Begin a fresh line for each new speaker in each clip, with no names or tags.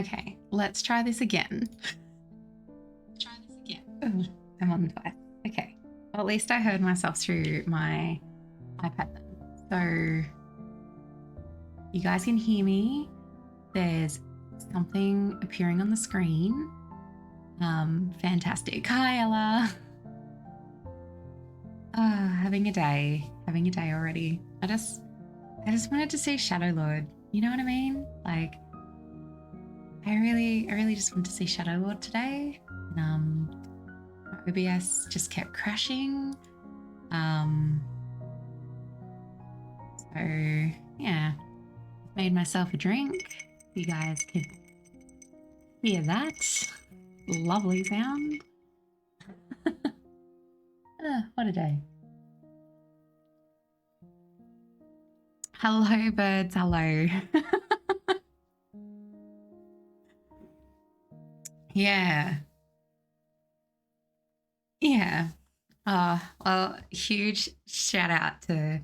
Okay, let's try this again. Oh, I'm on twice. Okay. Well, at least I heard myself through my iPad then. So you guys can hear me. There's something appearing on the screen. Fantastic. Hi, Ella. Having a day already. I just wanted to see Shadow Lord. You know what I mean? Like, I really just wanted to see Shadow Lord today. My OBS just kept crashing. So yeah, made myself a drink. You guys can hear that lovely sound. What a day. Hello, birds. Hello. Yeah. Well, huge shout out to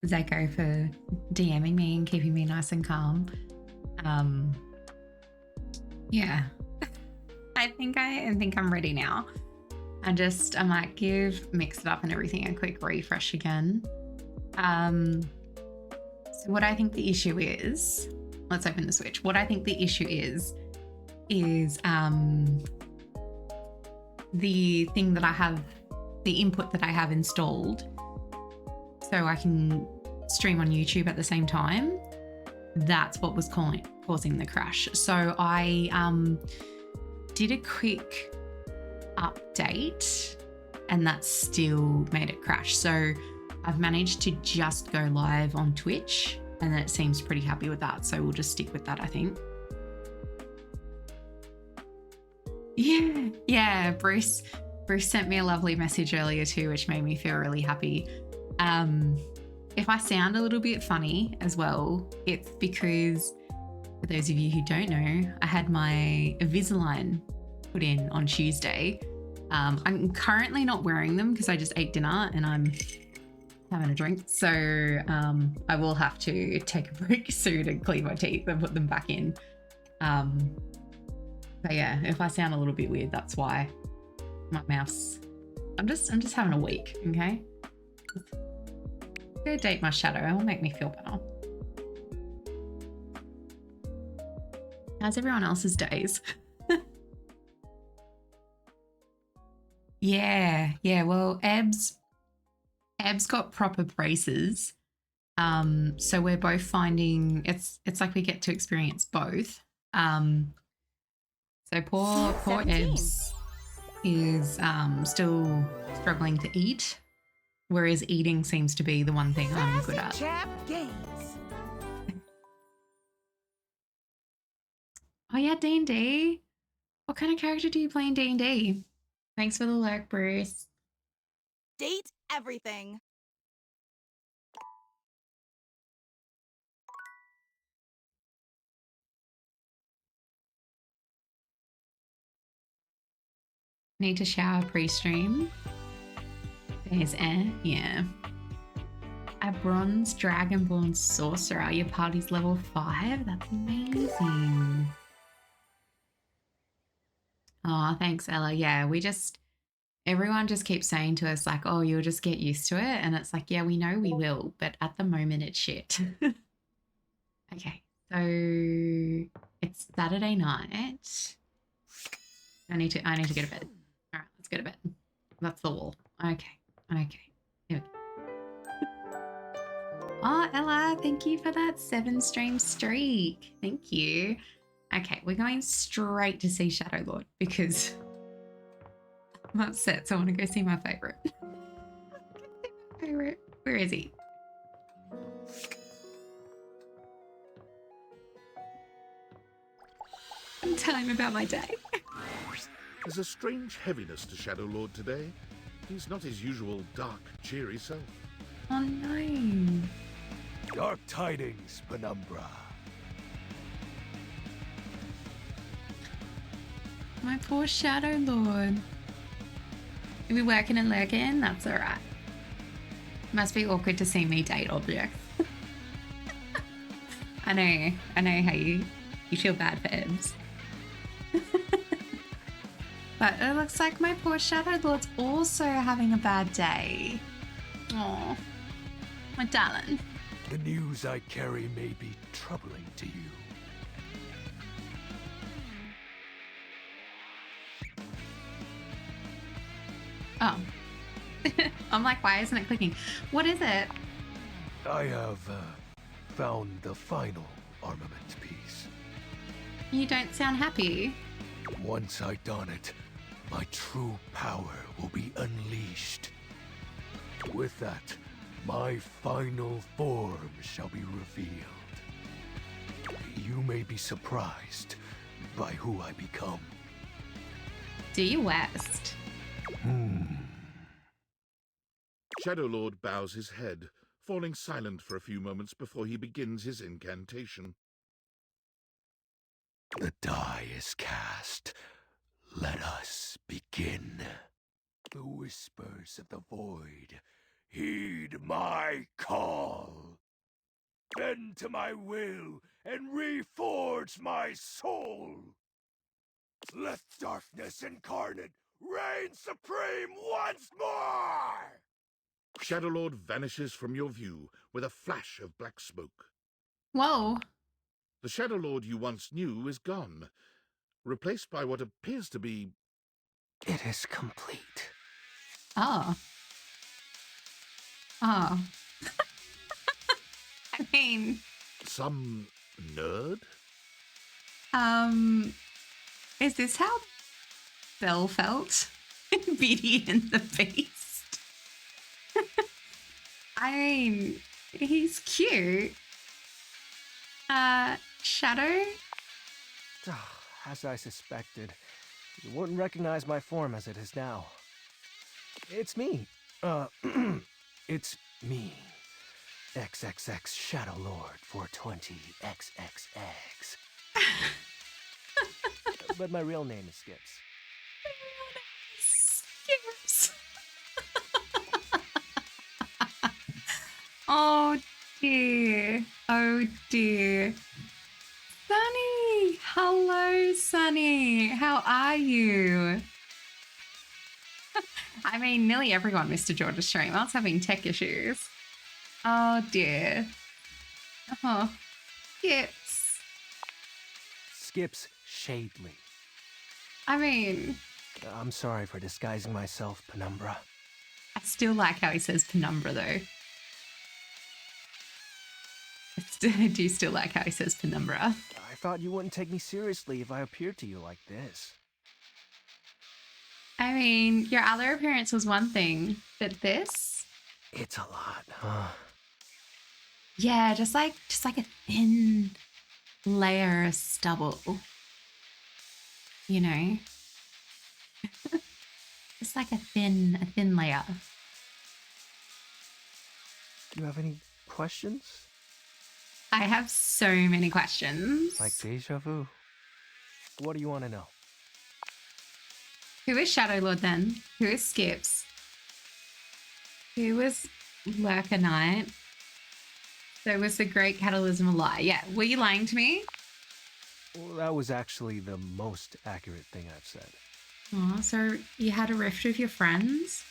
Zako for DMing me and keeping me nice and calm. Yeah. I think I'm ready now. I might mix it up and everything a quick refresh again. So what I think the issue is, let's open the Switch. What I think the issue is the thing that I have, the input that I have installed so I can stream on YouTube at the same time. That's what was causing the crash. So I did a quick update and that still made it crash. So I've managed to just go live on Twitch and it seems pretty happy with that. So we'll just stick with that, I think. Yeah, Bruce sent me a lovely message earlier too, which made me feel really happy. If I sound a little bit funny as well, it's because, for those of you who don't know, I had my Invisalign put in on Tuesday. I'm currently not wearing them because I just ate dinner and I'm having a drink. So I will have to take a break soon and clean my teeth and put them back in. But yeah, if I sound a little bit weird, that's why. My mouth's... I'm just having a week, okay? Go date my shadow. It will make me feel better. How's everyone else's days? Yeah. Well, Ab's got proper braces. So we're both finding it's like we get to experience both. So poor Ebs is still struggling to eat, whereas eating seems to be the one thing I'm good at. Oh yeah, D&D. What kind of character do you play in D&D? Thanks for the lurk, Bruce.
Date everything.
Need to shower pre-stream. There's yeah. A bronze dragonborn sorcerer. Your party's level 5. That's amazing. Oh, thanks, Ella. Yeah, everyone just keeps saying to us like, oh, you'll just get used to it. And it's like, yeah, we know we will, but at the moment it's shit. Okay, so it's Saturday night. I need to go to bed. All right, let's go to bed. That's the wall. Okay. Here we go. Oh, Ella, thank you for that 7-stream streak. Thank you. Okay, we're going straight to see Shadow Lord because I'm upset, so I want to go see my favorite. Where is he? Tell him about my day.
There's a strange heaviness to Shadow Lord today. He's not his usual dark, cheery self.
Oh no.
Dark tidings, Penumbra.
My poor Shadow Lord. Are we working and lurking? That's alright. Must be awkward to see me date objects. I know how you You feel bad for Ebbs. But it looks like my poor Shadow Lord's also having a bad day. Oh, my darling.
The news I carry may be troubling to you.
Oh. I'm like, why isn't it clicking? What is it?
I have found the final armament piece.
You don't sound happy.
Once I don it, my true power will be unleashed. With that, my final form shall be revealed. You may be surprised by who I become.
Do you West?
Shadow Lord bows his head, falling silent for a few moments before he begins his incantation.
The die is cast. Let us begin. The whispers of the void, heed my call. Bend to my will and reforge my soul. Let darkness incarnate reign supreme once more!
Shadow Lord vanishes from your view with a flash of black smoke.
Whoa.
The Shadow Lord you once knew is gone, replaced by what appears to be
It is complete.
Oh. Oh. I mean,
some nerd.
is this how Belle felt in Beauty and the Beast? I mean, he's cute. Shadow?
As I suspected, you wouldn't recognize my form as it is now. It's me. It's me. XXX Shadow Lord 420 XXX. But my real name is Skips.
Skips. Oh dear. Oh dear. Sunny. Hello, Sunny. How are you? I mean, nearly everyone, Mr. Georgia Streamer's having tech issues. Oh dear. Oh, Skips.
Skips Shadely.
I mean,
I'm sorry for disguising myself, Penumbra.
I still like how he says penumbra, though. I do still like how he says penumbra.
I thought you wouldn't take me seriously if I appeared to you like this.
I mean, your other appearance was one thing, but this?
It's a lot, huh?
Yeah, just like a thin layer of stubble. You know? Just like a thin layer.
Do you have any questions?
I have so many questions.
Like deja vu? What do you want to know?
Who is Shadow Lord then? Who is Skips? Who was Lurker Knight? So was the Great Catalysm a lie? Yeah, were you lying to me?
Well, that was actually the most accurate thing I've said.
Oh, so you had a rift with your friends?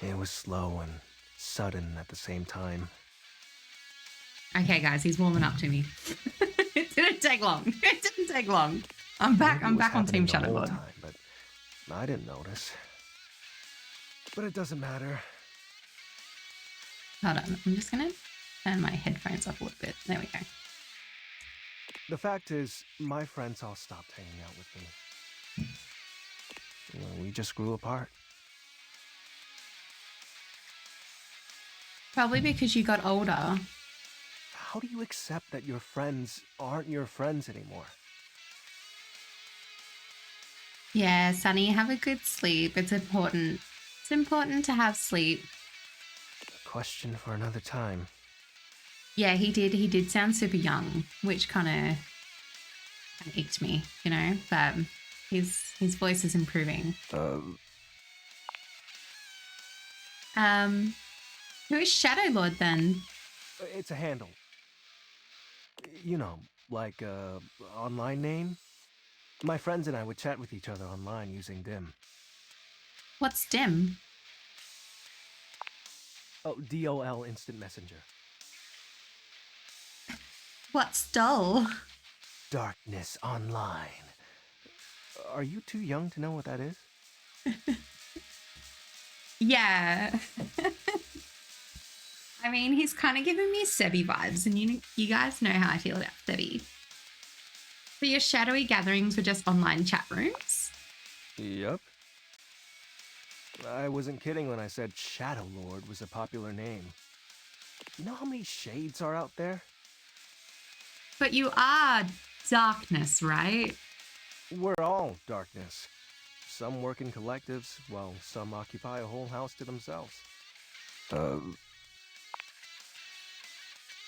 It was slow and sudden at the same time.
Okay, guys, he's warming up to me. It didn't take long. It didn't take long. I'm back.
Maybe it
I'm
was
back on Team
happening the
Shadow
whole
Lord.
time, but I didn't notice. But it doesn't matter.
Hold on. I'm just gonna turn my headphones up a little bit. There we go.
The fact is, my friends all stopped hanging out with me. Well, we just grew apart.
Probably because you got older.
How do you accept that your friends aren't your friends anymore?
Yeah, Sunny, have a good sleep. It's important. It's important to have sleep.
A question for another time.
Yeah, he did. He did sound super young, which kind of icked me, you know. But his voice is improving. Who is Shadow Lord then?
It's a handle. You know, like a online name. My friends and I would chat with each other online using Dim.
What's dim?
Oh, DOL Instant Messenger.
What's dull?
Darkness Online. Are you too young to know what that is?
Yeah. I mean, he's kind of giving me Sebi vibes, and you guys know how I feel about Sebi. So your shadowy gatherings were just online chat rooms?
Yep. I wasn't kidding when I said Shadow Lord was a popular name. You know how many shades are out there?
But you are darkness, right?
We're all darkness. Some work in collectives, while some occupy a whole house to themselves.
Who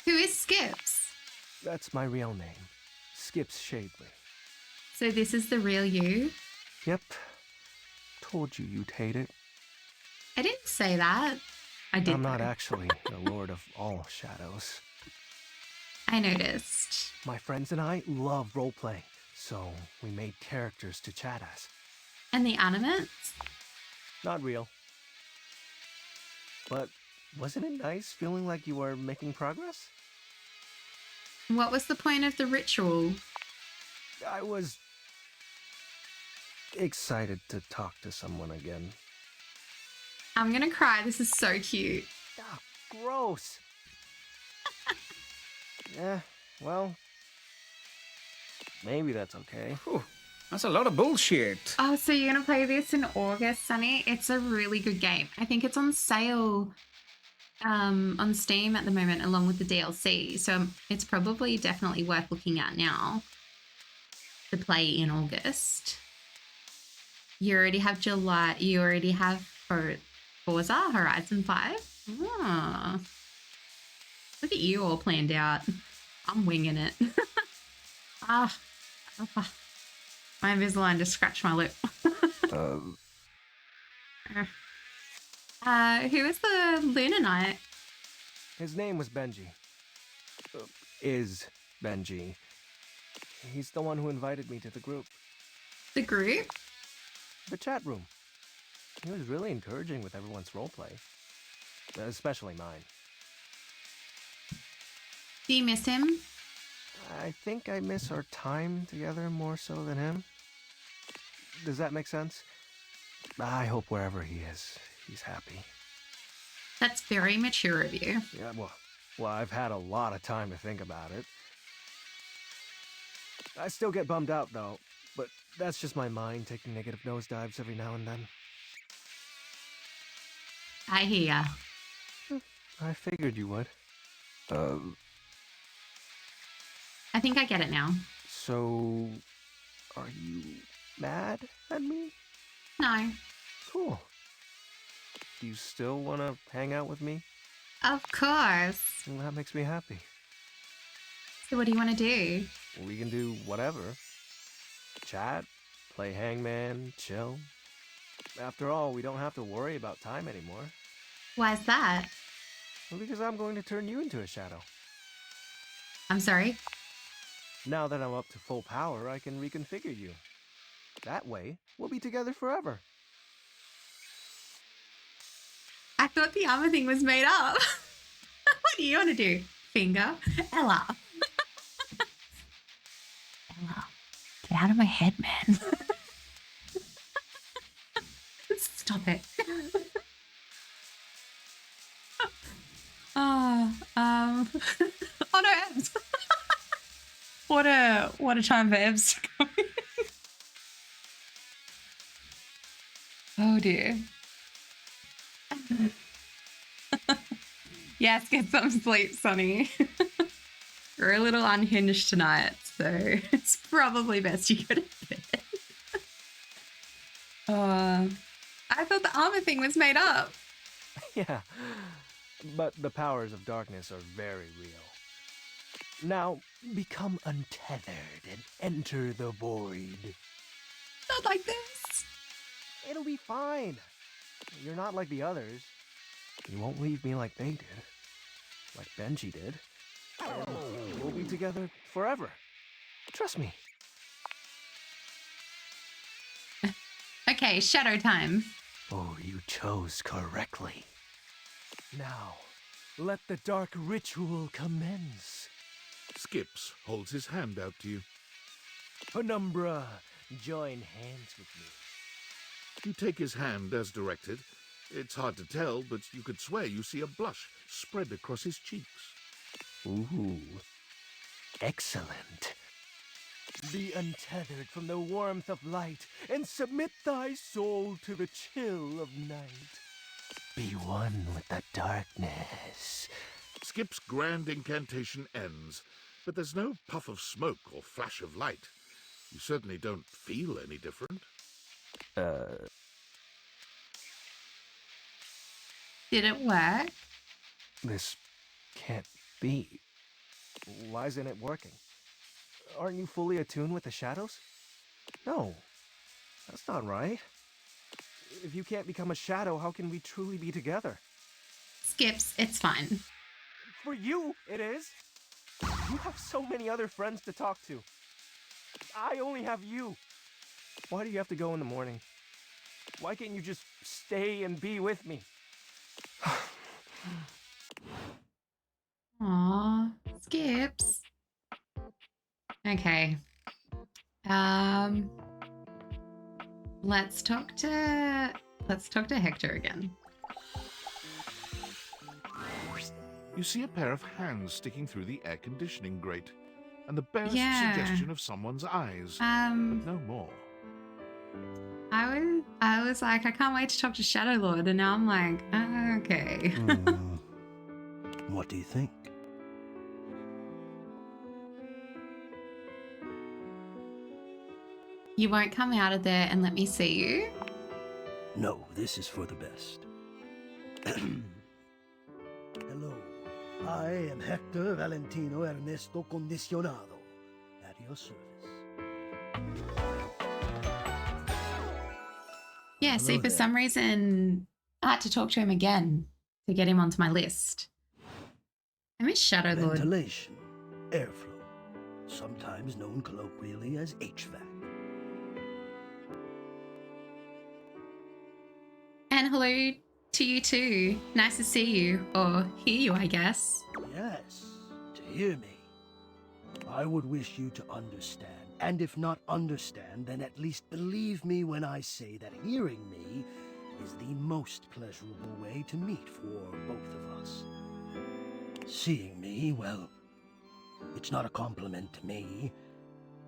is Skips?
That's my real name. Skips Shadley.
So this is the real you?
Yep. Told you you'd hate it.
I didn't say that. I did.
I'm not
though.
actually the Lord of all shadows.
I noticed.
My friends and I love role-playing, so we made characters to chat as.
And the animates?
Not real. But wasn't it nice feeling like you were making progress?
What was the point of the ritual?
I was excited to talk to someone again.
I'm gonna cry. This is so cute.
Ah, gross. Yeah, well, maybe that's okay.
Whew, that's a lot of bullshit.
Oh, so you're gonna play this in August, Sunny? It's a really good game. I think it's on sale on Steam at the moment, along with the DLC. So it's probably definitely worth looking at now to play in August. You already have July. You already have Forza Horizon 5. Oh. Look at you all planned out. I'm winging it. ah. My Invisalign just scratched my lip. Who is the Lunar Knight?
His name was Benji. Is Benji. He's the one who invited me to the group.
The group?
The chat room. He was really encouraging with everyone's roleplay. Especially mine.
Do you miss him?
I think I miss our time together more so than him. Does that make sense? I hope wherever he is, he's happy.
That's very mature of you.
Yeah, well, I've had a lot of time to think about it. I still get bummed out, though, but that's just my mind taking negative nosedives every now and then.
I hear ya.
I figured you would.
I think I get it now.
So, are you mad at me?
No.
Cool. Do you still want to hang out with me?
Of course.
Well, that makes me happy.
So what do you want to do?
We can do whatever. Chat, play hangman, chill. After all, we don't have to worry about time anymore.
Why's that?
Well, because I'm going to turn you into a shadow.
I'm sorry?
Now that I'm up to full power, I can reconfigure you. That way, we'll be together forever.
I thought the armor thing was made up. What do you want to do? Finger? Ella. Ella, get out of my head, man. Stop it. Oh no, Ebs. What a time for Ebs to come in. Oh dear. Yes, get some sleep, Sonny. You're a little unhinged tonight, so it's probably best you go to bed. I thought the armor thing was made up.
Yeah, but the powers of darkness are very real. Now, become untethered and enter the void.
Not like this.
It'll be fine. You're not like the others. You won't leave me like they did. Like Benji did. And we'll be together forever. Trust me.
Okay, shadow time.
Oh, you chose correctly. Now, let the dark ritual commence.
Skips holds his hand out to you.
Penumbra, join hands with me.
You take his hand as directed. It's hard to tell, but you could swear you see a blush spread across his cheeks.
Ooh. Excellent. Be untethered from the warmth of light, and submit thy soul to the chill of night. Be one with the darkness.
Skip's grand incantation ends, but there's no puff of smoke or flash of light. You certainly don't feel any different.
Did it work?
This can't be. Why isn't it working? Aren't you fully attuned with the shadows? No, that's not right. If you can't become a shadow, how can we truly be together?
Skips, it's fine.
For you, it is. You have so many other friends to talk to. I only have you. Why do you have to go in the morning? Why can't you just stay and be with me?
Aw, Skips. Okay. Let's talk to Hector again.
You see a pair of hands sticking through the air conditioning grate, and the barest
Yeah.
suggestion of someone's eyes, but no more.
I was like, I can't wait to talk to Shadow Lord, and now I'm like, okay.
What do you think?
You won't come out of there and let me see you?
No, this is for the best. Hello, I am Hector Valentino Ernesto Condicionado, at your service.
Yeah, see,
Hello
for
there.
some reason, I had to talk to him again to get him onto my list. I miss Shadow Lord.
Ventilation, airflow, sometimes known colloquially as HVAC.
And hello to you too. Nice to see you, or hear you, I guess.
Yes, to hear me. I would wish you to understand, and if not understand, then at least believe me when I say that hearing me is the most pleasurable way to meet for both of us. Seeing me, well, it's not a compliment to me,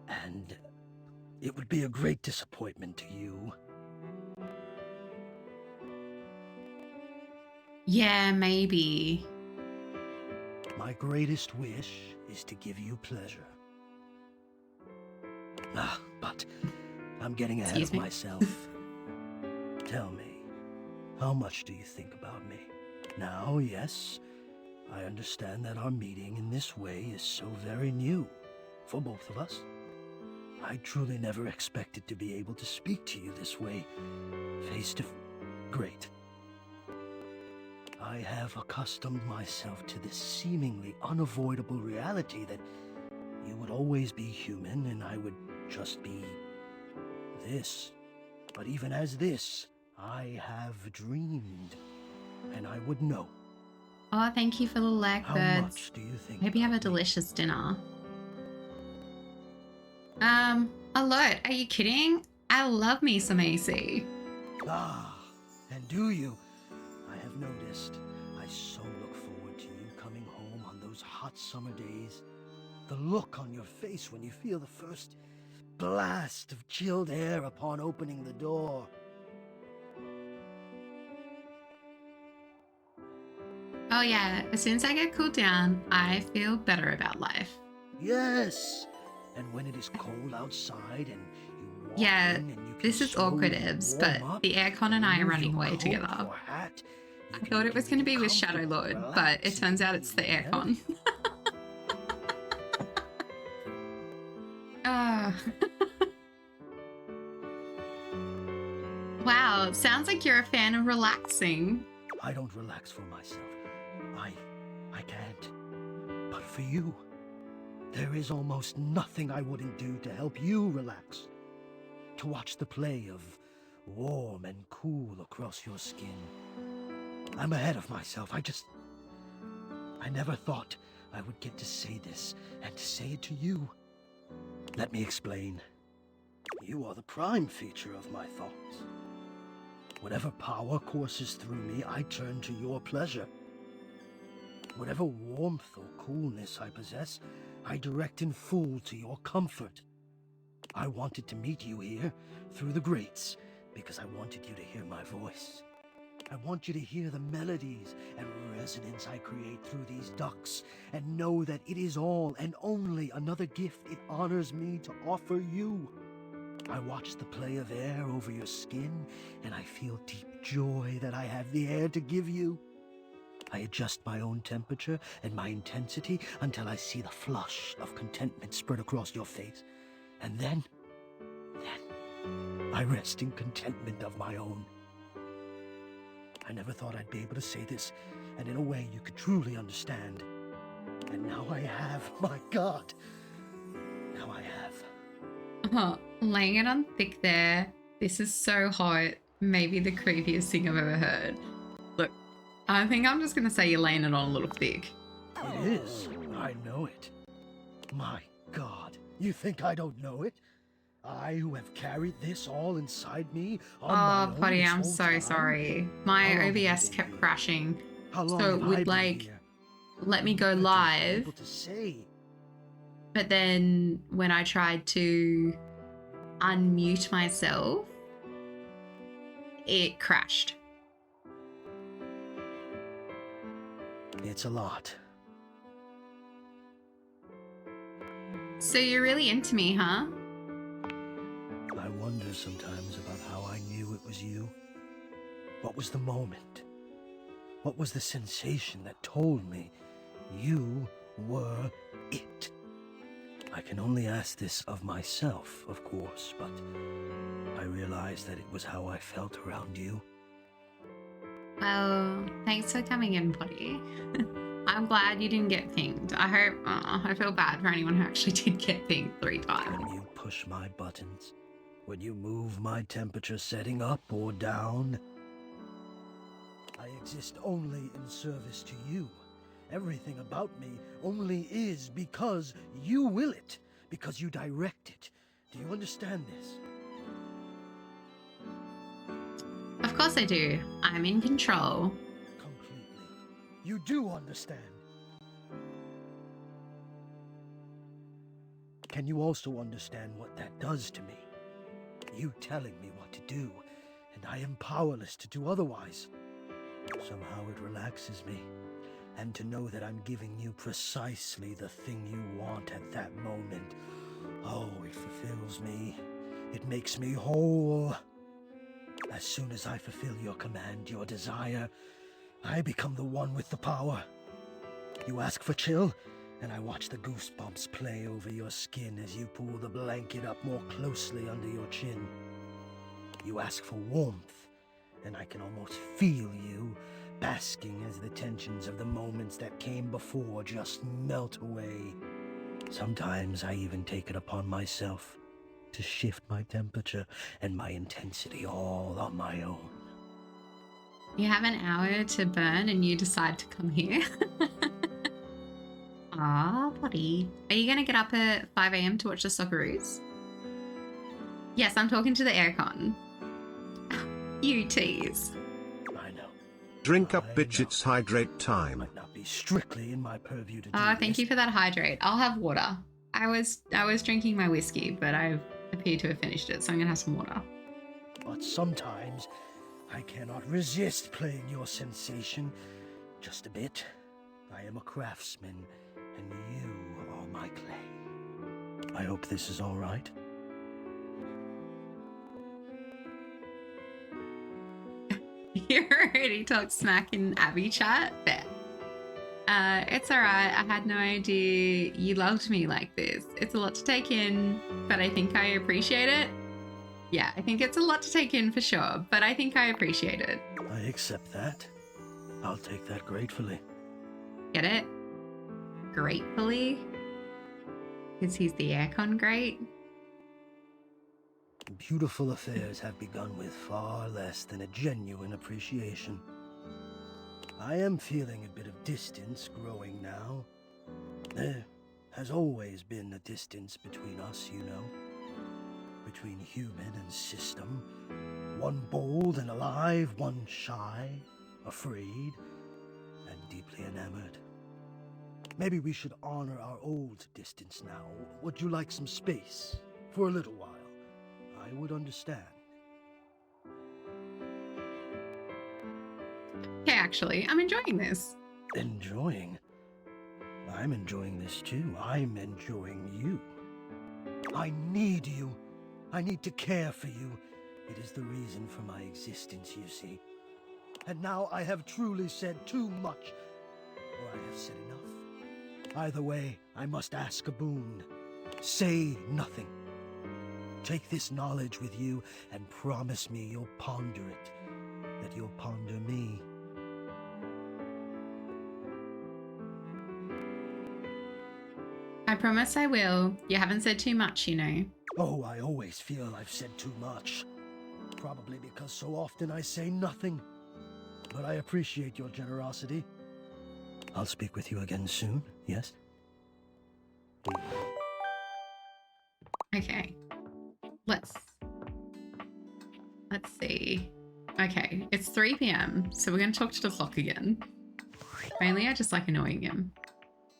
and it would be a great disappointment to you.
Yeah, maybe.
My greatest wish is to give you pleasure. But I'm getting ahead
Excuse
of
me?
myself. Tell me, how much do you think about me? Now, yes, I understand that our meeting in this way is so very new for both of us. I truly never expected to be able to speak to you this way, face to face. Great. I have accustomed myself to this seemingly unavoidable reality that you would always be human and I would just be this. But even as this, I have dreamed, and I would know.
Oh, thank you for the leg
How
birds.
much do you think?
Hope you have a
about me?
delicious dinner. A lot. Are you kidding? I love me some AC.
Ah, and do you? I have noticed. I so look forward to you coming home on those hot summer days. The look on your face when you feel the first blast of chilled air upon opening the door.
Oh yeah, as soon as I get cooled down, I feel better about life.
Yes, and when it is cold outside and you walk
Yeah,
in and you can
this is awkward,
slowly
Ebs,
warm
but
up,
the aircon and I are
remove
running
your
away
coat
together.
or hat, you
I
can
thought it was
begin
going to be
get
with Shadow
comfortable,
Lord, but it
relax,
turns
and
out it's the
begin to
aircon. Ah. Wow, sounds like you're a fan of relaxing.
I don't relax for myself. I can't. But for you, There is almost nothing I wouldn't do to help you relax. To watch the play of warm and cool across your skin. I'm ahead of myself. I never thought I would get to say this and to say it to you. Let me explain. You are the prime feature of my thoughts. Whatever power courses through me, I turn to your pleasure. Whatever warmth or coolness I possess, I direct in full to your comfort. I wanted to meet you here through the grates because I wanted you to hear my voice. I want you to hear the melodies and resonance I create through these ducts and know that it is all and only another gift it honors me to offer you. I watch the play of air over your skin and I feel deep joy that I have the air to give you. I adjust my own temperature and my intensity until I see the flush of contentment spread across your face. And then I rest in contentment of my own. I never thought I'd be able to say this, and in a way you could truly understand. And now I have, my God. Now I have.
Oh, laying it on thick there. This is so hot. Maybe the creepiest thing I've ever heard. Look, I think I'm just going to say you're laying it on a little thick.
It is. I know it. My God. You think I don't know it? I who have carried this all inside me on my own
Potty,
this
I'm
whole
so
time?
sorry.
How
My
long have you
OBS
been
kept
here?
crashing.
How long
So
have
it
I
would
been
like
here?
let me go
You better be
live,
able to say.
but then when I tried to unmute myself, it crashed.
It's a lot.
So you're really into me, huh?
I wonder sometimes about how I knew it was you. What was the moment? What was the sensation that told me you were it? I can only ask this of myself, of course, but I realized that it was how I felt around you.
Well, thanks for coming in, Potty. I'm glad you didn't get pinged. I feel bad for anyone who actually did get pinged 3 times.
When you push my buttons, when you move my temperature setting up or down, I exist only in service to you. Everything about me only is because you will it, because you direct it. Do you understand this?
Of course I do. I'm in control.
Completely. You do understand. Can you also understand what that does to me? You telling me what to do, and I am powerless to do otherwise. Somehow it relaxes me, and to know that I'm giving you precisely the thing you want at that moment. Oh, it fulfills me. It makes me whole. As soon as I fulfill your command, your desire, I become the one with the power. You ask for chill, and I watch the goosebumps play over your skin as you pull the blanket up more closely under your chin. You ask for warmth, and I can almost feel you, basking as the tensions of the moments that came before just melt away. Sometimes I even take it upon myself to shift my temperature and my intensity all on my own.
You have an hour to burn and you decide to come here. Ah, Potty. Are you going to get up at 5 a.m. to watch the Socceroos? Yes, I'm talking to the aircon. You tease.
I know.
Drink up,
I
bitch,
know.
it's hydrate time.
Might not be strictly in my purview to do
Oh, thank
this,
you for that hydrate. I'll have water. I was drinking my whiskey, but I appear to have finished it, so I'm going to have some water.
but sometimes I cannot resist playing your sensation just a bit. I am a craftsman, and you are my clay. I hope this is all right.
You already talked smack in Abby chat? Fair. It's alright. I had no idea you loved me like this. It's a lot to take in, but I think I appreciate it. Yeah, I think it's a lot to take in for sure, but I think I appreciate it.
I accept that. I'll take that gratefully.
Get it? Gratefully? Is the aircon great?
Beautiful affairs have begun with far less than a genuine appreciation. I am feeling a bit of distance growing now. There has always been a distance between us, you know. Between human and system. One bold and alive, one shy, afraid, and deeply enamored. Maybe we should honor our old distance now. Would you like some space? For a little while. I would understand.
Okay, actually, I'm enjoying this.
Enjoying? I'm enjoying this too. I'm enjoying you. I need you. I need to care for you. It is the reason for my existence, you see. And now I have truly said too much, or I have said enough. Either way, I must ask a boon. Say nothing. Take this knowledge with you and promise me you'll ponder it, that you'll ponder me.
I promise I will. You haven't said too much, you know.
Oh, I always feel I've said too much. Probably because so often I say nothing. But I appreciate your generosity. I'll speak with you again soon, yes?
Okay. Let's see. Okay, it's 3 p.m. So we're going to talk to the clock again. Mainly, I just like annoying him.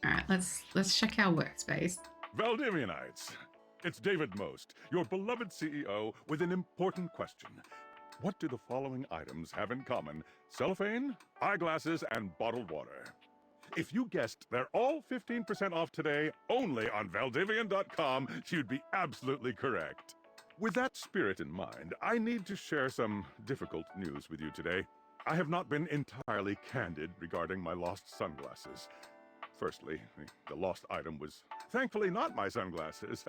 All right, let's check our workspace.
Valdivianites, it's David Most, your beloved CEO, with an important question. What do the following items have in common? Cellophane, eyeglasses, and bottled water. If you guessed they're all 15% off today, only on Valdivian.com, you'd be absolutely correct. With that spirit in mind, I need to share some difficult news with you today. I have not been entirely candid regarding my lost sunglasses. Firstly, the lost item was thankfully not my sunglasses.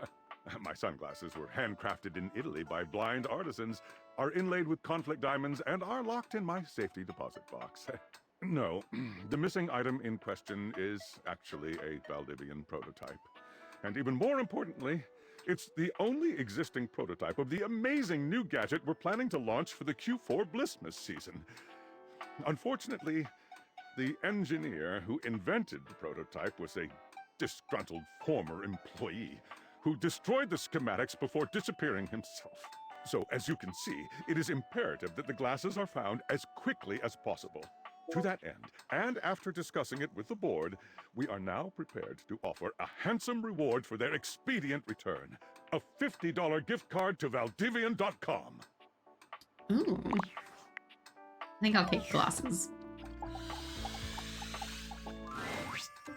My sunglasses were handcrafted in Italy by blind artisans, are inlaid with conflict diamonds, and are locked in my safety deposit box. No, the missing item in question is actually a Valdivian prototype. And even more importantly, it's the only existing prototype of the amazing new gadget we're planning to launch for the Q4 Blissmas season. Unfortunately, the engineer who invented the prototype was a disgruntled former employee who destroyed the schematics before disappearing himself. So, as you can see, it is imperative that the glasses are found as quickly as possible. To that end, and after discussing it with the board, we are now prepared to offer a handsome reward for their expedient return. A $50 gift card to Valdivian.com.
Ooh. I think I'll keep glasses.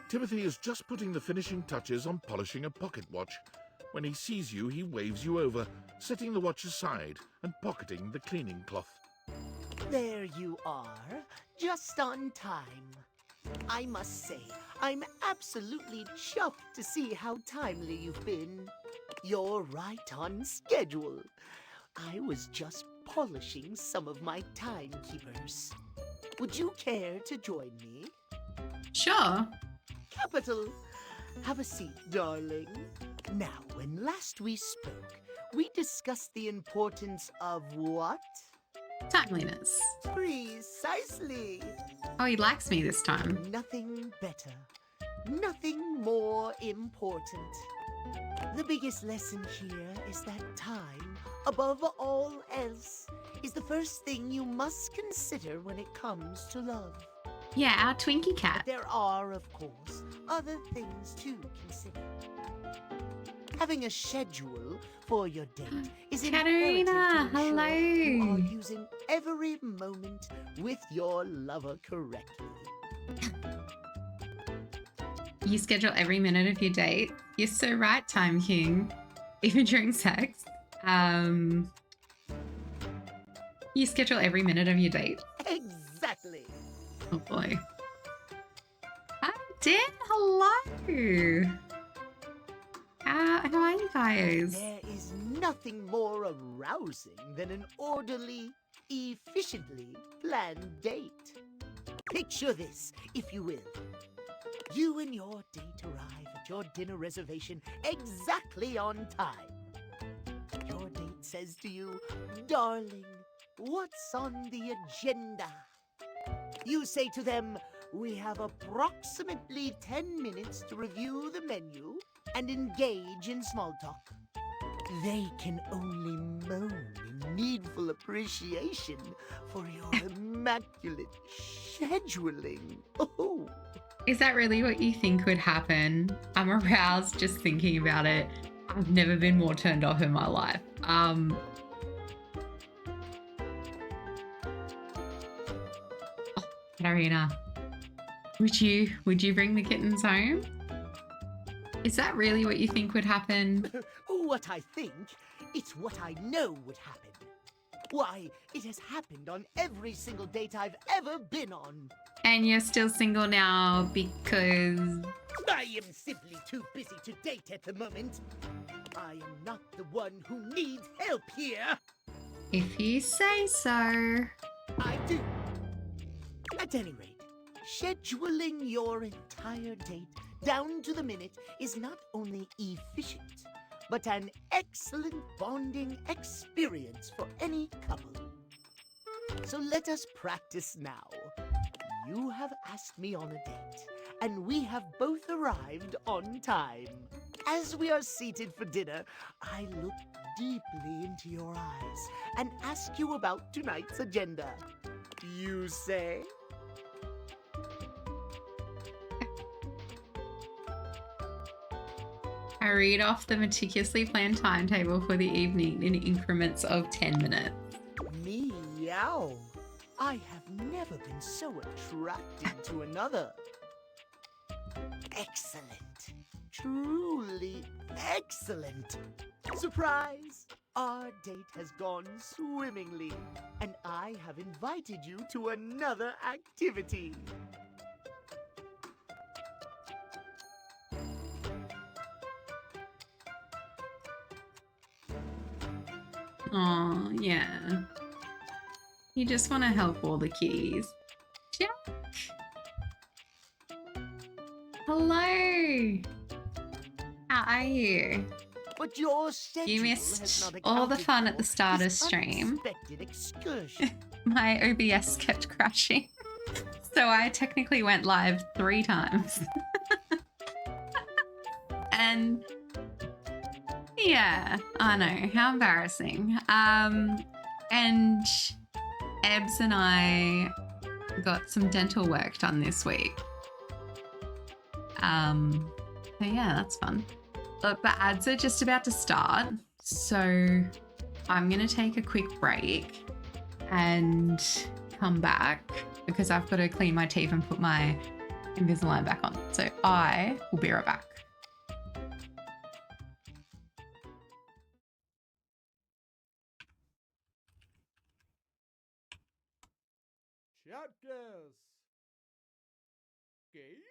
Timothy is just putting the finishing touches on polishing a pocket watch. When he sees you, he waves you over, setting the watch aside and pocketing the cleaning cloth.
There you are, just on time. I must say, I'm absolutely chuffed to see how timely you've been. You're right on schedule. I was just polishing some of my timekeepers. Would you care to join me?
Sure.
Capital. Have a seat, darling. Now, when last we spoke, we discussed the importance of what?
Timeliness.
Precisely.
Oh, he likes me this time.
Nothing better. Nothing more important. The biggest lesson here is that time, above all else, is the first thing you must consider when it comes to love.
Yeah, our Twinkie cat.
There are, of course, other things to consider. Having a schedule for your date is imperative
Katerina,
to ensure you are
hello.
using every moment with your lover correctly.
You schedule every minute of your date. You're so right, Time King. Even during sex. You schedule every minute of your date.
Exactly.
Oh boy. Hi, Dan. Hello. How are you guys?
There is nothing more arousing than an orderly, efficiently planned date. Picture this, if you will. You and your date arrive at get your dinner reservation exactly on time. Your date says to you, "Darling, what's on the agenda?" You say to them, "We have approximately 10 minutes to review the menu and engage in small talk." They can only moan in needful appreciation for your immaculate scheduling. Oh.
Is that really what you think would happen? I'm aroused just thinking about it. I've never been more turned off in my life. Katarina, would you bring the kittens home? Is that really what you think would happen?
What I think, it's what I know would happen. Why, it has happened on every single date I've ever been on.
And you're still single now because...
I am simply too busy to date at the moment. I am not the one who needs help here.
If you say so.
I do. At any rate, scheduling your entire date down to the minute is not only efficient, but an excellent bonding experience for any couple. So let us practice now. You have asked me on a date, and we have both arrived on time. As we are seated for dinner, I look deeply into your eyes and ask you about tonight's agenda. You say?
I read off the meticulously planned timetable for the evening in increments of 10 minutes.
Meow. I have never been so attracted to another. Excellent. Truly excellent. Surprise! Our date has gone swimmingly, and I have invited you to another activity.
Oh, yeah. You just want to help all the kitties. Jack! Hello! How are you?
But your schedule
You
has
missed
not
all the
accounted
fun at
for
the start of
this
stream.
unexpected excursion.
My OBS kept crashing. So I technically went live 3 times. And yeah, I know, how embarrassing. And Ebbs and I got some dental work done this week. So yeah, that's fun. Look, the ads are just about to start, so I'm gonna take a quick break and come back because I've got to clean my teeth and put my Invisalign back on. So I will be right back.
Chatgas. Games?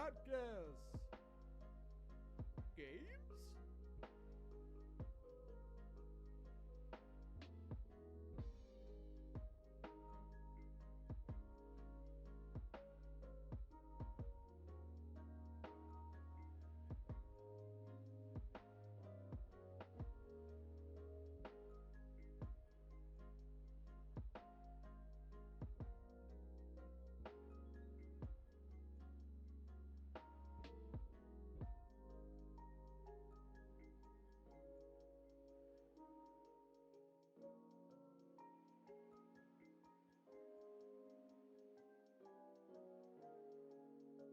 Shotguns. Games?
You lose.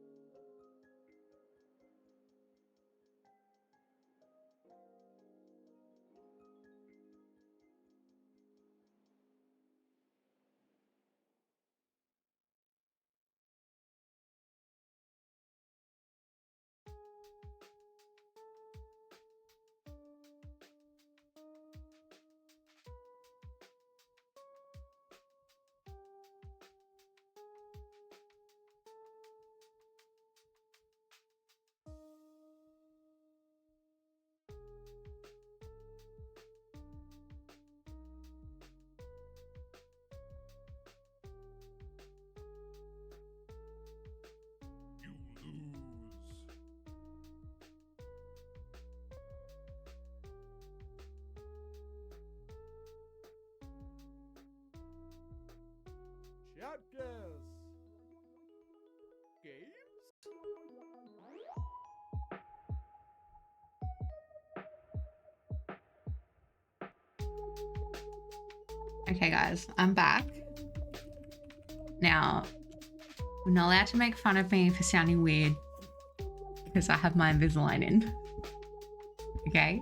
Shotguns. Games?
Okay, guys, I'm back. Now, you're not allowed to make fun of me for sounding weird because I have my Invisalign in. Okay?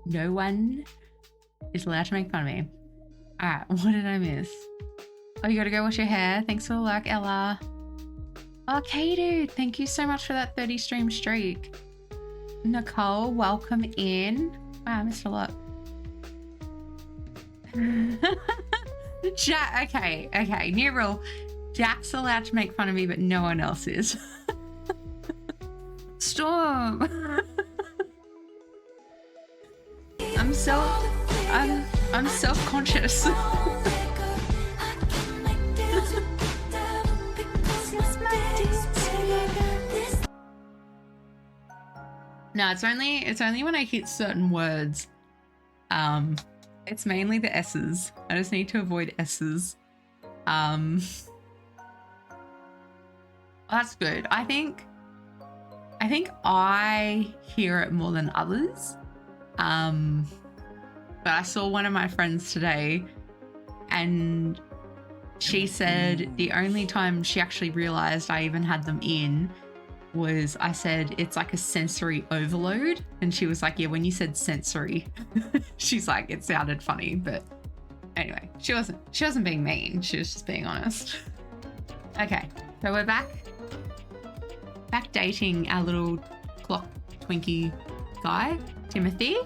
No one is allowed to make fun of me. Alright, what did I miss? Oh, you gotta go wash your hair. Thanks for the luck, Ella. Okay, dude. Thank you so much for that 30 stream streak. Nicole, welcome in. Wow, I missed a lot. Jack, okay. New rule. Jack's allowed to make fun of me, but no one else is. Storm. I'm self-conscious. No, it's only when I hit certain words. It's mainly the S's. I just need to avoid S's. That's good. I think I hear it more than others. But I saw one of my friends today and she said the only time she actually realized I even had them in was I said it's like a sensory overload, and she was like, yeah, when you said sensory, she's like, it sounded funny. But anyway, she wasn't being mean, she was just being honest. Okay, so we're back dating our little clock Twinkie guy, Timothy.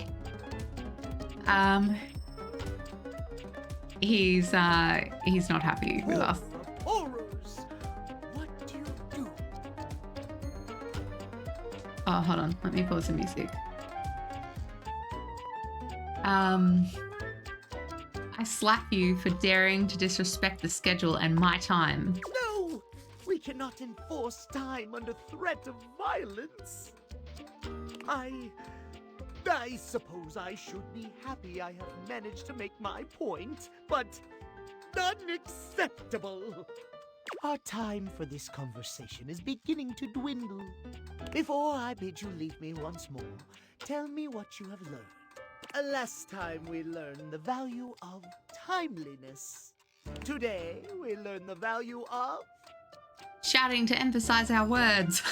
He's not happy with us.
Horrors! What do you do?
Oh, hold on. Let me pause the music. I slap you for daring to disrespect the schedule and my time.
No! We cannot enforce time under threat of violence. I suppose I should be happy I have managed to make my point, but unacceptable. Our time for this conversation is beginning to dwindle. Before I bid you leave me once more, tell me what you have learned. Last time we learned the value of timeliness. Today we learn the value of...
Shouting to emphasize our words.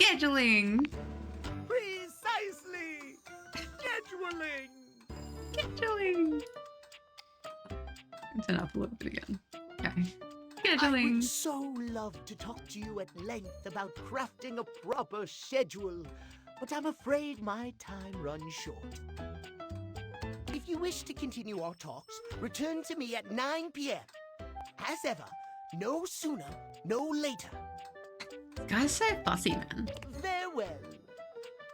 Scheduling.
Precisely! Scheduling!
Scheduling. Turn up a little bit again. Okay.
I
Scheduling.
would so love to talk to you at length about crafting a proper schedule, but I'm afraid my time runs short. If you wish to continue our talks, return to me at 9 p.m. As ever, no sooner, no later.
This guy's so fussy, man.
Farewell.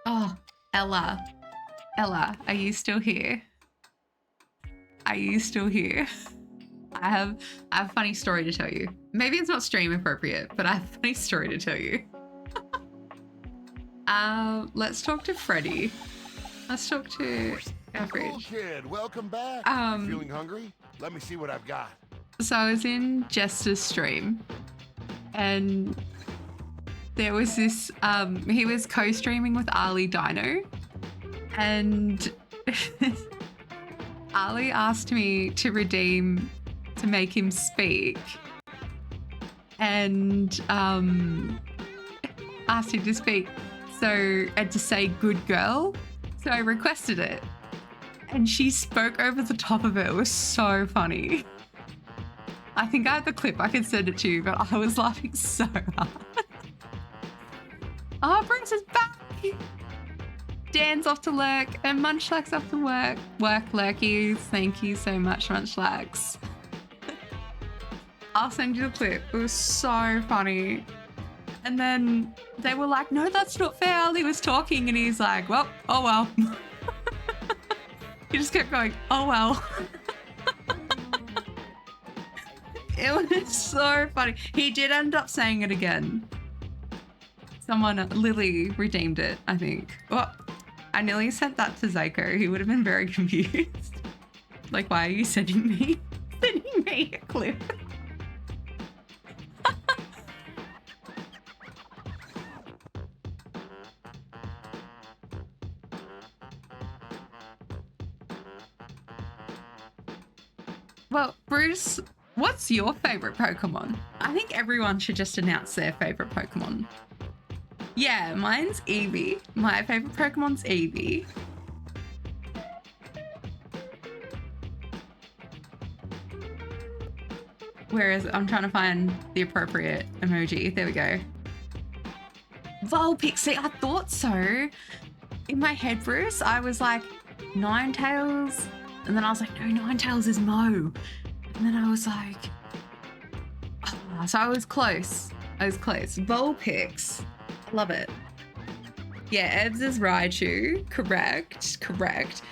Oh, Ella. Ella, are you still here? Are you still here? I have a funny story to tell you. Maybe it's not stream appropriate, but I have a funny story to tell you. Let's talk to Freddy. Let's talk to
Cool
Average.
kid, welcome back. Feeling hungry? Let me see what I've got.
So I was in Jester's stream and there was this, he was co-streaming with Ali Dino and Ali asked me to redeem to make him speak and asked him to speak and to say good girl. So I requested it and she spoke over the top of it. It was so funny. I think I have the clip. I can send it to you, but I was laughing so hard. Oh, Bruce is back. Dan's off to lurk and Munchlack's off to work. Work lurkies. Thank you so much, Munchlacks. I'll send you the clip. It was so funny. And then they were like, no, that's not fair. Ali was talking and he's like, well, oh well. He just kept going, oh well. It was so funny. He did end up saying it again. Someone, Lily, redeemed it, I think. Oh, I nearly sent that to Zyko. He would have been very confused. Like, why are you sending me a clip? Well, Bruce, what's your favorite Pokemon? I think everyone should just announce their favorite Pokemon. Yeah, mine's Eevee. My favorite Pokemon's Eevee. Whereas I'm trying to find the appropriate emoji. There we go. Vulpix. See, I thought so. In my head, Bruce, I was like, Ninetales. And then I was like, no, Ninetales is Mo. And then I was like, oh, so I was close. Vulpix. I love it. Yeah, Ebs is Raichu. Correct.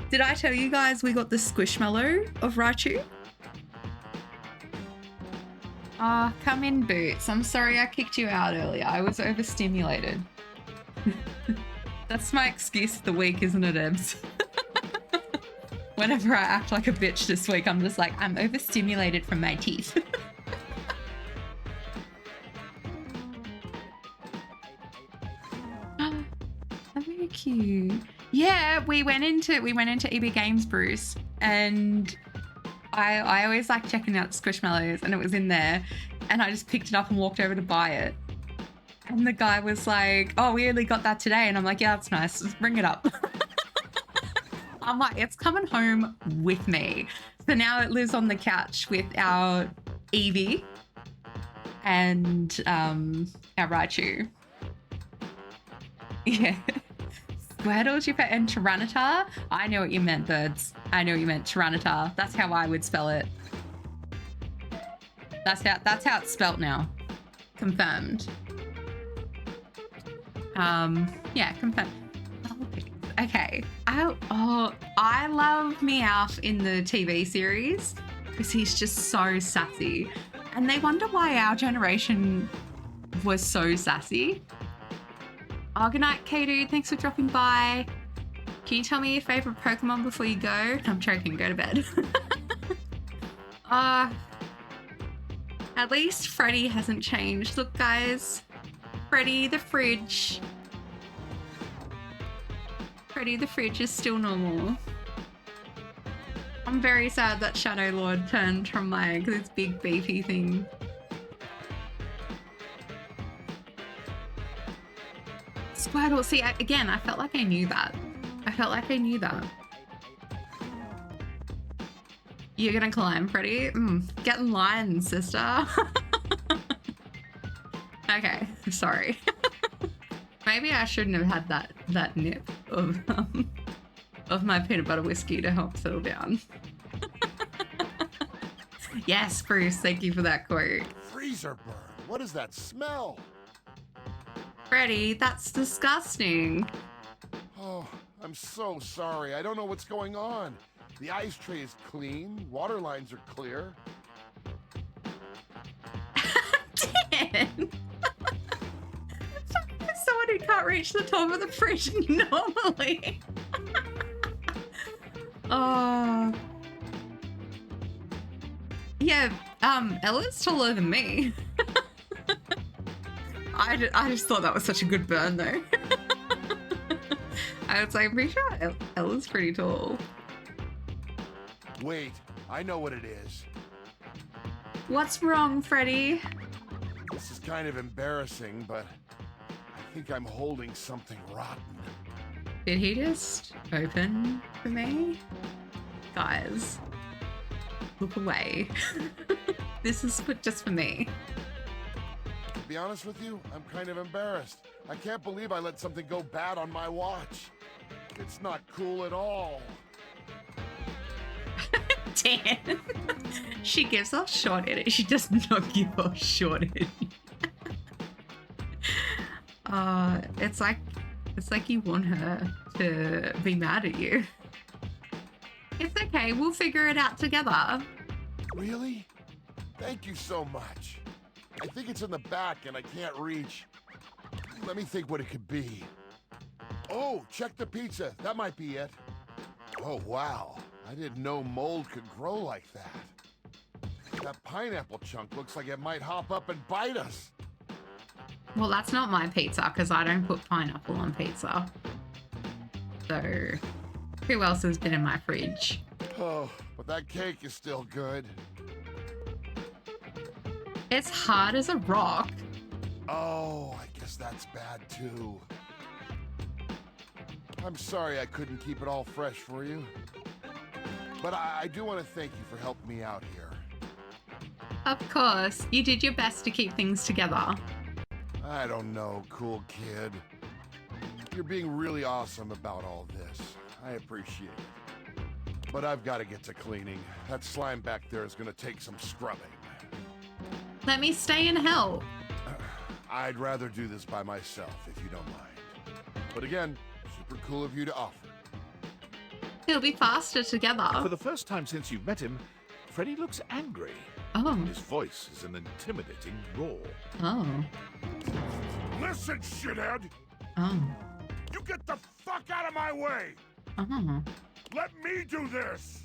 Did I tell you guys we got the Squishmallow of Raichu? Ah, come in, Boots. I'm sorry I kicked you out earlier. I was overstimulated. That's my excuse of the week, isn't it, Ebs? Whenever I act like a bitch this week, I'm just like, I'm overstimulated from my teeth. Oh, very cute. Yeah, we went into EB Games, Bruce, and I always like checking out Squishmallows, and it was in there, and I just picked it up and walked over to buy it. And the guy was like, oh, we only got that today. And I'm like, yeah, that's nice. Just bring it up. I'm like, it's coming home with me. So now it lives on the couch with our Eevee and our Raichu. Yeah. Squirtle, and Tyranitar. I know what you meant, birds. I know what you meant, Tyranitar. That's how I would spell it. That's how it's spelt now. Confirmed. Yeah, confirmed. Okay. I love Meowth in the TV series because he's just so sassy. And they wonder why our generation was so sassy. Oh, good night, K-Dude. Thanks for dropping by. Can you tell me your favorite Pokemon before you go? I'm joking. Go to bed. At least Freddy hasn't changed. Look, guys. Freddy the Fridge. Freddy the Fridge is still normal. I'm very sad that Shadow Lord turned from like this big beefy thing. Squirtle, see, again, I felt like I knew that. You're gonna climb, Freddy? Get in line, sister. Okay, sorry. Maybe I shouldn't have had that nip of my peanut butter whiskey to help settle down. Yes, Bruce, thank you for that quote.
Freezer burn. What is that smell?
Freddy, that's disgusting.
Oh, I'm so sorry. I don't know what's going on. The ice tray is clean, water lines are clear.
Dan! Someone who can't reach the top of the fridge normally. Oh. Yeah, Ella's taller than me. I just thought that was such a good burn though. I was like, I'm pretty sure Ella's pretty tall.
Wait, I know what it is.
What's wrong, Freddy?
This is kind of embarrassing, but I think I'm holding something rotten.
Did he just open for me? Guys, look away. This is just for me.
To be honest with you, I'm kind of embarrassed. I can't believe I let something go bad on my watch. It's not cool at all.
Dan. She gives off short energy. She does not give off short energy. It's like you want her to be mad at you. It's okay, we'll figure it out together.
Really? Thank you so much. I think it's in the back and I can't reach. Let me think what it could be. Oh, check the pizza. That might be it. Oh, wow. I didn't know mold could grow like that. That pineapple chunk looks like it might hop up and bite us.
Well, that's not my pizza because I don't put pineapple on pizza. So, who else has been in my fridge?
Oh, but that cake is still good.
It's hard as a rock.
Oh, I guess that's bad too. I'm sorry I couldn't keep it all fresh for you. But I do want to thank you for helping me out here.
Of course, you did your best to keep things together.
I don't know, cool kid. You're being really awesome about all this. I appreciate it. But I've got to get to cleaning. That slime back there is going to take some scrubbing.
Let me stay and help.
I'd rather do this by myself, if you don't mind. But again, super cool of you to offer.
It'll be faster together.
For the first time since you've met him, Freddy looks angry.
Oh.
His voice is an intimidating roar.
Oh.
Listen, shithead!
Oh.
You get the fuck out of my way!
Oh.
Let me do this!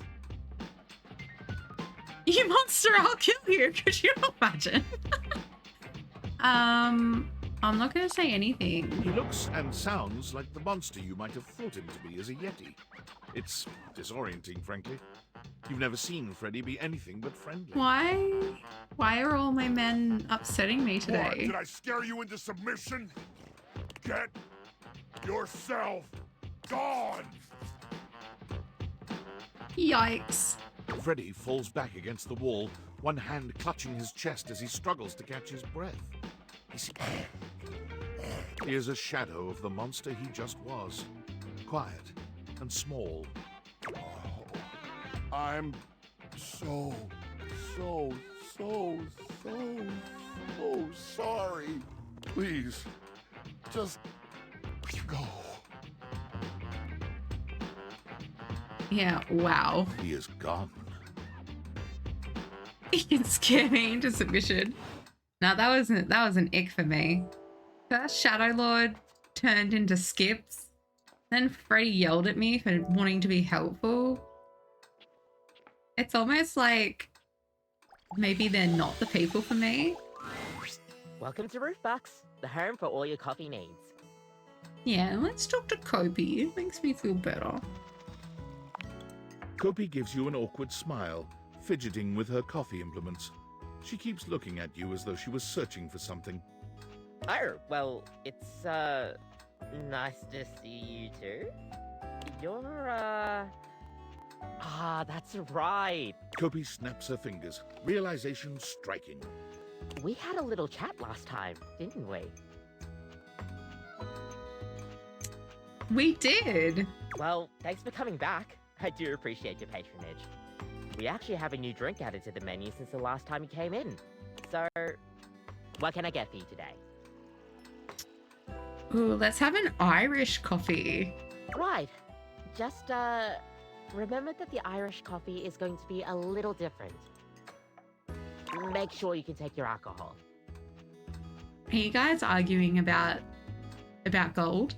You monster, I'll kill you. Could you imagine? I'm not going to say anything.
He looks and sounds like the monster you might have thought him to be as a Yeti. It's disorienting, frankly. You've never seen Freddy be anything but friendly.
Why are all my men upsetting me
What,
today?
did I scare you into submission? Get yourself gone!
Yikes.
Freddy falls back against the wall, one hand clutching his chest as he struggles to catch his breath. He is a shadow of the monster he just was. Quiet and small.
Oh, I'm so sorry. Please, just go.
Yeah, wow.
He is gone.
You can scare me into submission. Now that was an ick for me. First Shadow Lord turned into Skips. Then Freddy yelled at me for wanting to be helpful. It's almost like maybe they're not the people for me.
Welcome to Roofbox, the home for all your coffee needs.
Yeah, let's talk to Kopi. It makes me feel better.
Kopi gives you an awkward smile, fidgeting with her coffee implements. She keeps looking at you as though she was searching for something.
Oh, well, it's, nice to see you too. You're, that's right.
Kopi snaps her fingers, realization striking.
We had a little chat last time, didn't we?
We did.
Well, thanks for coming back. I do appreciate your patronage. We actually have a new drink added to the menu since the last time you came in. So, what can I get for you today?
Ooh, let's have an Irish coffee.
Right. Just, remember that the Irish coffee is going to be a little different. Make sure you can take your alcohol.
Are you guys arguing about gold?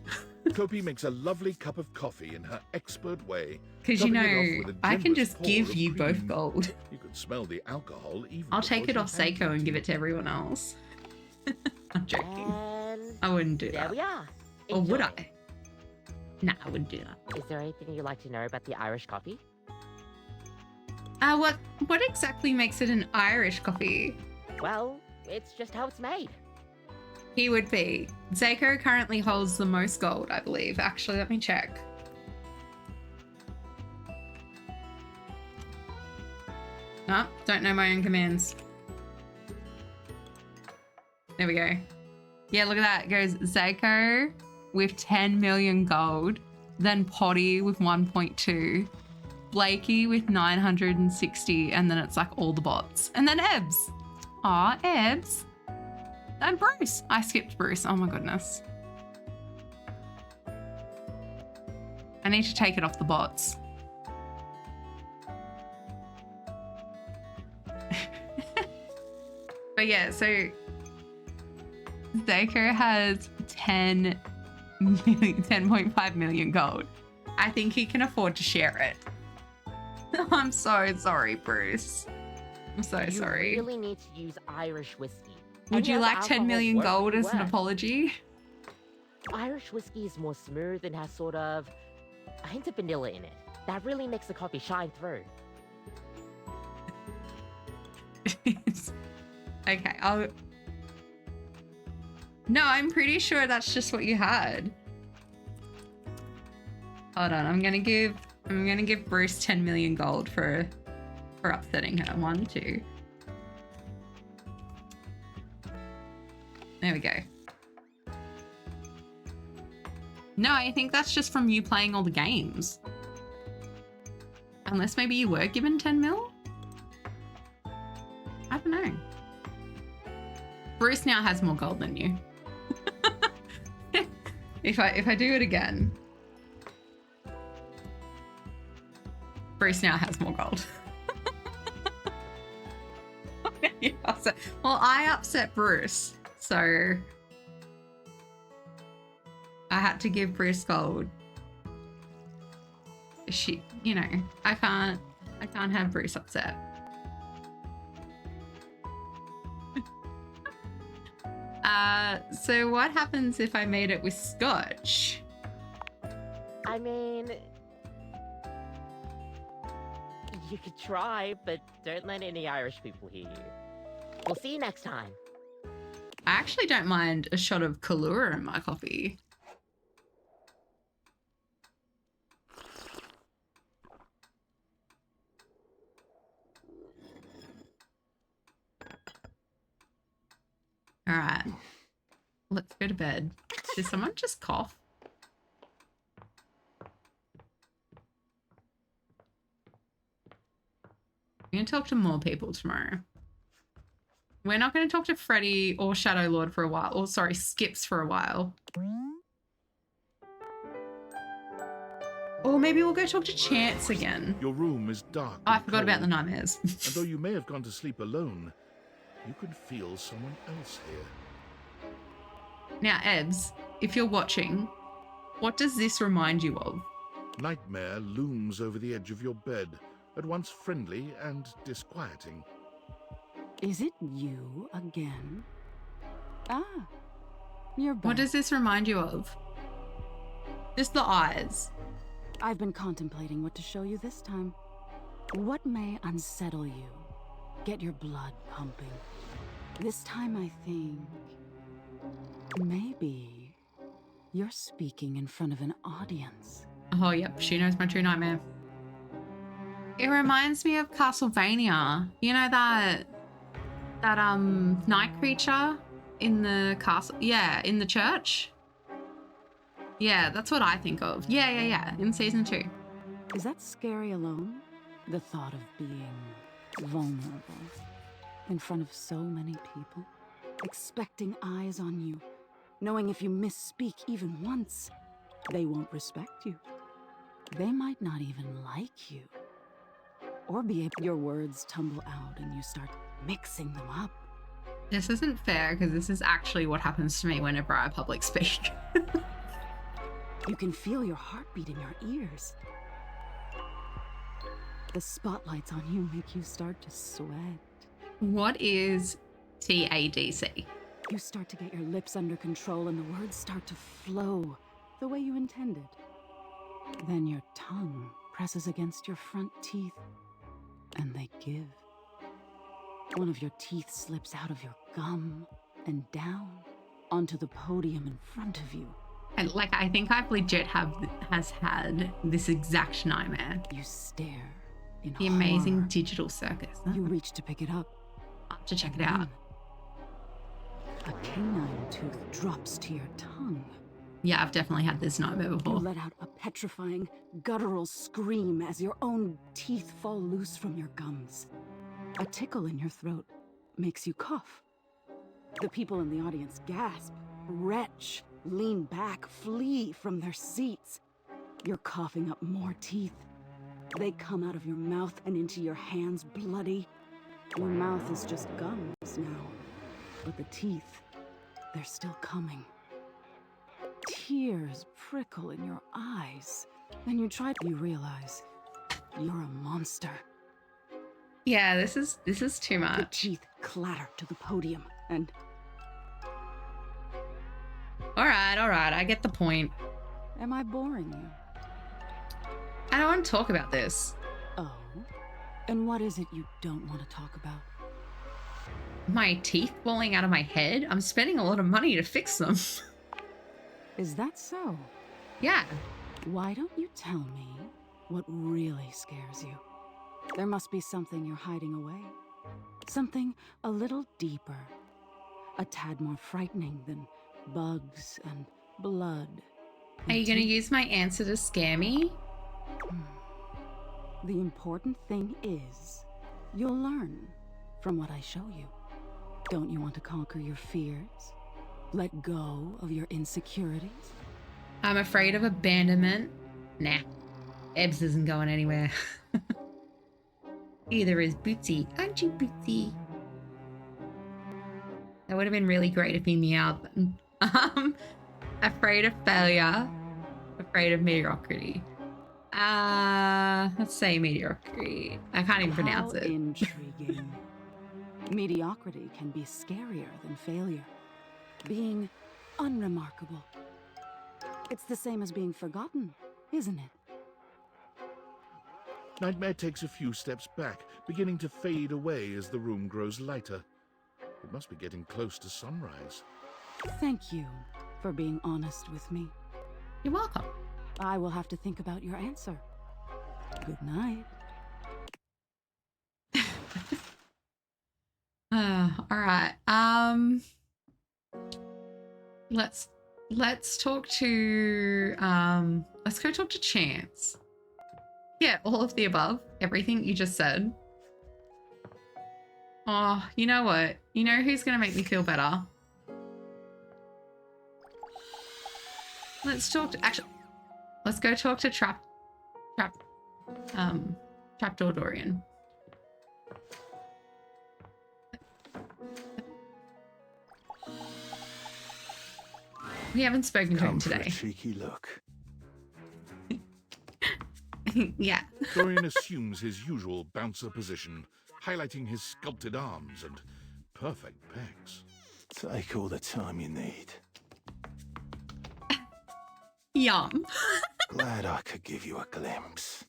Kopi makes a lovely cup of coffee in her expert way.
Because you
topping it off
know,
with a
I can
generous
just
pour
give
of
you both
cream.
gold.
You can smell the alcohol even
I'll take it
before
off
she hands
Seiko and
to
give
you.
it to everyone else. I'm joking.
And
I wouldn't do
there
that.
we are.
Or would
Enjoy.
I? Nah, I wouldn't do that.
Is there anything you'd like to know about the Irish coffee?
What exactly makes it an Irish coffee?
Well, it's just how it's made.
He would be. Seiko currently holds the most gold, I believe. Actually, let me check. No, don't know my own commands. There we go. Yeah, look at that. It goes Seiko with 10 million gold, then Potty with 1.2, Blakey with 960, and then it's like all the bots. And then Ebbs. Aw, Ebbs. And Bruce. I skipped Bruce. Oh my goodness. I need to take it off the bots. But yeah, so Seiko has 10.5 million gold. I think he can afford to share it. I'm so sorry, Bruce. I'm so sorry.
You really need to use Irish whiskey.
Would
Any
you
other
like 10
alcohol
million
won't
gold
really
as an
work.
apology?
Irish whiskey is more smooth and has sort of a hint of vanilla in it. That really makes the coffee shine through.
Okay, No, I'm pretty sure that's just what you had. Hold on, I'm gonna give Bruce 10 million gold for upsetting her. 1, 2. There we go. No, I think that's just from you playing all the games. Unless maybe you were given 10 mil? I don't know. Bruce now has more gold than you. If I do it again. Bruce now has more gold. Well, I upset Bruce, so I had to give Bruce gold. You know, I can't have Bruce upset. So what happens if I made it with scotch?
I mean, you could try, but don't let any Irish people hear you. We'll see you next time.
I actually don't mind a shot of Kahlua in my coffee. All right, let's go to bed. Did someone just cough? I'm going to talk to more people tomorrow. We're not going to talk to Freddy or Shadow Lord for a while. Or sorry, Skips for a while. Or maybe we'll go talk to Chance again.
Your room is dark.
Oh, I
and
forgot about the
cold,
nightmares.
and though you may have gone to sleep alone, you can feel someone else here.
Now, Ebbs, if you're watching, what does this remind you of?
Nightmare looms over the edge of your bed, at once friendly and disquieting.
Is it you again? Ah, you're back.
What does this remind you of? Just the eyes.
I've been contemplating what to show you this time. What may unsettle you? Get your blood pumping. This time I think maybe you're speaking in front of an audience.
Oh, yep, she knows my true nightmare. It reminds me of Castlevania. You know that night creature in the castle? Yeah, in the church? Yeah, that's what I think of. Yeah, in season 2.
Is that scary alone? The thought of being vulnerable in front of so many people, expecting eyes on you, knowing if you misspeak even once, they won't respect you. They might not even like you. Or be able your words tumble out and you start mixing them up.
This isn't fair because this is actually what happens to me whenever I public speak.
You can feel your heartbeat in your ears. The spotlights on you make you start to sweat.
What is TADC?
You start to get your lips under control and the words start to flow the way you intended. Then your tongue presses against your front teeth and they give. One of your teeth slips out of your gum and down onto the podium in front of you.
And like, I think I've legit has had this exact nightmare.
You stare in
The amazing
horror.
digital circus.
You reach to pick it up.
I'll have to check it out.
A canine tooth drops to your tongue.
Yeah, I've definitely had this nightmare
You
before.
let out a petrifying, guttural scream as your own teeth fall loose from your gums. A tickle in your throat makes you cough. The people in the audience gasp, retch, lean back, flee from their seats. You're coughing up more teeth. They come out of your mouth and into your hands bloody. Your mouth is just gums now, but the teeth, they're still coming. Tears prickle in your eyes. Then you realize you're a monster.
Yeah, this is too
The
much.
teeth clatter to the podium, and
All right, I get the point.
am I boring you?
I don't want to talk about this.
Oh? And what is it you don't want to talk about?
My teeth falling out of my head? I'm spending a lot of money to fix them.
Is that so?
Yeah.
Why don't you tell me what really scares you? There must be something you're hiding away. Something a little deeper. A tad more frightening than bugs and blood.
Are you going to use my answer to scare me?
The important thing is, you'll learn from what I show you. Don't you want to conquer your fears? Let go of your insecurities?
I'm afraid of abandonment. Nah. Ebbs isn't going anywhere. Either is Bootsy. Aren't you, Bootsy? That would have been really great if he meowed then. Afraid of failure. Afraid of mediocrity. Let's say mediocrity. I can't even pronounce
How
it.
Intriguing. Mediocrity can be scarier than failure. Being unremarkable. It's the same as being forgotten, isn't it?
Nightmare takes a few steps back, beginning to fade away as the room grows lighter. It must be getting close to sunrise.
Thank you for being honest with me.
You're welcome.
I will have to think about your answer. Good night.
All right. Let's talk to let's go talk to Chance. Yeah, all of the above, everything you just said. Oh, you know what? You know who's gonna make me feel better? Let's talk to let's go talk to Trapdoor Dorian. We haven't spoken to him
For a
today.
cheeky look.
Yeah.
Dorian assumes his usual bouncer position, highlighting his sculpted arms and perfect pecs.
Take all the time you need.
Yum.
Glad I could give you a glimpse.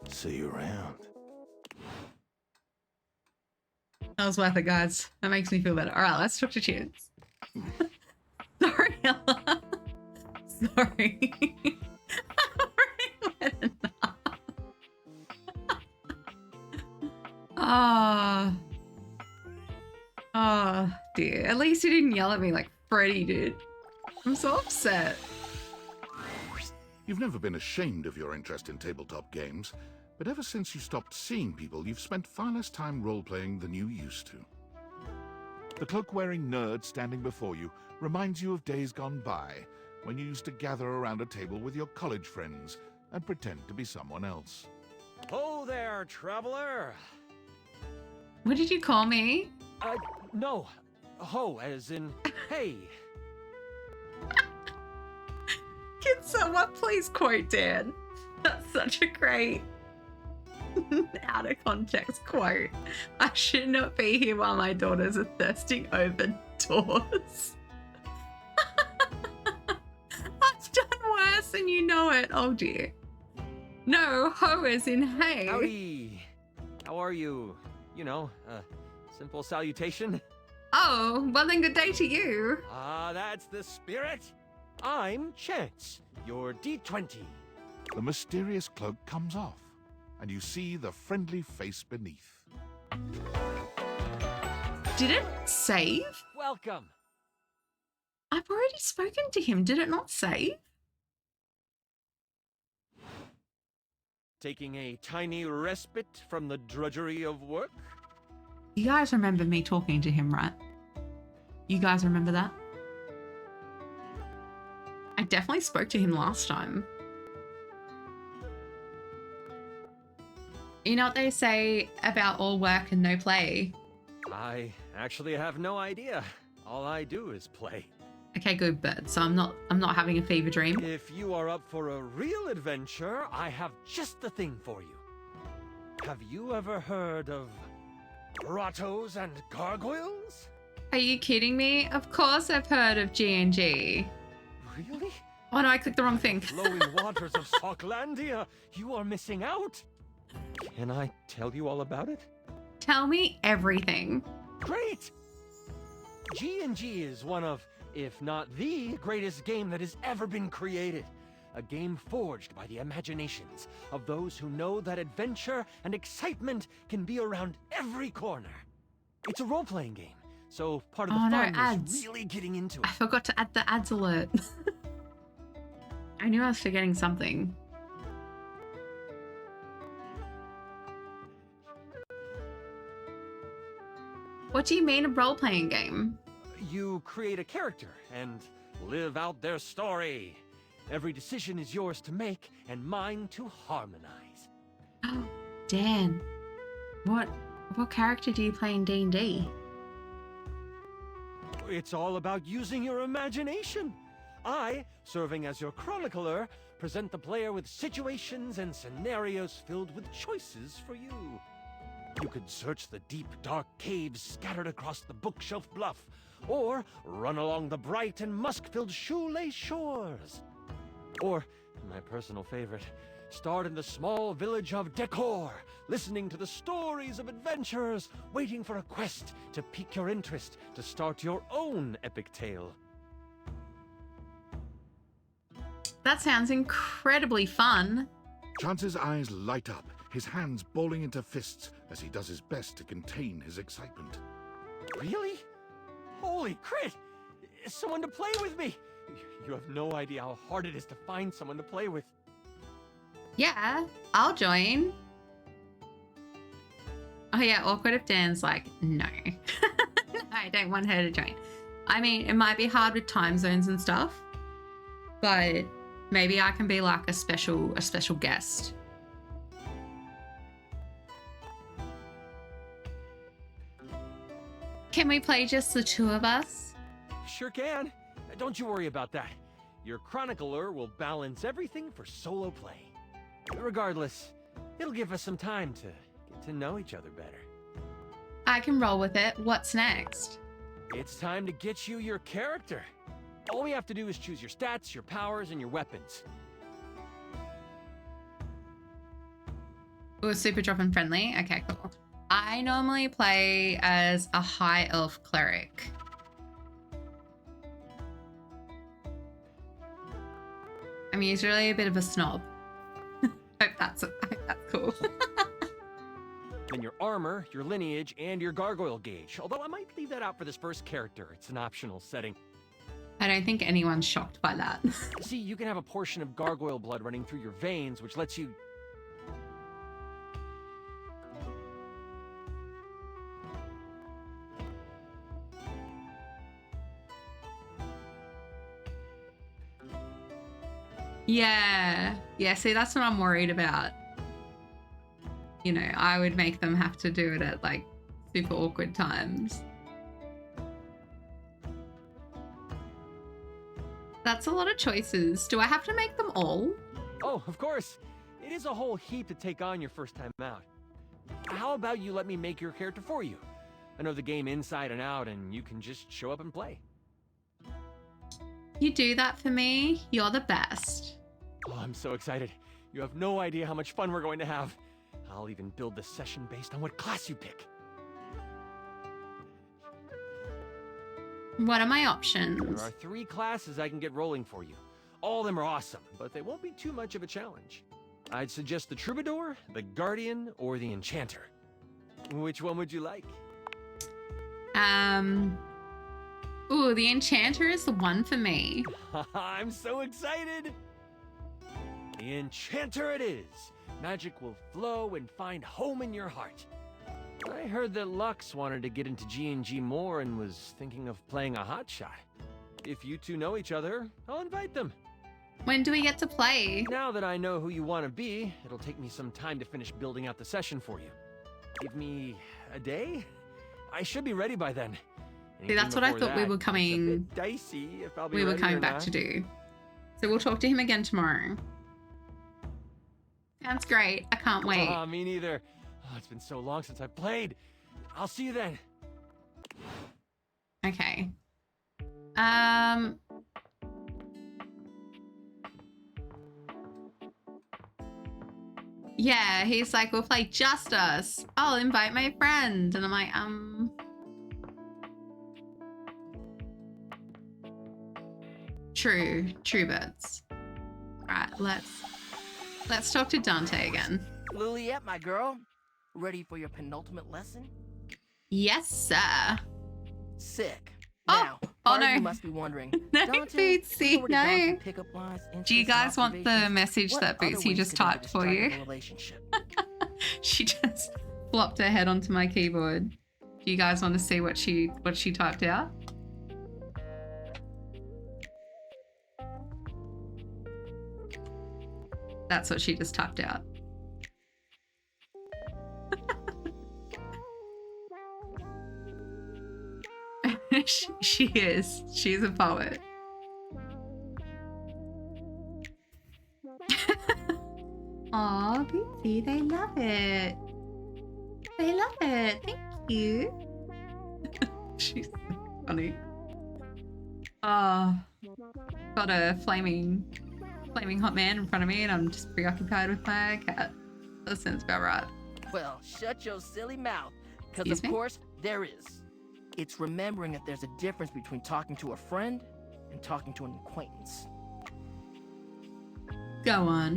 See you around.
That was worth it, guys. That makes me feel better. All right, let's talk to Chance. Sorry, Ella. Sorry. Oh, dear. At least you didn't yell at me like Freddy did. I'm so upset.
You've never been ashamed of your interest in tabletop games, but ever since you stopped seeing people, you've spent far less time role-playing than you used to. The cloak-wearing nerd standing before you reminds you of days gone by, when you used to gather around a table with your college friends and pretend to be someone else.
Ho there, traveler!
What did you call me?
No. Ho, as in, hey.
Can someone please quote Dan? That's such a great out of context quote. I should not be here while my daughters are thirsting over doors. I've done worse and you know it. Oh dear. No, ho as in hey.
Howdy. How are you? You know, simple salutation.
Oh, well then good day to you.
Ah, that's the spirit. I'm Chance, your D20.
The mysterious cloak comes off, and you see the friendly face beneath.
Did it save?
Welcome.
I've already spoken to him. Did it not save?
Taking a tiny respite from the drudgery of work?
You guys remember me talking to him, right? You guys remember that? I definitely spoke to him last time. You know what they say about all work and no play?
I actually have no idea. All I do is play.
Okay, good, but so I'm not having a fever dream.
If you are up for a real adventure, I have just the thing for you. Have you ever heard of grottos and gargoyles?
Are you kidding me? Of course I've heard of G&G.
Really?
Oh no, I clicked the wrong thing.
Flowing waters of Socklandia. You are missing out. Can I tell you all about it?
Tell me everything.
Great! G&G is one of, if not the greatest game that has ever been created. A game forged by the imaginations of those who know that adventure and excitement can be around every corner. It's a role-playing game, so part of the fun is really getting into it.
I forgot to add the ads alert. I knew I was forgetting something. What do you mean a role-playing game?
You create a character and live out their story. Every decision is yours to make and mine to harmonize.
Oh, Dan. What character do you play in D&D?
It's all about using your imagination. I, serving as your chronicler, present the player with situations and scenarios filled with choices for you. You could search the deep, dark caves scattered across the bookshelf bluff, or run along the bright and musk-filled Shoelay shores. Or, my personal favorite, start in the small village of Decor, listening to the stories of adventurers, waiting for a quest to pique your interest to start your own epic tale.
That sounds incredibly fun.
Chance's eyes light up, his hands balling into fists as he does his best to contain his excitement.
Really? Holy crit! Someone to play with me! You have no idea how hard it is to find someone to play with.
Yeah, I'll join. Oh yeah, awkward if Dan's like, no. I don't want her to join. I mean, it might be hard with time zones and stuff, but maybe I can be like a special guest. Can we play just the two of us?
Sure can. Don't you worry about that. Your chronicler will balance everything for solo play. Regardless, it'll give us some time to get to know each other better.
I can roll with it. What's next?
It's time to get you your character. All we have to do is choose your stats, your powers, and your weapons.
Ooh, super drop and friendly. Okay, cool. I normally play as a high elf cleric. I'm usually a bit of a snob. hope that's cool.
Then your armor, your lineage, and your gargoyle gauge. Although I might leave that out for this first character. It's an optional setting.
I don't think anyone's shocked by that.
See, you can have a portion of gargoyle blood running through your veins, which lets you...
Yeah. Yeah, see, that's what I'm worried about. You know, I would make them have to do it at like super awkward times. That's a lot of choices. Do I have to make them all?
Oh, of course. It is a whole heap to take on your first time out. How about you let me make your character for you? I know the game inside and out, and you can just show up and play.
You do that for me? You're the best.
Oh, I'm so excited. You have no idea how much fun we're going to have. I'll even build the session based on what class you pick.
What are my options?
There are 3 classes I can get rolling for you. All of them are awesome, but they won't be too much of a challenge. I'd suggest the Troubadour, the Guardian, or the Enchanter. Which one would you like?
Ooh, the Enchanter is the one for me.
I'm so excited! The Enchanter it is! Magic will flow and find home in your heart. I heard that Lux wanted to get into G&G more and was thinking of playing a hotshot. If you two know each other, I'll invite them.
When do we get to play?
Now that I know who you want to be, it'll take me some time to finish building out the session for you. Give me a day? I should be ready by then.
See, that's what I thought we were
It's a
coming.
bit dicey if I'll be
We were
ready
coming
or
back
not.
to do. So we'll talk to him again tomorrow. Sounds great. I can't wait.
Me neither. Oh, it's been so long since I played. I'll see you then.
Okay. Yeah, he's like, we'll play Just Us. I'll invite my friend. And I'm like, True birds. Right, let's talk to Dante again.
Liliette, my girl, ready for your penultimate lesson?
Yes, sir.
Sick.
Oh,
Now,
oh
part of
no.
you must be wondering,
No,
Dante,
Bootsy,
you've already gone
no.
through pickup lines,
Do you
interests, and
guys want the
observations.
message
What
that
other
Bootsy
ways
just
could we
typed for
describe
you?
the relationship?
She just flopped her head onto my keyboard. Do you guys want to see what she typed out? That's what she just typed out. She is. She's a poet. Aw, Bootsy, they love it. They love it. Thank you. She's so funny. Oh, got a flaming hot man in front of me and I'm just preoccupied with my cat. That sounds about right.
Well, shut your silly mouth, because
Excuse
of
me?
course there is. It's remembering that there's a difference between talking to a friend and talking to an acquaintance.
Go on.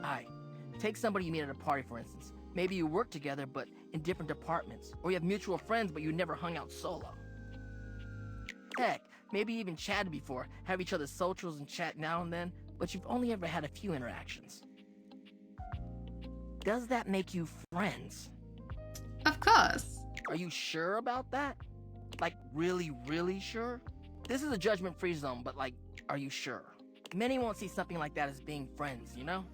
Alright, take somebody you meet at a party, for instance. Maybe you work together, but in different departments. Or you have mutual friends, but you never hung out solo. Heck, maybe you even chatted before, have each other's socials and chat now and then, but you've only ever had a few interactions. Does that make you friends?
Of course.
Are you sure about that? Like, really, really sure? This is a judgment-free zone, but like, are you sure? Many won't see something like that as being friends, you know?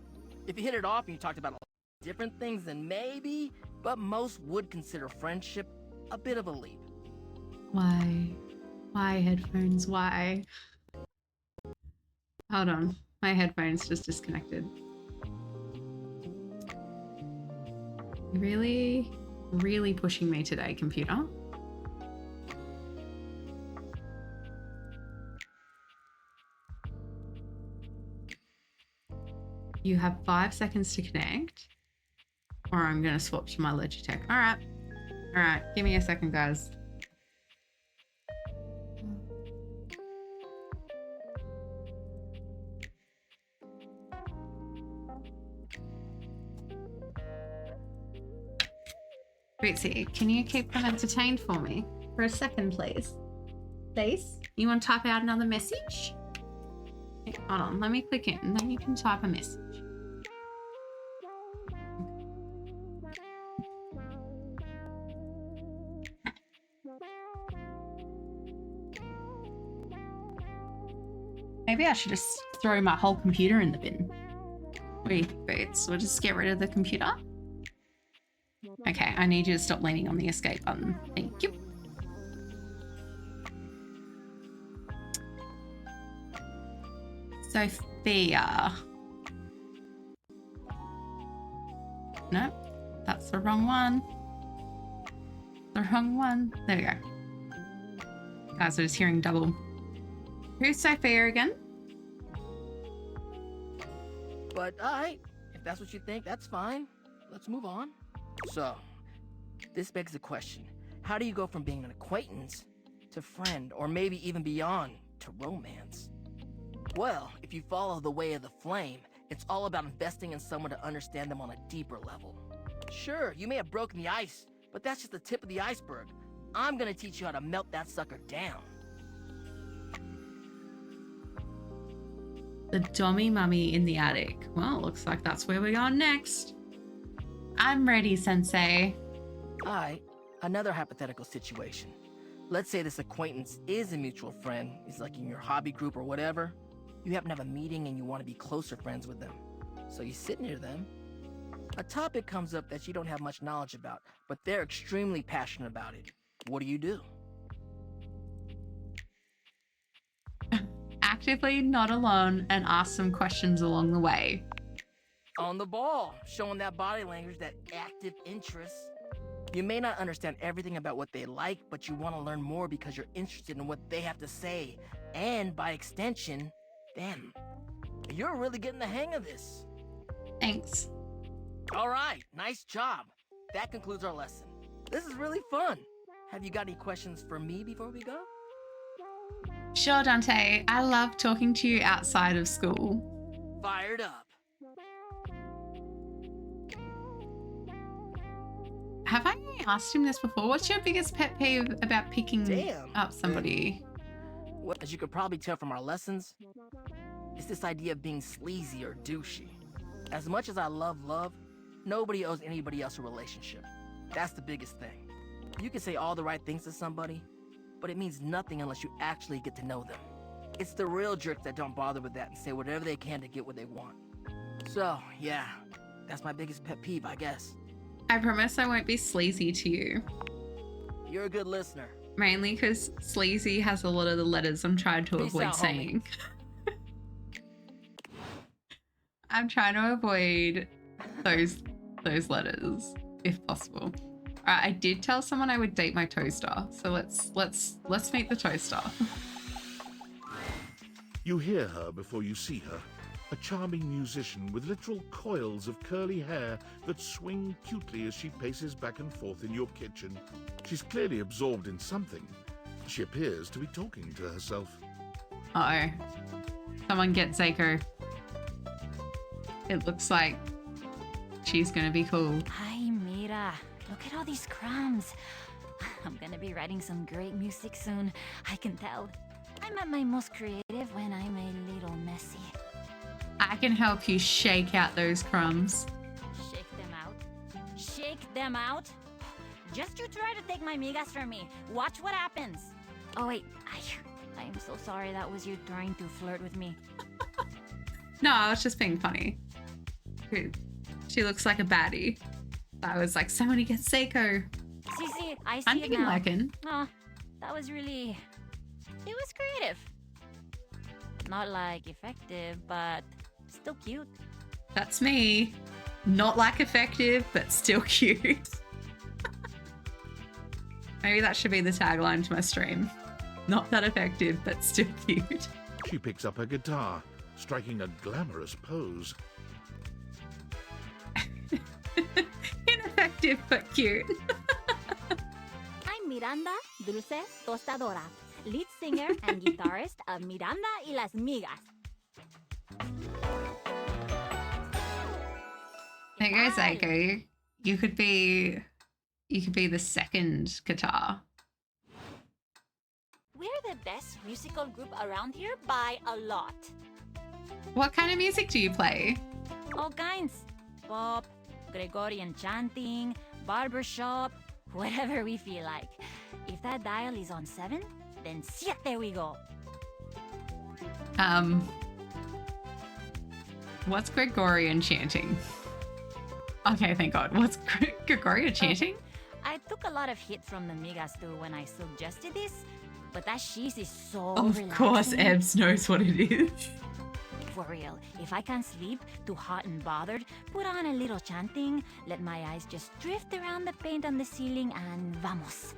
If you hit it off and you talked about different things, then maybe, but most would consider friendship a bit of a leap.
Why? Why headphones? Why? Hold on. My headphones just disconnected. Really, really pushing me today, computer. You have 5 seconds to connect, or I'm gonna swap to my Logitech. All right, give me a second, guys. Bootsy, can you keep them entertained for me for a second, please? Please? You want to type out another message? Okay, hold on, let me click in, and then you can type a message. Maybe I should just throw my whole computer in the bin. Wait, so we'll just get rid of the computer. Okay, I need you to stop leaning on the escape button. Thank you. Sophia. Nope, that's the wrong one. The wrong one. There we go. Guys, we're just hearing double. Who's Sophia again?
But alright, if that's what you think, that's fine. Let's move on. So, this begs the question. How do you go from being an acquaintance to friend, or maybe even beyond, to romance? Well, if you follow the way of the flame, it's all about investing in someone to understand them on a deeper level. Sure, you may have broken the ice, but that's just the tip of the iceberg. I'm gonna teach you how to melt that sucker down.
The Dommy Mummy in the attic. Well, looks like that's where we're going next. I'm ready, Sensei.
Alright, another hypothetical situation. Let's say this acquaintance is a mutual friend. He's like in your hobby group or whatever. You happen to have a meeting and you want to be closer friends with them. So you sit near them. A topic comes up that you don't have much knowledge about, but they're extremely passionate about it. What do?
Actively not alone and ask some questions along the way.
On the ball, showing that body language, that active interest. You may not understand everything about what they like, but you want to learn more because you're interested in what they have to say. And by extension, them. You're really getting the hang of this.
Thanks.
All right, nice job. That concludes our lesson. This is really fun. Have you got any questions for me before we go?
Sure, Dante. I love talking to you outside of school.
Fired up.
Have I asked him this before? What's your biggest pet peeve about picking up somebody?
Well, as you could probably tell from our lessons, it's this idea of being sleazy or douchey. As much as I love love, nobody owes anybody else a relationship. That's the biggest thing. You can say all the right things to somebody, but it means nothing unless you actually get to know them. It's the real jerks that don't bother with that and say whatever they can to get what they want. So, yeah, that's my biggest pet peeve, I guess.
I promise I won't be sleazy to you.
You're a good listener.
Mainly because sleazy has a lot of the letters I'm trying to
Peace
avoid
out,
saying. I'm trying to avoid those letters if possible. Alright, I did tell someone I would date my toaster, so let's meet the toaster.
You hear her before you see her. A charming musician with literal coils of curly hair that swing cutely as she paces back and forth in your kitchen. She's clearly absorbed in something. She appears to be talking to herself.
Uh-oh. Someone get Seiko. It looks like she's gonna be cool.
Hi, Mira. Look at all these crumbs. I'm gonna be writing some great music soon. I can tell. I'm at my most creative when I'm a little messy.
I can help you shake out those crumbs.
Shake them out? Shake them out? Just you try to take my migas from me. Watch what happens. Oh wait, I'm so sorry that was you trying to flirt with me.
No, I was just being funny. She looks like a baddie. I was like, somebody get Seiko.
See, I see
I'm
it
thinking
now.
Lycan.
Oh, that was really... It was creative. Not like effective, but still cute.
That's me. Not like effective, but still cute. Maybe that should be the tagline to my stream. Not that effective, but still cute.
She picks up her guitar, striking a glamorous pose.
Ineffective, but cute.
I'm Miranda Dulce Tostadora, lead singer and guitarist of Miranda y las Migas.
There goes Seiko. You could be the second guitar.
We're the best musical group around here by a lot.
What kind of music do you play?
All kinds. Pop, Gregorian chanting, barbershop, whatever we feel like. If that dial is on 7, then siete we go.
What's Gregorian chanting? Okay, thank God. What's Gregorian chanting?
I took a lot of hit from the Migas too when I suggested this, but that cheese is so
Of course,
relaxing.
Ebbs knows what it is.
For real, if I can't sleep, too hot and bothered, put on a little chanting, let my eyes just drift around the paint on the ceiling, and vamos.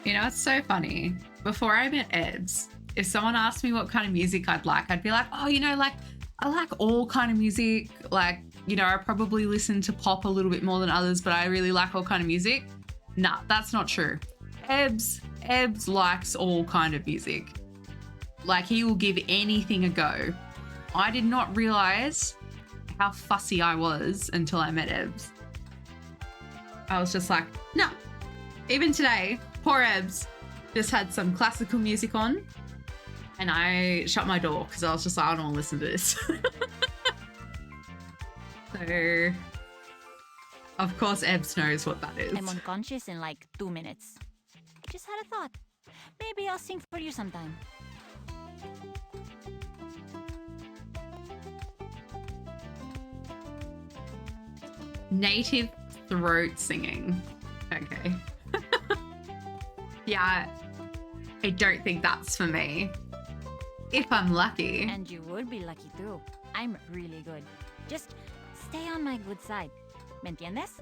You know, it's so funny. Before I met Ebbs, if someone asked me what kind of music I'd like, I'd be like, oh, you know, like, I like all kind of music. Like, you know, I probably listen to pop a little bit more than others, but I really like all kind of music. Nah, that's not true. Ebbs likes all kind of music. Like, he will give anything a go. I did not realize how fussy I was until I met Ebbs. I was just like, no. Even today, poor Ebbs just had some classical music on, and I shut my door because I was just like, I don't want to listen to this. So, of course, Ebbs knows what that is.
I'm unconscious in like 2 minutes. Just had a thought. Maybe I'll sing for you sometime.
Native throat singing. Okay. Yeah, I don't think that's for me. If I'm lucky.
And you would be lucky too. I'm really good. Just stay on my good side. ¿Me entiendes?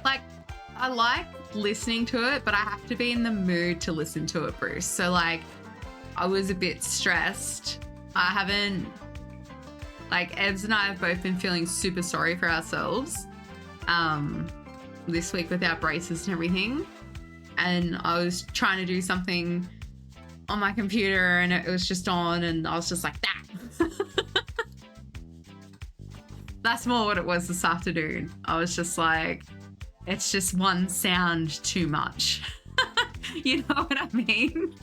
Like, I like listening to it, but I have to be in the mood to listen to it, Bruce. So, like, I was a bit stressed. I haven't... Like, Ebbs and I have both been feeling super sorry for ourselves this week with our braces and everything. And I was trying to do something on my computer and it was just on and I was just like, that. That's more what it was this afternoon. I was just like, it's just one sound too much. You know what I mean?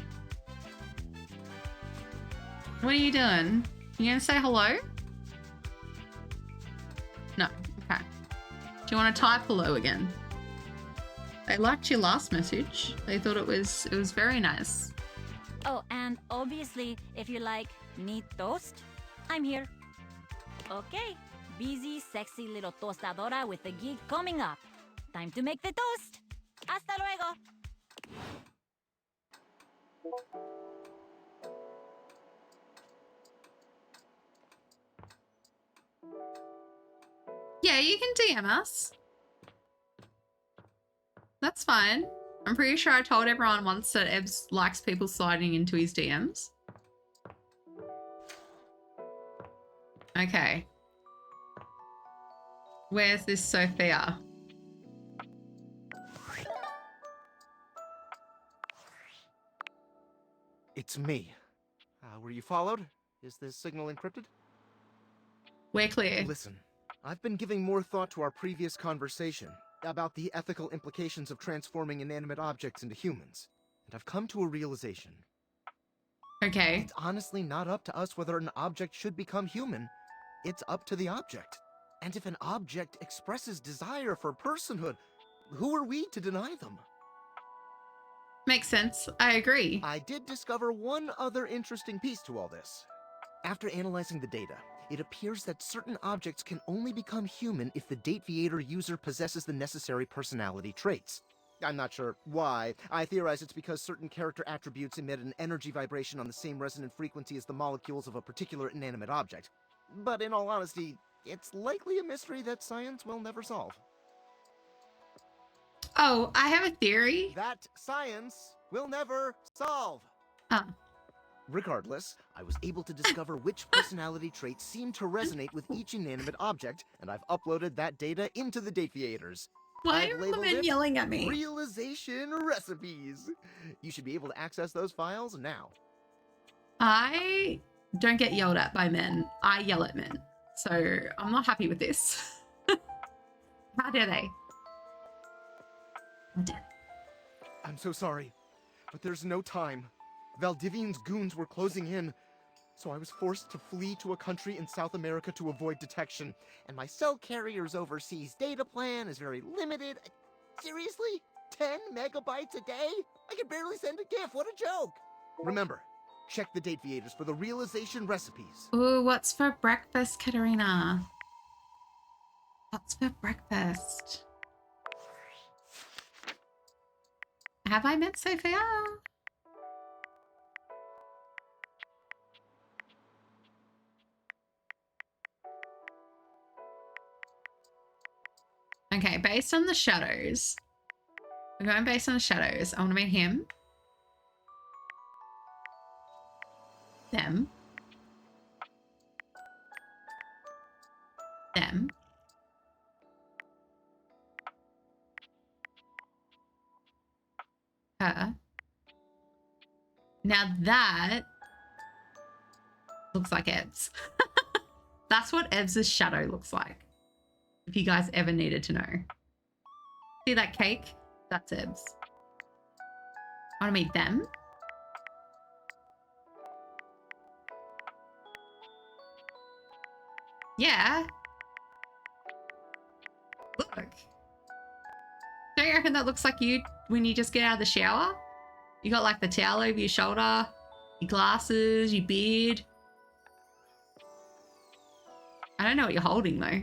What are you doing? You gonna say hello? No. Okay. Do you want to type hello again? They liked your last message. They thought it was very nice.
Oh, and obviously, if you like neat toast, I'm here. Okay, busy, sexy little tostadora with a gig coming up. Time to make the toast. Hasta luego.
Yeah, you can DM us. That's fine. I'm pretty sure I told everyone once that Ebbs likes people sliding into his DMs. Okay. Where's this Sophia?
It's me. Were you followed? Is this signal encrypted?
We're clear.
Listen, I've been giving more thought to our previous conversation about the ethical implications of transforming inanimate objects into humans, and I've come to a realization.
Okay.
It's honestly not up to us whether an object should become human. It's up to the object. And if an object expresses desire for personhood, who are we to deny them?
Makes sense. I agree.
I did discover one other interesting piece to all this. After analyzing the data, it appears that certain objects can only become human if the Dateviator user possesses the necessary personality traits. I'm not sure why. I theorize it's because certain character attributes emit an energy vibration on the same resonant frequency as the molecules of a particular inanimate object. But in all honesty, it's likely a mystery that science will never solve.
Oh, I have a theory.
That science will never solve. Regardless, I was able to discover which personality traits seem to resonate with each inanimate object, and I've uploaded that data into the Dateviators.
Why
I've
are the
labeled
men
it
yelling at me?
Realization recipes. You should be able to access those files now.
I don't get yelled at by men. I yell at men. So I'm not happy with this. How dare they? How dare they?
I'm so sorry, but there's no time. Valdivian's goons were closing in, so I was forced to flee to a country in South America to avoid detection, and my cell carrier's overseas data plan is very limited. Seriously? 10 megabytes a day? I can barely send a GIF, what a joke!
Remember, check the date viators for the realization recipes.
Ooh, what's for breakfast, Katarina? What's for breakfast? Have I met Sophia? Okay, based on the shadows. We're going based on the shadows. I want to meet him. Them. Them. Her. Now that looks like Ebbs. That's what Ebbs' shadow looks like. If you guys ever needed to know. See that cake? That's Ebbs. I want to meet them. Yeah. Look. Don't you reckon that looks like you when you just get out of the shower? You got like the towel over your shoulder, your glasses, your beard. I don't know what you're holding though.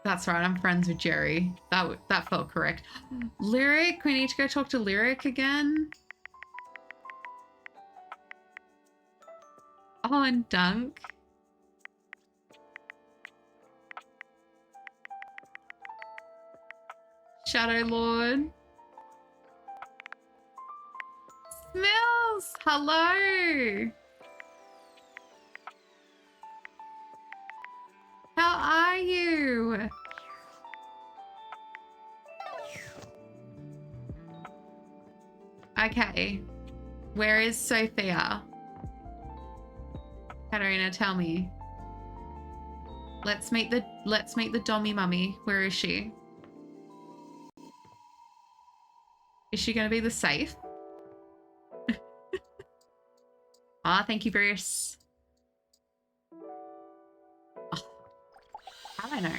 That's right, I'm friends with Jerry. That felt correct. Lyric, we need to go talk to Lyric again. Oh, and Dunk. Shadow Lord. Smells, hello. How are you? Okay. Where is Sophia? Katarina, tell me. Let's meet the Dommy Mummy. Where is she? Is she gonna be the safe? Ah, thank you, Bruce. I don't know.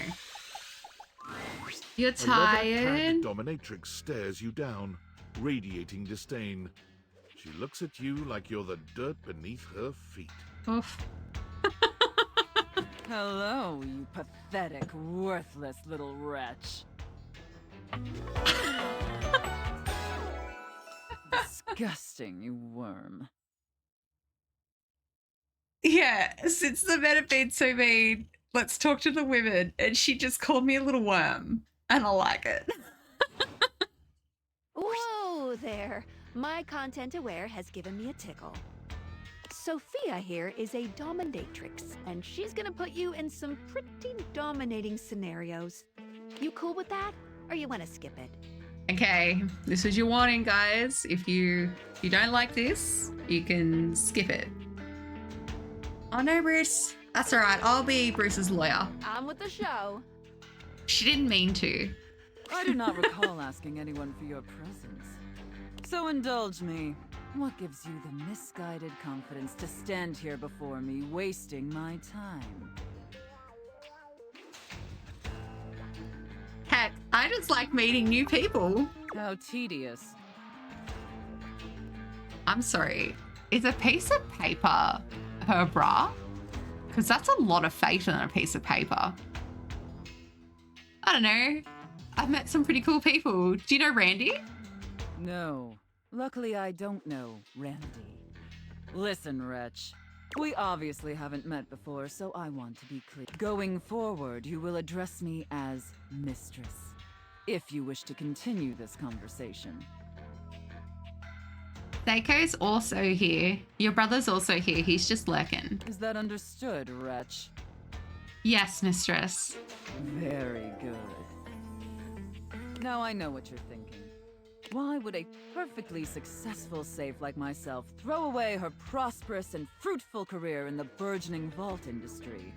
You're tired?
A leather-clad dominatrix stares you down, radiating disdain. She looks at you like you're the dirt beneath her feet.
Oof.
Hello, you pathetic, worthless little wretch. Disgusting, you worm.
Yeah, since the men have been so mean, let's talk to the women. And she just called me a little worm. And I like it.
Whoa there. My content aware has given me a tickle. Sophia here is a dominatrix, and she's gonna put you in some pretty dominating scenarios. You cool with that? Or you wanna skip it?
Okay, this is your warning, guys. If you don't like this, you can skip it. Oh no, Bruce. That's all right. I'll be Bruce's lawyer.
I'm with the show.
She didn't mean to.
I do not recall asking anyone for your presence. So indulge me. What gives you the misguided confidence to stand here before me, wasting my time?
Heck, I just like meeting new people.
How tedious.
I'm sorry. Is a piece of paper her bra? Because that's a lot of fate on a piece of paper. I don't know. I've met some pretty cool people. Do you know Randy?
No. Luckily, I don't know Randy. Listen, wretch. We obviously haven't met before, so I want to be clear. Going forward, you will address me as Mistress, if you wish to continue this conversation.
Seiko's also here. Your brother's also here. He's just lurking.
Is that understood, wretch?
Yes, mistress.
Very good. Now I know what you're thinking. Why would a perfectly successful safe like myself throw away her prosperous and fruitful career in the burgeoning vault industry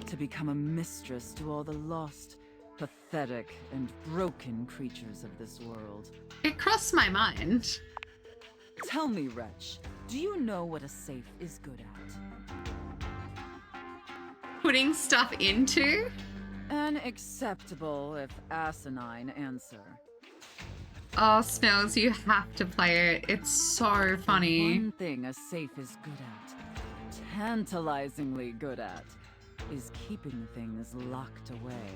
to become a mistress to all the lost, pathetic and broken creatures of this world.
It crossed my mind.
Tell me, Wretch, do you know what a safe is good at?
Putting stuff into?
An acceptable, if asinine, answer.
Oh, Smells, you have to play it. It's so funny.
One thing a safe is good at, tantalizingly good at, is keeping things locked away.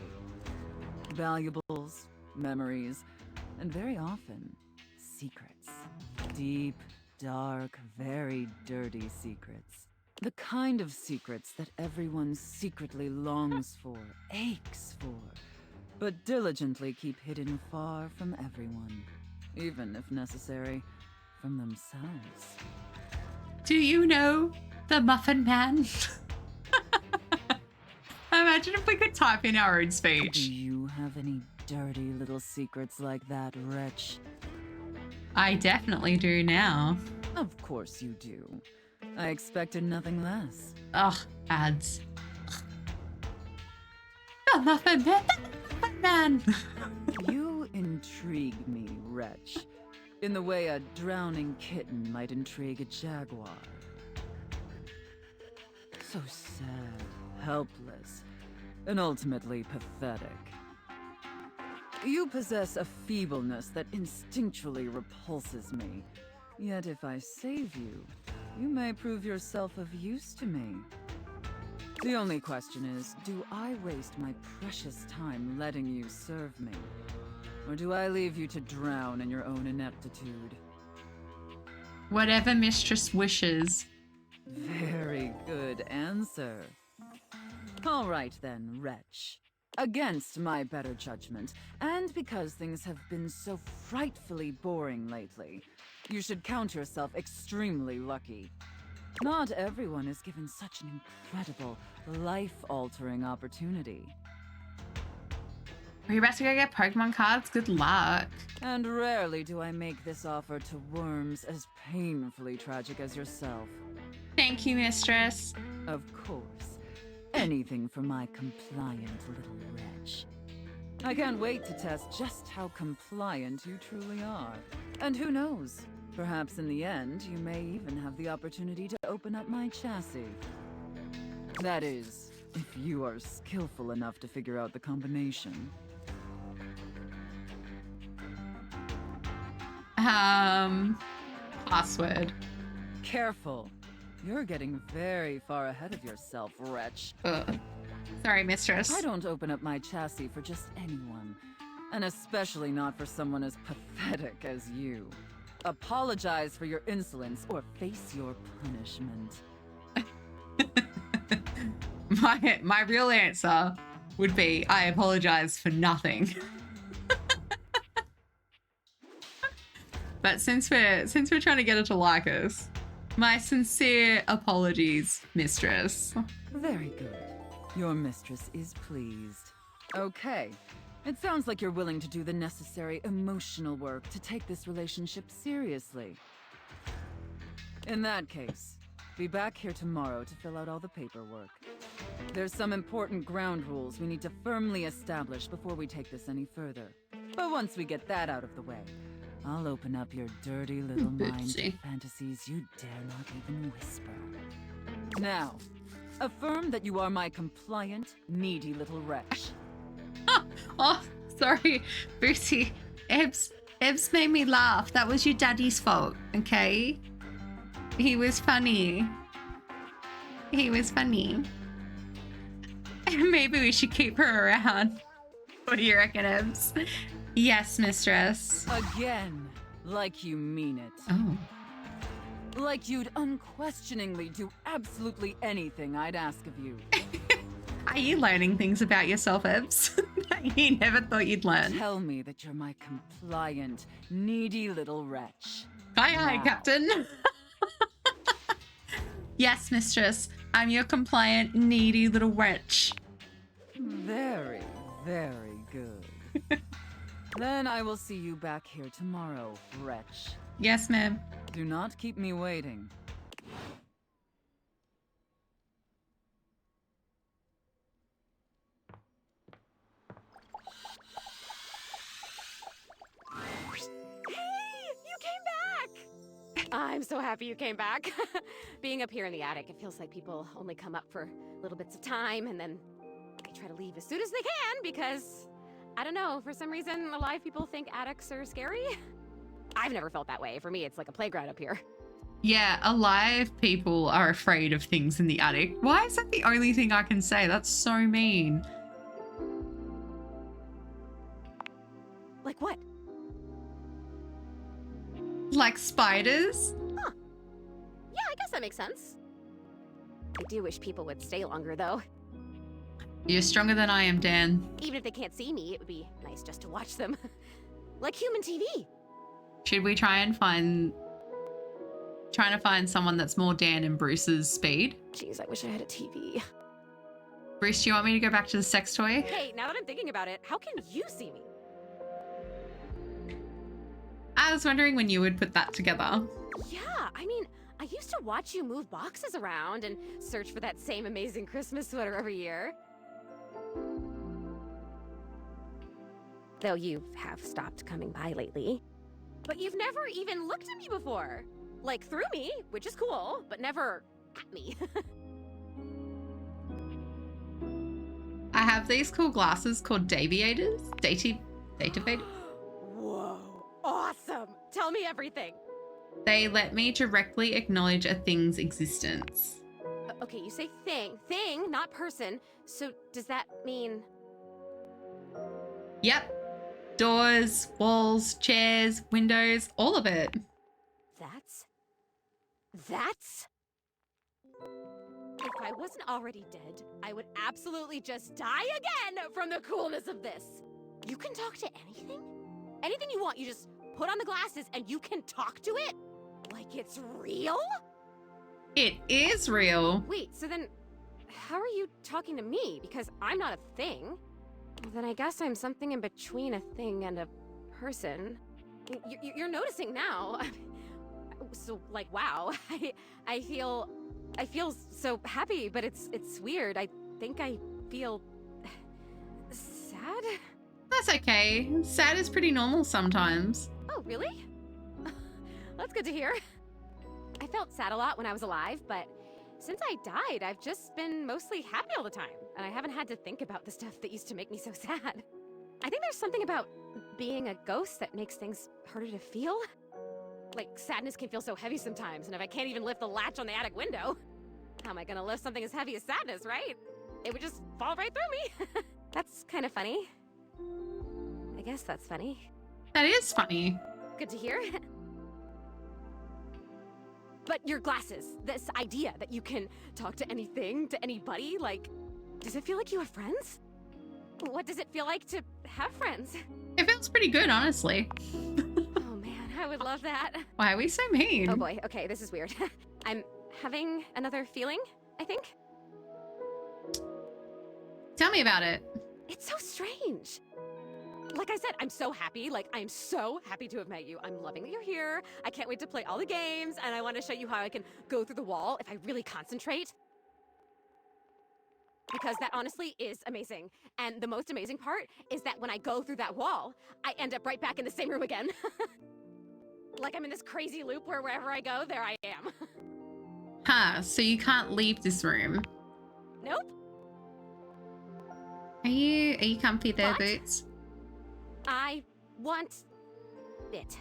Valuables, memories, and very often, secrets. Deep, dark, very dirty secrets. The kind of secrets that everyone secretly longs for, aches for, but diligently keep hidden far from everyone, even if necessary, from themselves.
Do you know the Muffin Man? Imagine if we could type in our own speech.
Do you have any dirty little secrets like that, Wretch?
I definitely do now.
Of course you do. I expected nothing less.
Ugh, ads. The Muffin Man! The Muffin Man!
You intrigue me, Wretch, in the way a drowning kitten might intrigue a jaguar. So sad, helpless, and ultimately pathetic. You possess a feebleness that instinctually repulses me. Yet if I save you, you may prove yourself of use to me. The only question is, do I waste my precious time letting you serve me? Or do I leave you to drown in your own ineptitude?
Whatever Mistress wishes.
Very good answer. All right then, Wretch. Against my better judgment, and because things have been so frightfully boring lately, you should count yourself extremely lucky. Not everyone is given such an incredible, life-altering opportunity.
Are you about to go get Pokemon cards? Good luck.
And rarely do I make this offer to worms as painfully tragic as yourself.
Thank you, Mistress.
Of course. Anything for my compliant little wretch. I can't wait to test just how compliant you truly are. And who knows? Perhaps in the end, you may even have the opportunity to open up my chassis. That is, if you are skillful enough to figure out the combination.
Password.
Careful. You're getting very far ahead of yourself, Wretch.
Sorry, Mistress.
I don't open up my chassis for just anyone. And especially not for someone as pathetic as you. Apologize for your insolence or face your punishment.
My real answer would be, I apologize for nothing. But since we're trying to get her to like us, my sincere apologies, Mistress.
Very good. Your mistress is pleased. Okay. It sounds like you're willing to do the necessary emotional work to take this relationship seriously. In that case, be back here tomorrow to fill out all the paperwork. There's some important ground rules we need to firmly establish before we take this any further. But once we get that out of the way, I'll open up your dirty little mind to fantasies you dare not even whisper. Now, affirm that you are my compliant, needy little wretch.
Oh, sorry, Booty. Ebbs made me laugh. That was your daddy's fault, okay? He was funny. He was funny. Maybe we should keep her around. What do you reckon, Ebbs? Yes, Mistress.
Again, like you mean it.
Oh.
Like you'd unquestioningly do absolutely anything I'd ask of you.
Are you learning things about yourself, Ebbs? That you never thought you'd learn?
Tell me that you're my compliant, needy little wretch.
Aye, Captain. Yes, Mistress. I'm your compliant, needy little wretch.
Very, very good. Then I will see you back here tomorrow, wretch.
Yes, ma'am.
Do not keep me waiting.
I'm so happy you came back. Being up here in the attic, it feels like people only come up for little bits of time and then they try to leave as soon as they can because, I don't know, for some reason, a lot of people think attics are scary. I've never felt that way. For me, it's like a playground up here.
Yeah, alive people are afraid of things in the attic. Why is that the only thing I can say? That's so mean.
Like what?
Like spiders?
Huh. Yeah, I guess that makes sense. I do wish people would stay longer, though.
You're stronger than I am, Dan.
Even if they can't see me, it would be nice just to watch them. Like human TV.
Should we trying to find someone that's more Dan and Bruce's speed?
Jeez, I wish I had a TV.
Bruce, do you want me to go back to the sex toy?
Hey, now that I'm thinking about it, how can you see me?
I was wondering when you would put that together.
Yeah, I mean, I used to watch you move boxes around and search for that same amazing Christmas sweater every year. Though you have stopped coming by lately. But you've never even looked at me before. Like through me, which is cool, but never at me.
I have these cool glasses called Daviators. Datavators?
Whoa, awesome. Tell me everything.
They let me directly acknowledge a thing's existence.
Okay, you say thing, not person. So does that mean...
Yep. Doors, walls, chairs, windows, all of it.
That's... If I wasn't already dead, I would absolutely just die again from the coolness of this. You can talk to anything? Anything you want, you just put on the glasses and you can talk to it? Like it's real?
It is real.
Wait, so then how are you talking to me? Because I'm not a thing. Well, then I guess I'm something in between a thing and a person. You're noticing now. So, like, wow. I feel so happy, but it's weird. I think I feel sad.
That's okay. Sad is pretty normal sometimes.
Oh, really? That's good to hear. I felt sad a lot when I was alive, but since I died, I've just been mostly happy all the time, and I haven't had to think about the stuff that used to make me so sad. I think there's something about being a ghost that makes things harder to feel. Like, sadness can feel so heavy sometimes, and if I can't even lift the latch on the attic window, how am I gonna lift something as heavy as sadness, right? It would just fall right through me. That's kind of funny. I guess that's funny.
That is funny.
Good to hear. But your glasses, this idea that you can talk to anything, to anybody, like, does it feel like you have friends? What does it feel like to have friends?
It feels pretty good, honestly.
Oh man, I would love that.
Why are we so mean?
Oh boy, okay, this is weird. I'm having another feeling, I think.
Tell me about it.
It's so strange. Like I said, I'm so happy. Like, I'm so happy to have met you. I'm loving that you're here. I can't wait to play all the games, and I want to show you how I can go through the wall if I really concentrate. Because that honestly is amazing. And the most amazing part is that when I go through that wall, I end up right back in the same room again. Like I'm in this crazy loop where wherever I go, there I am.
Huh, so you can't leave this room.
Nope.
Are you comfy there,
What?
Boots?
I want it.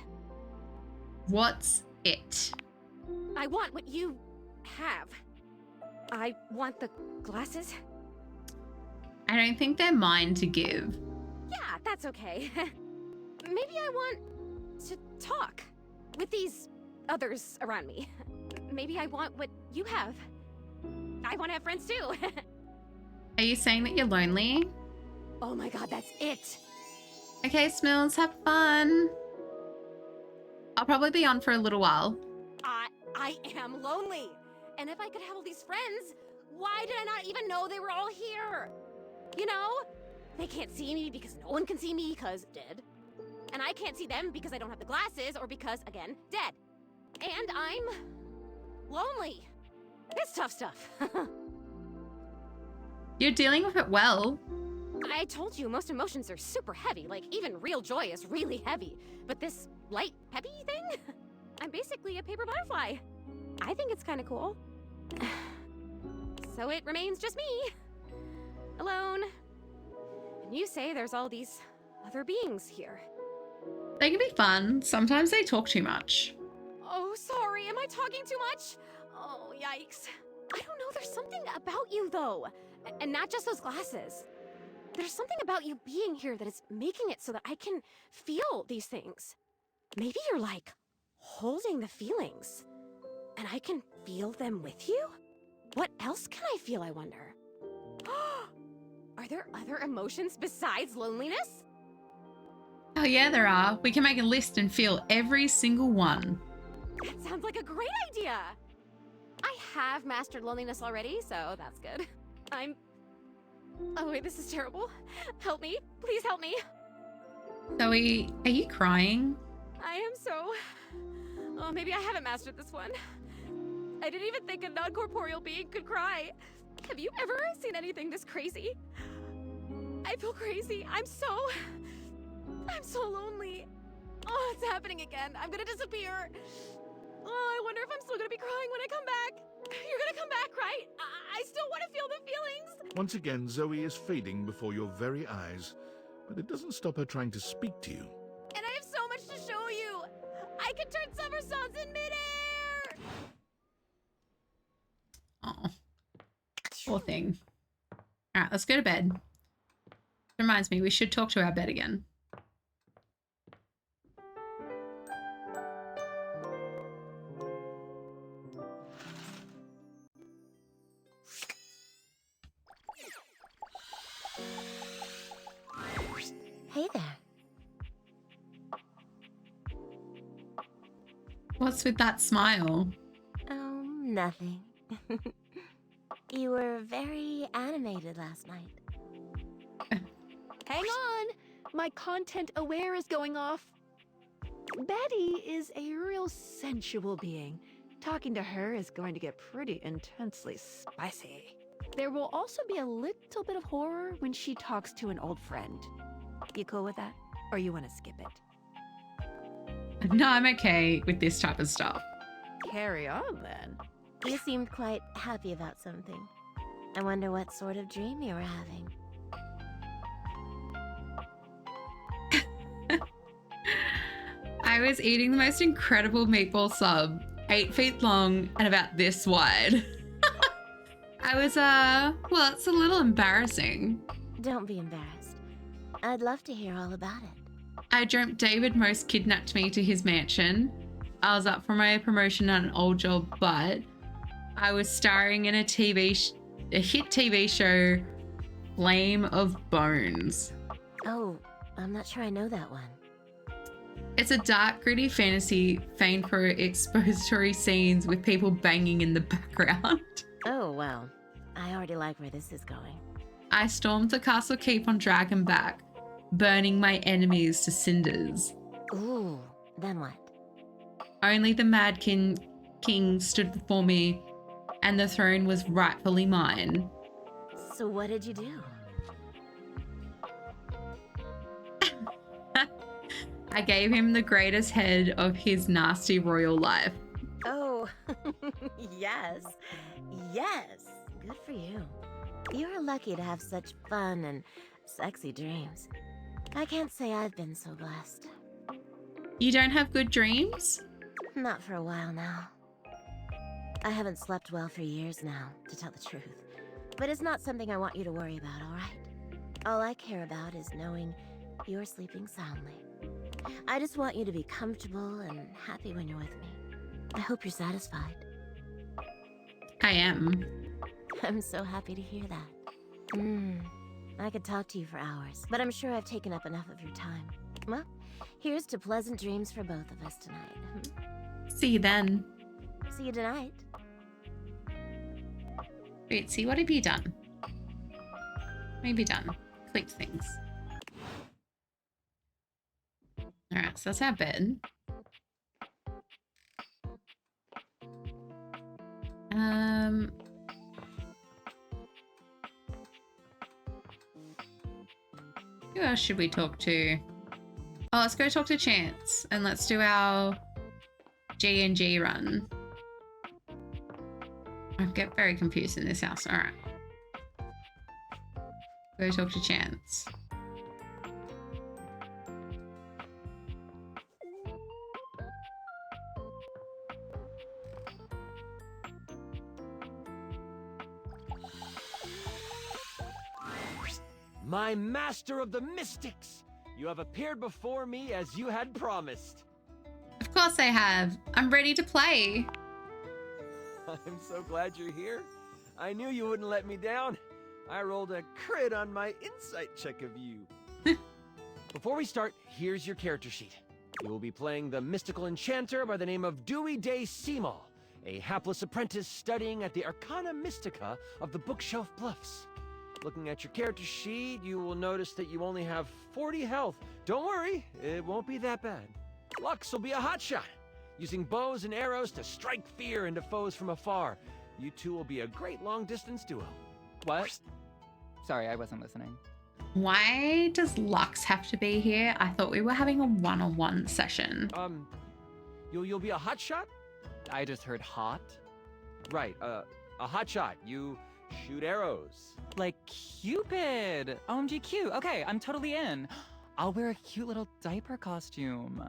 What's it?
I want what you have. I want the glasses.
I don't think they're mine to give.
Yeah, that's okay. Maybe I want to talk with these others around me. Maybe I want what you have. I want to have friends too.
Are you saying that you're lonely?
Oh my god, that's it.
Okay, Smills, have fun. I'll probably be on for a little while.
I am lonely. And if I could have all these friends, why did I not even know they were all here? You know? They can't see me because no one can see me because dead. And I can't see them because I don't have the glasses or because, again, dead. And I'm lonely. It's tough stuff.
You're dealing with it well.
I told you, most emotions are super heavy. Like, even real joy is really heavy. But this light, peppy thing? I'm basically a paper butterfly. I think it's kind of cool. So it remains just me. Alone. And you say there's all these other beings here.
They can be fun. Sometimes they talk too much.
Oh, sorry. Am I talking too much? Oh, yikes. I don't know. There's something about you, though. And not just those glasses. There's something about you being here that is making it so that I can feel these things. Maybe you're like holding the feelings. And I can feel them with you? What else can I feel, I wonder? Are there other emotions besides loneliness?
Oh yeah, there are. We can make a list and feel every single one.
That sounds like a great idea. I have mastered loneliness already, so that's good. Oh wait, this is terrible. Help me. Please help me.
Zoe, are you crying?
I am so... Oh, maybe I haven't mastered this one. I didn't even think a non-corporeal being could cry. Have you ever seen anything this crazy? I feel crazy. I'm so lonely. Oh, it's happening again. I'm gonna disappear. Oh, I wonder if I'm still gonna be crying when I come back. You're gonna come back, right? I still want to feel the feelings.
Once again, Zoe is fading before your very eyes, but it doesn't stop her trying to speak to you.
And I have so much to show you. I can turn somersaults in midair.
Oh, poor thing. All right, let's go to bed. Reminds me, we should talk to our bed again.
Hey there.
What's with that smile?
Oh, nothing. You were very animated last night.
Hang on! My content aware is going off. Betty is a real sensual being. Talking to her is going to get pretty intensely spicy. There will also be a little bit of horror when she talks to an old friend. You cool with that? Or you want to skip it?
No, I'm okay with this type of stuff.
Carry on then.
You seemed quite happy about something. I wonder what sort of dream you were having.
I was eating the most incredible meatball sub, 8 feet long and about this wide. I was, well, it's a little embarrassing.
Don't be embarrassed. I'd love to hear all about it.
I dreamt David Most kidnapped me to his mansion. I was up for my promotion at an old job, but I was starring in a hit TV show, Flame of Bones.
Oh, I'm not sure I know that one.
It's a dark, gritty fantasy famed for expository scenes with people banging in the background.
Oh, well, I already like where this is going.
I stormed the castle keep on Dragonback, burning my enemies to cinders.
Ooh, then what?
Only the Mad King stood before me, and the throne was rightfully mine.
So what did you do?
I gave him the greatest head of his nasty royal life.
Oh, yes. Yes. Good for you. You're lucky to have such fun and sexy dreams. I can't say I've been so blessed.
You don't have good dreams?
Not for a while now. I haven't slept well for years now, to tell the truth. But it's not something I want you to worry about, all right? All I care about is knowing you're sleeping soundly. I just want you to be comfortable and happy when you're with me. I hope you're satisfied.
I am.
I'm so happy to hear that. I could talk to you for hours, but I'm sure I've taken up enough of your time. Well, here's to pleasant dreams for both of us tonight.
See you then.
See you tonight.
Wait, see, what have you done? Maybe done. Clicked things. Alright, so that's our bed. Who else should we talk to? Oh, let's go talk to Chance and let's do our G&G run. I get very confused in this house. All right. Go talk to Chance.
My master of the mystics! You have appeared before me as you had promised.
Of course I have. I'm ready to play.
I'm so glad you're here. I knew you wouldn't let me down. I rolled a crit on my insight check of you. Before we start, here's your character sheet. You will be playing the mystical enchanter by the name of Dewey Day Seamal, a hapless apprentice studying at the Arcana Mystica of the Bookshelf Bluffs. Looking at your character sheet, you will notice that you only have 40 health. Don't worry, it won't be that bad. Lux will be a hotshot, using bows and arrows to strike fear into foes from afar. You two will be a great long-distance duo.
What? Sorry, I wasn't listening.
Why does Lux have to be here? I thought we were having a one-on-one session.
You'll be a hotshot?
I just heard hot.
Right, a hotshot. You shoot arrows.
Like Cupid. OMG cute. Okay, I'm totally in. I'll wear a cute little diaper costume.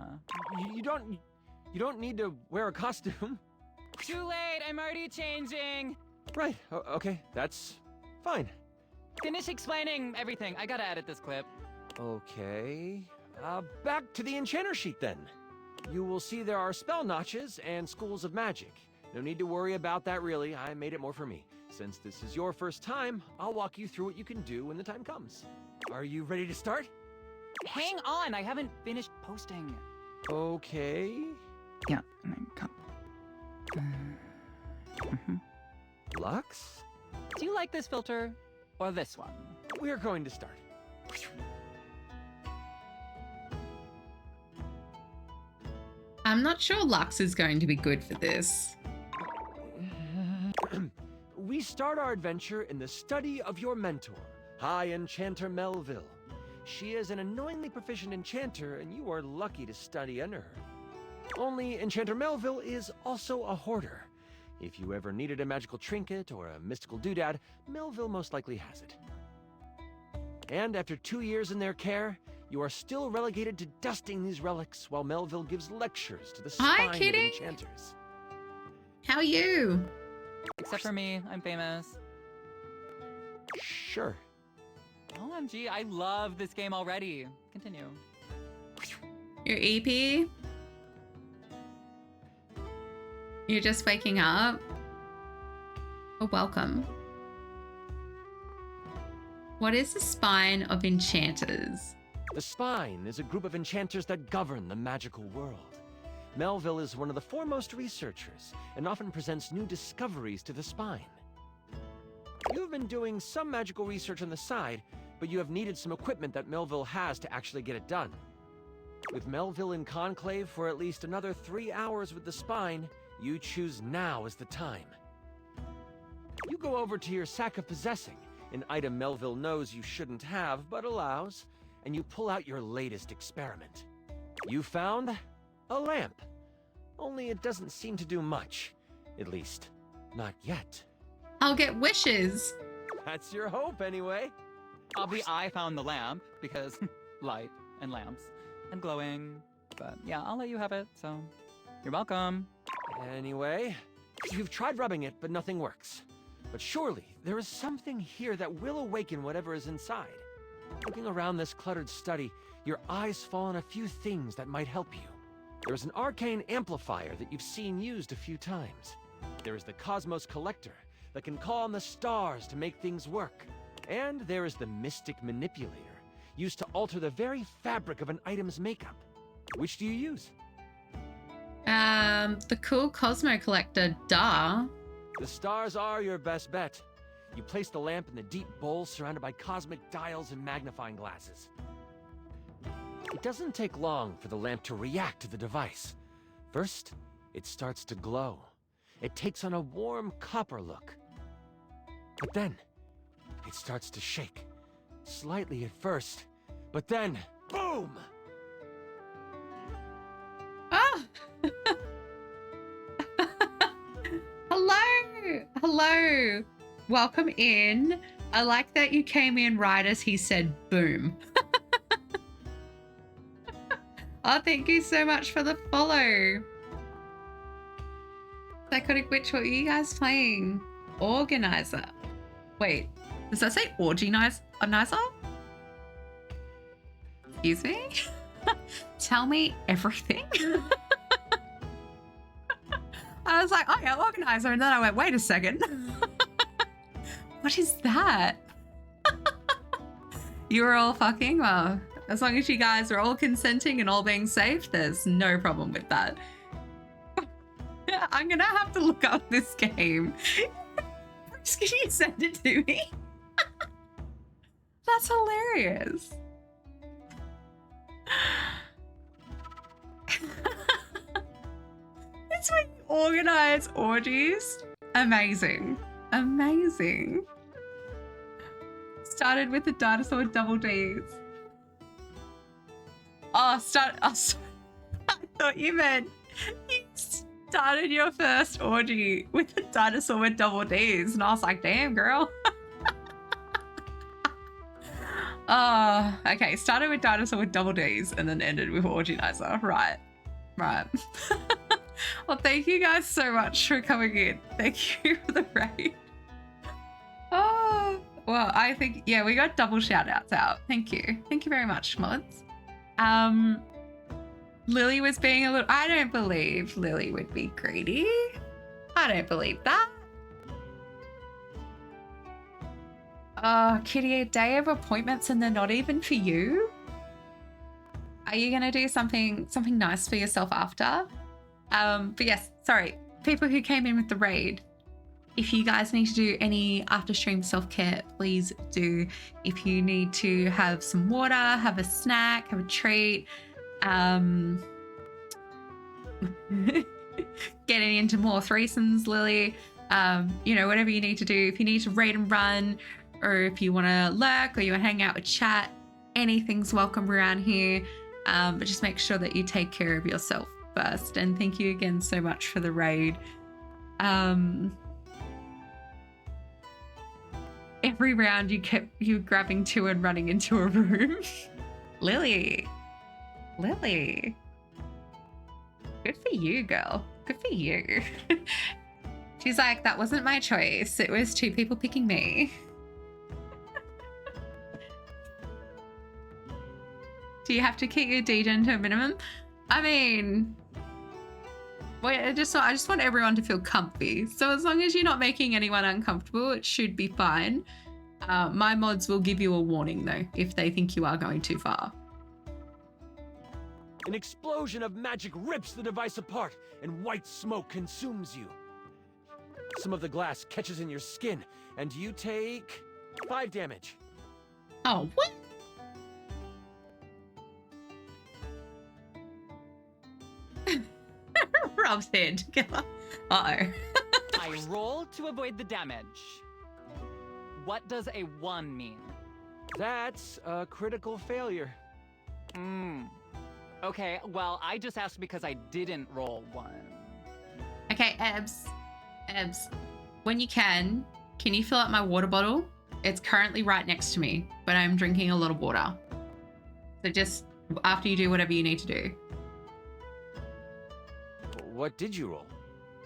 You don't need to wear a costume.
Too late, I'm already changing.
Right, okay, that's fine.
Finish explaining everything. I gotta edit this clip.
Okay, back to the enchanter sheet then. You will see there are spell notches and schools of magic. No need to worry about that really, I made it more for me. Since this is your first time, I'll walk you through what you can do when the time comes. Are you ready to start?
Hang on, I haven't finished posting.
Okay.
Yeah, and then come.
Lux?
Do you like this filter or this one?
We're going to start.
I'm not sure Lux is going to be good for this.
We start our adventure in the study of your mentor, High Enchanter Melville. She is an annoyingly proficient enchanter, and you are lucky to study under her. Only Enchanter Melville is also a hoarder. If you ever needed a magical trinket or a mystical doodad, Melville most likely has it. And after 2 years in their care, you are still relegated to dusting these relics while Melville gives lectures to the spine of enchanters.
How are you?
Except for me, I'm famous.
Sure.
OMG, I love this game already. Continue.
Your EP? You're just waking up? Oh, welcome. What is the Spine of Enchanters?
The Spine is a group of enchanters that govern the magical world. Melville is one of the foremost researchers and often presents new discoveries to the Spine. You've been doing some magical research on the side, but you have needed some equipment that Melville has to actually get it done. With Melville in conclave for at least another 3 hours with the Spine, you choose now as the time. You go over to your sack of possessing, an item Melville knows you shouldn't have but allows, and you pull out your latest experiment. You found a lamp. Only it doesn't seem to do much. At least, not yet.
I'll get wishes.
That's your hope, anyway.
I found the lamp because light and lamps and glowing. But yeah, I'll let you have it, so you're welcome.
Anyway, you've tried rubbing it, but nothing works. But surely, there is something here that will awaken whatever is inside. Looking around this cluttered study, your eyes fall on a few things that might help you. There is an arcane amplifier that you've seen used a few times. There is the Cosmos Collector that can call on the stars to make things work. And there is the Mystic Manipulator, used to alter the very fabric of an item's makeup. Which do you use?
The cool Cosmo Collector, duh.
The stars are your best bet. You place the lamp in the deep bowl surrounded by cosmic dials and magnifying glasses. It doesn't take long for the lamp to react to the device. First, it starts to glow. It takes on a warm copper look. But then, it starts to shake. Slightly at first, but then, boom!
Oh! Hello. Welcome in. I like that you came in right as he said boom. Oh, thank you so much for the follow. Psychotic Witch, what are you guys playing? Organizer. Wait, does that say Organizer? Excuse me? Tell me everything. I was like, oh yeah, Organizer. And then I went, wait a second. What is that? You were all fucking? Well, as long as you guys are all consenting and all being safe, there's no problem with that. I'm gonna have to look up this game. Can you send it to me? That's hilarious. It's when you organize orgies. Amazing. Amazing. Started with the dinosaur with double Ds. Oh, I thought you meant you started your first orgy with a dinosaur with double Ds. And I was like, damn, girl. Oh, okay. Started with dinosaur with double Ds and then ended with Organizer. Right. Right. Well, thank you guys so much for coming in. Thank you for the raid. Oh, well, I think, yeah, we got double shout outs out. Thank you. Thank you very much, mods. Lily was being a little, I don't believe Lily would be greedy. I don't believe that. Kitty, a day of appointments and they're not even for you? Are you gonna do something nice for yourself after? But yes, sorry, people who came in with the raid, if you guys need to do any after stream self-care, please do. If you need to have some water, have a snack, have a treat, getting into more threesomes, Lily, you know, whatever you need to do. If you need to raid and run, or if you want to lurk or you want to hang out with chat, anything's welcome around here. But just make sure that you take care of yourself first. And thank you again so much for the raid. Every round you grabbing two and running into a room. Lily. Good for you, girl. Good for you. She's like, that wasn't my choice. It was two people picking me. Do you have to keep your degen to a minimum? I mean, wait, I just want everyone to feel comfy. So as long as you're not making anyone uncomfortable, it should be fine. My mods will give you a warning though, if they think you are going too far.
An explosion of magic rips the device apart, and white smoke consumes you. Some of the glass catches in your skin, and you take 5 damage.
Oh, what? Rob's head. Uh-oh.
I roll to avoid the damage. What does a 1 mean?
That's a critical failure.
Okay, well, I just asked because I didn't roll 1.
Okay, Ebs, when you can you fill up my water bottle? It's currently right next to me, but I'm drinking a lot of water. So just after you do whatever you need to do.
What did you roll?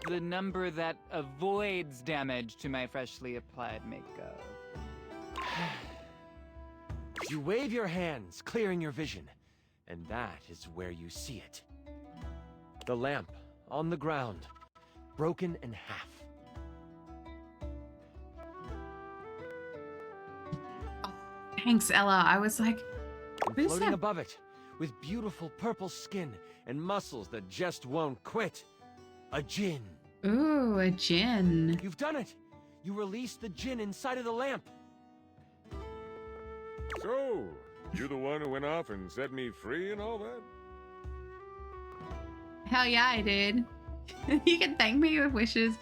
The number that avoids damage to my freshly applied makeup.
You wave your hands, clearing your vision, and that is where you see it. The lamp on the ground, broken in half.
Oh, thanks, Ella. I was like,
and floating above it, with beautiful purple skin and muscles that just won't quit. A djinn.
Ooh, a djinn.
You've done it! You released the djinn inside of the lamp.
So, you the one who went off and set me free and all that?
Hell yeah, I did. You can thank me with wishes.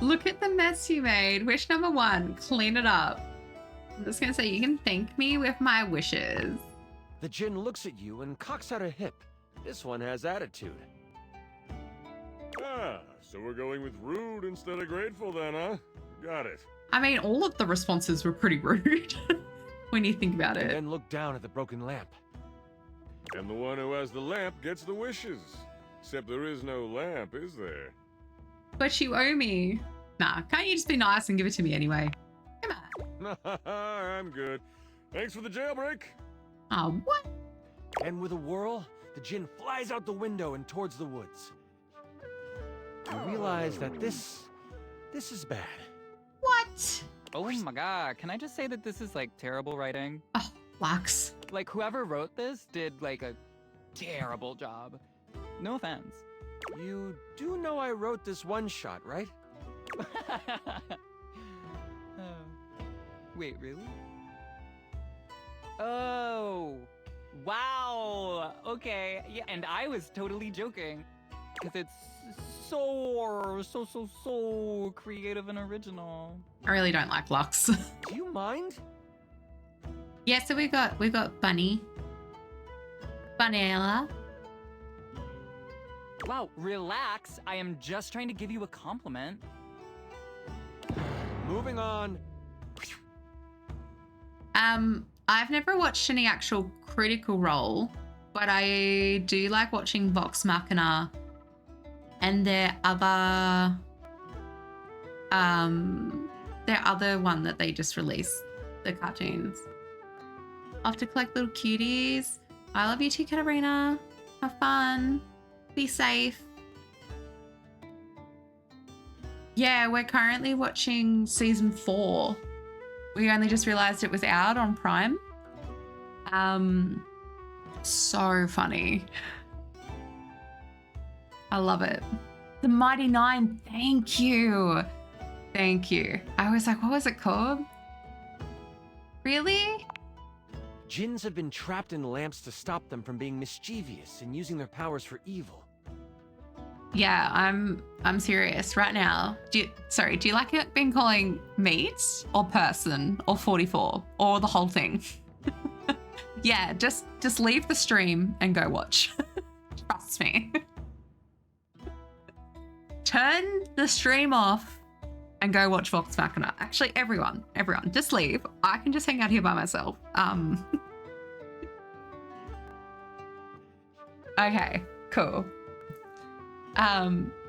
Look at the mess you made. Wish number 1, clean it up. I'm just gonna say you can thank me with my wishes.
The djinn looks at you and cocks out a hip. This one has attitude.
Ah, so we're going with rude instead of grateful then, huh? Got it.
I mean, all of the responses were pretty rude when you think about
And
it.
then look down at the broken lamp.
And the one who has the lamp gets the wishes. Except there is no lamp, is there?
But you owe me. Nah, can't you just be nice and give it to me anyway?
I'm good. Thanks for the jailbreak.
Oh, what?
And with a whirl, the djinn flies out the window and towards the woods. You realize that this is bad.
What?
Oh my god, can I just say that this is like terrible writing?
Oh, Lux.
Like whoever wrote this did like a terrible job. No offense.
You do know I wrote this one shot, right?
Wait, really? Oh, wow. Okay, yeah, and I was totally joking. Because it's so creative and original.
I really don't like Lux.
Do you mind?
Yeah, so we got Bunny. Bunnyella.
Wow, relax. I am just trying to give you a compliment.
Moving on.
I've never watched any actual Critical Role, but I do like watching Vox Machina and their other one that they just released, the cartoons. Off to collect little cuties. I love you too, Katarina. Have fun. Be safe. Yeah, we're currently watching season 4. We only just realized it was out on Prime. So funny. I love it. The Mighty Nine, thank you. Thank you. I was like, what was it called? Really?
Djinns have been trapped in lamps to stop them from being mischievous and using their powers for evil.
Yeah, I'm serious right now. Do you like it being calling meat or person or 44 or the whole thing? Yeah, just leave the stream and go watch. Trust me. Turn the stream off and go watch Vox Machina. Actually, everyone, just leave. I can just hang out here by myself. Okay, cool.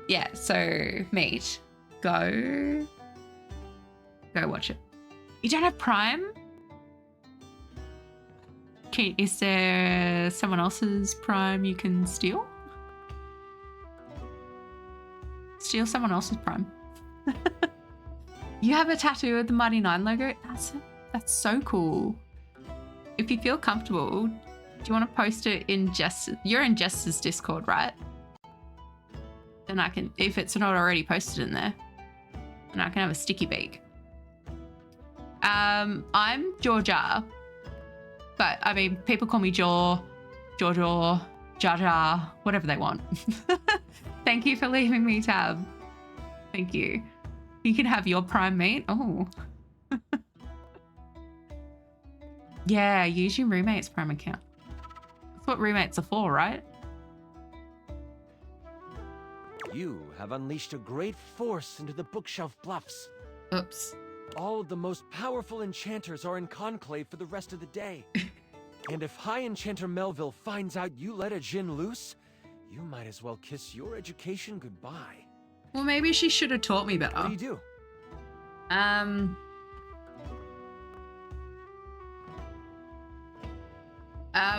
Yeah, so meat. Go watch it. You don't have Prime? Okay, is there someone else's Prime you can steal? Steal someone else's Prime. You have a tattoo of the Mighty Nine logo? That's so cool. If you feel comfortable, do you want to post it in you're in Jess's Discord, right? Then I can, if it's not already posted in there, and I can have a sticky beak. I'm Georgia, but I mean, people call me Jaw, Jojo, Jaja, whatever they want. Thank you for leaving me tab. Thank you. You can have your Prime mate. Oh. Yeah, use your roommate's Prime account. That's what roommates are for, right?
You have unleashed a great force into the Bookshelf Bluffs.
Oops.
All of the most powerful enchanters are in conclave for the rest of the day. And if High Enchanter Melville finds out you let a djinn loose, you might as well kiss your education goodbye.
Well, maybe she should have taught me better.
What do you do?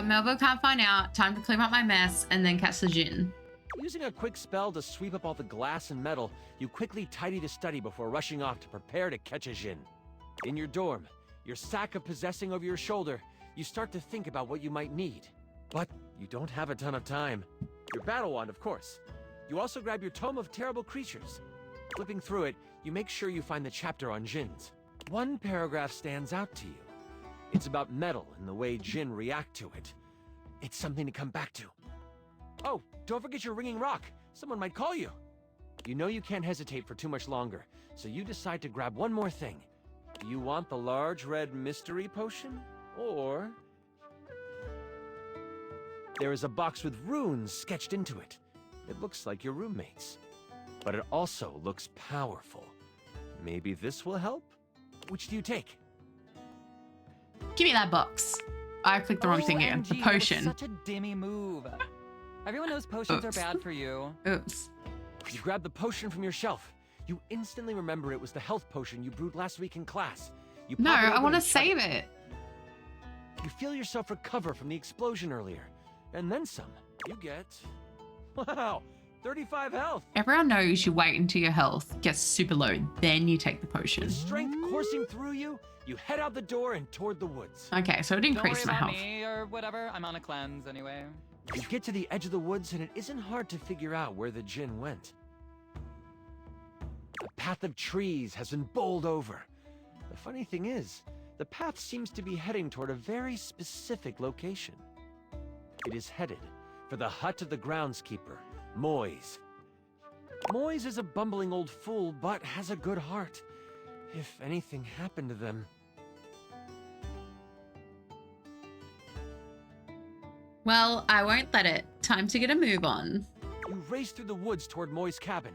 Melville can't find out. Time to clean up my mess and then catch the djinn.
Using a quick spell to sweep up all the glass and metal, you quickly tidy the study before rushing off to prepare to catch a djinn. In your dorm, your sack of possessing over your shoulder, you start to think about what you might need. But you don't have a ton of time. Your battle wand, of course. You also grab your Tome of Terrible Creatures. Flipping through it, you make sure you find the chapter on djinns. One paragraph stands out to you. It's about metal and the way djinn react to it. It's something to come back to. Oh, don't forget your ringing rock. Someone might call you. You know you can't hesitate for too much longer, so you decide to grab one more thing. Do you want the large red mystery potion? Or... there is a box with runes sketched into it. It looks like your roommate's. But it also looks powerful. maybe this will help? Which do you take?
Give me that box. I clicked the wrong thing here. The
OMG, that was
potion.
such a dimmy move. Everyone knows potions are
Oops.
bad for you.
Oops.
You grab the potion from your shelf. You instantly remember it was the health potion you brewed last week in class. You
No,
pop it
I
open
want to
and chug
save it.
You feel yourself recover from the explosion earlier. And then some. You get... Wow! 35 health!
Everyone knows you wait until your health gets super low, then you take the potion.
With strength coursing through you, you head out the door and toward the woods.
Okay, so it
Don't worry
increased my
about
health.
me or whatever. I'm on a cleanse anyway.
You get to the edge of the woods and it isn't hard to figure out where the djinn went. A path of trees has been bowled over. The funny thing is, the path seems to be heading toward a very specific location. It is headed for the hut of the groundskeeper, Moise. Moise is a bumbling old fool, but has a good heart. If anything happened to them...
Well, I won't let it. Time to get a move on.
You race through the woods toward Moi's cabin.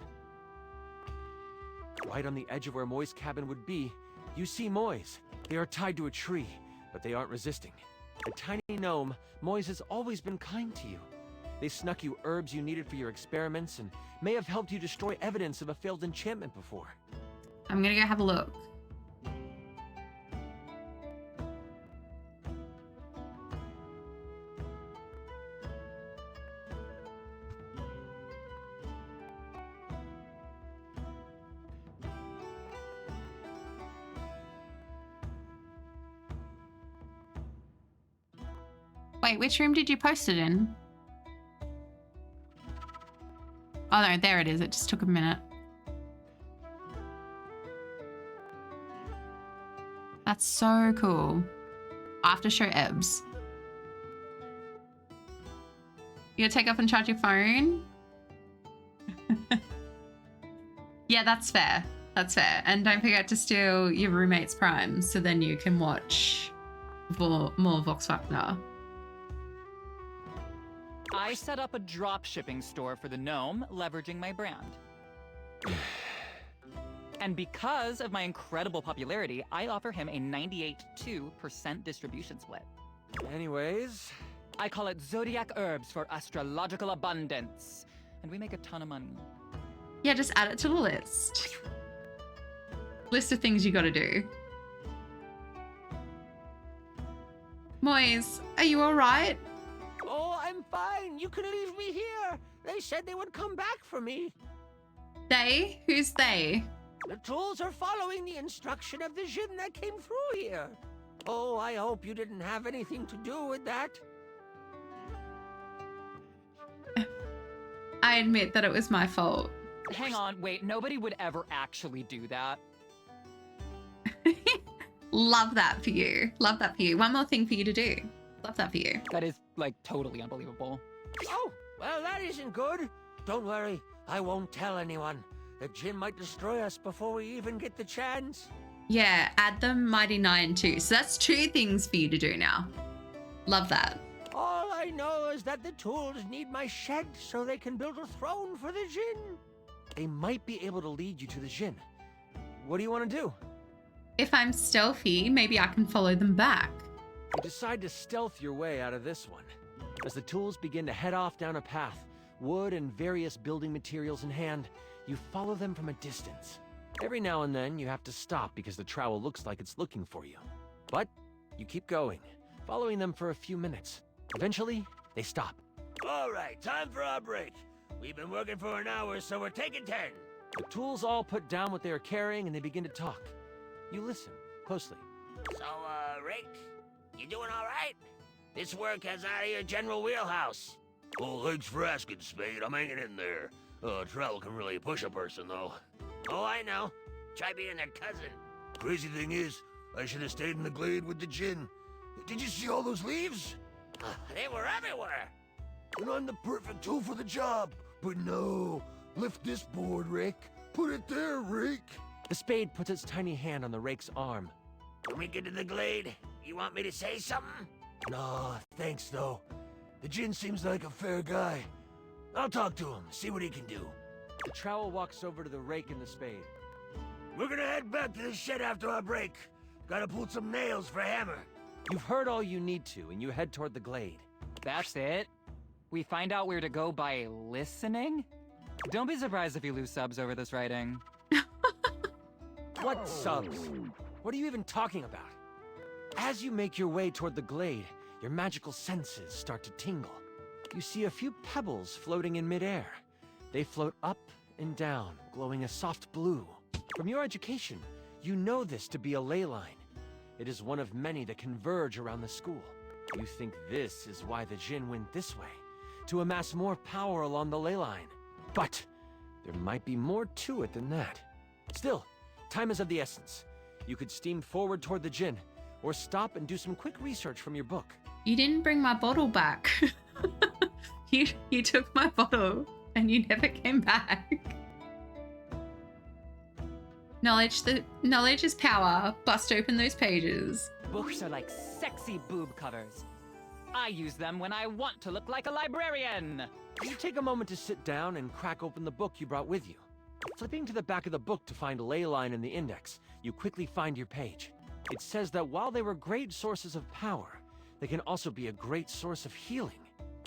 Right on the edge of where Moi's cabin would be, you see Moise. They are tied to a tree, but they aren't resisting. A tiny gnome, Moise has always been kind to you. They snuck you herbs you needed for your experiments and may have helped you destroy evidence of a failed enchantment before.
I'm gonna go have a look. Wait, which room did you post it in? Oh no, there it is. It just took a minute. That's so cool. After show Ebbs. You gonna take off and charge your phone? Yeah, that's fair. That's fair. And don't forget to steal your roommate's Prime so then you can watch more Vox Machina.
I set up a drop shipping store for the gnome, leveraging my brand. And because of my incredible popularity, I offer him a 98.2% distribution split.
Anyways...
I call it Zodiac Herbs for astrological abundance. And we make a ton of money.
Yeah, just add it to the list. List of things you gotta do. Moise, are you alright?
Oh, I'm fine. You can leave me here. They said they would come back for me.
They? Who's they?
The tools are following the instruction of the djinn that came through here. Oh, I hope you didn't have anything to do with that.
I admit that it was my fault.
Hang on, wait, nobody would ever actually do that.
Love that for you. Love that for you. One more thing for you to do. Love that for you.
That is, like, totally unbelievable.
Oh, well, that isn't good. Don't worry, I won't tell anyone. The djinn might destroy us before we even get the chance.
Yeah, add the Mighty Nine too. So that's 2 things for you to do now. Love that.
All I know is that the tools need my shed so they can build a throne for the djinn.
They might be able to lead you to the djinn. What do you want to do?
If I'm stealthy, maybe I can follow them back.
You decide to stealth your way out of this one. As the tools begin to head off down a path, wood and various building materials in hand, you follow them from a distance. Every now and then, you have to stop because the trowel looks like it's looking for you. But you keep going, following them for a few minutes. Eventually, they stop.
All right, time for our break. We've been working for an hour, so we're taking 10.
The tools all put down what they are carrying and they begin to talk. You listen closely.
So, Rick, you doing all right? This work has out of your general wheelhouse.
Oh, thanks for asking, Spade. I'm hanging in there. Travel can really push a person, though.
Oh, I know. Try being their cousin.
Crazy thing is, I should have stayed in the glade with the djinn. Did you see all those leaves?
They were everywhere.
And I'm the perfect tool for the job. But no, lift this board, Rick. Put it there, Rick.
The spade puts its tiny hand on the rake's arm.
When we get to the glade, you want me to say something?
Nah, thanks, though. The djinn seems like a fair guy. I'll talk to him, see what he can do.
The trowel walks over to the rake and the spade.
We're gonna head back to the shed after our break. Gotta pull some nails for Hammer.
You've heard all you need to, and you head toward the glade.
That's it? We find out where to go by listening? Don't be surprised if you lose subs over this writing.
What subs? What are you even talking about? As you make your way toward the glade, your magical senses start to tingle. You see a few pebbles floating in midair. They float up and down, glowing a soft blue. From your education, you know this to be a ley line. It is one of many that converge around the school. You think this is why the Jinn went this way, to amass more power along the ley line. But there might be more to it than that. Still, time is of the essence. You could steam forward toward the Jinn, or stop and do some quick research from your book.
You didn't bring my bottle back. you took my bottle and you never came back. Knowledge is power. Bust open those pages.
Books are like sexy boob covers. I use them when I want to look like a librarian.
You take a moment to sit down and crack open the book you brought with you. Flipping to the back of the book to find a ley line in the index, you quickly find your page. It says that while they were great sources of power, they can also be a great source of healing.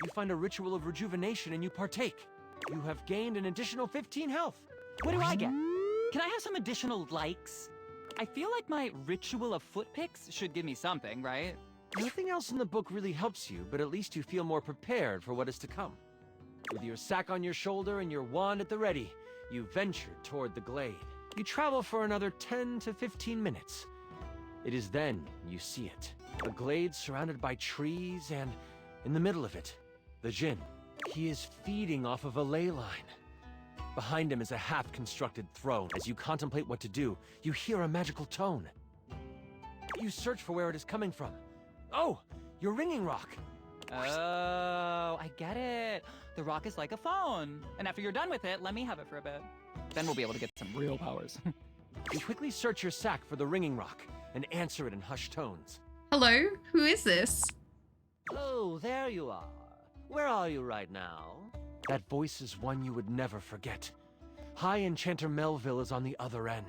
You find a ritual of rejuvenation and you partake. You have gained an additional 15 health.
What do I get? Can I have some additional likes? I feel like my ritual of foot picks should give me something, right?
Nothing else in the book really helps you, but at least you feel more prepared for what is to come. With your sack on your shoulder and your wand at the ready, you venture toward the glade. You travel for another 10 to 15 minutes. It is then you see it. A glade surrounded by trees, and in the middle of it, the Jinn. He is feeding off of a ley line. Behind him is a half-constructed throne. As you contemplate what to do, you hear a magical tone. You search for where it is coming from. Oh, your ringing rock.
Oh, I get it. The rock is like a phone. And after you're done with it, let me have it for a bit. Then we'll be able to get some real powers.
You quickly search your sack for the ringing rock and answer it in hushed tones.
Hello? Who is this?
Oh, there you are. Where are you right now?
That voice is one you would never forget. High Enchanter Melville is on the other end.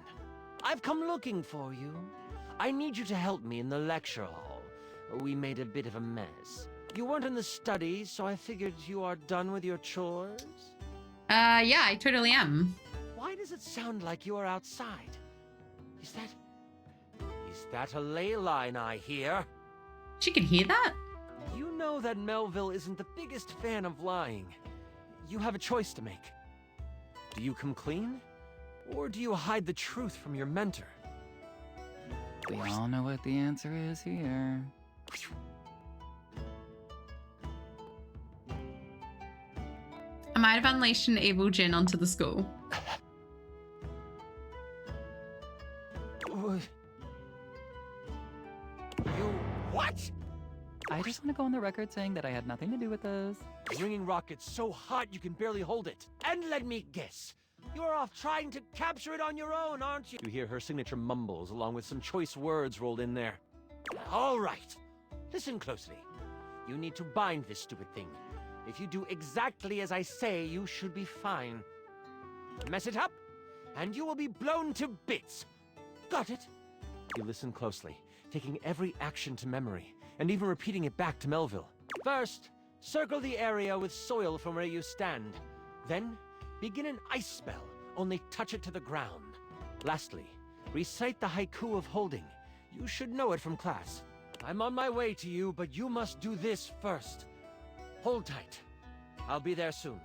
I've come looking for you. I need you to help me in the lecture hall. We made a bit of a mess. You weren't in the study, so I figured you are done with your chores?
Yeah, I totally am.
Why does it sound like you are outside? Is that a ley line I hear?
She can hear that?
You know that Melville isn't the biggest fan of lying. You have a choice to make. Do you come clean? Or do you hide the truth from your mentor?
We all know what the answer is here.
I might have unleashed an evil Jinn onto the school.
What?
I just want to go on the record saying that I had nothing to do with this.
The ringing rock gets so hot you can barely hold it.
And let me guess, you're off trying to capture it on your own, aren't you?
You hear her signature mumbles along with some choice words rolled in there.
All right. Listen closely. You need to bind this stupid thing. If you do exactly as I say, you should be fine. Mess it up, and you will be blown to bits. Got it?
You listen closely, taking every action to memory, and even repeating it back to Melville.
First, circle the area with soil from where you stand. Then, begin an ice spell, only touch it to the ground. Lastly, recite the haiku of holding. You should know it from class. I'm on my way to you, but you must do this first. Hold tight. I'll be there soon.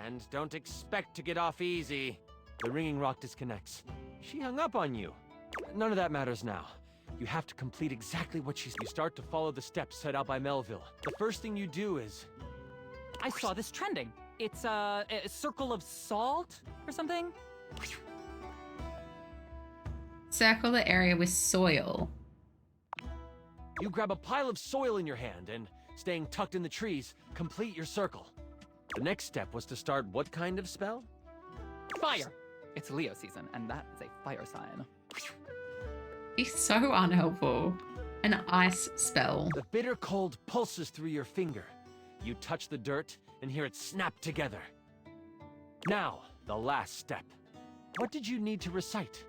And don't expect to get off easy.
The ringing rock disconnects. She hung up on you. None of that matters now. You have to complete exactly what she said. You start to follow the steps set out by Melville. The first thing you do is...
I saw this trending. It's a circle of salt or something?
Circle the area with soil.
You grab a pile of soil in your hand and, staying tucked in the trees, complete your circle. The next step was to start what kind of spell?
Fire! It's Leo season, and that is a fire sign.
He's so unhelpful. An ice spell.
The bitter cold pulses through your finger. You touch the dirt and hear it snap together. Now, the last step. What did you need to recite?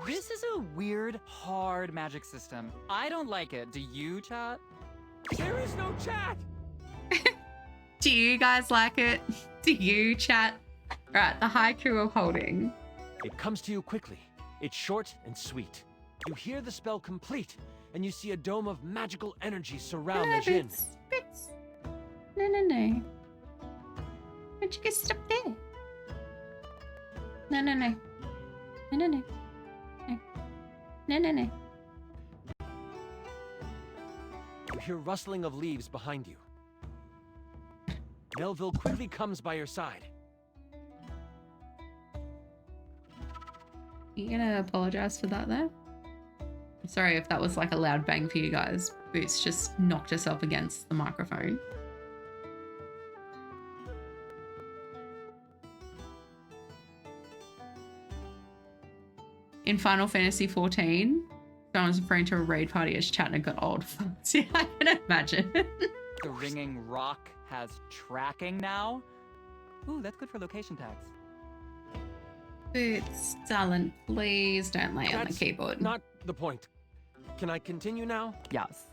This is a weird, hard magic system. I don't like it. Do you, chat?
There is no chat!
Do you guys like it? Do you, chat? Right, the haiku of holding.
It comes to you quickly. It's short and sweet. You hear the spell complete, and you see a dome of magical energy surround the Jinn.
Bits. No. Why'd you get stuck there? No. No.
You hear rustling of leaves behind you. Melville quickly comes by your side.
You gonna apologize for that there? I'm sorry if that was like a loud bang for you guys. Boots just knocked herself against the microphone. In Final Fantasy XIV, someone's referring to a raid party as Chatner got old. See, I can imagine.
The ringing rock has tracking now. Ooh, that's good for location tags.
Boots, darling, please don't lay on the keyboard.
Not the point. Can I continue now?
Yes.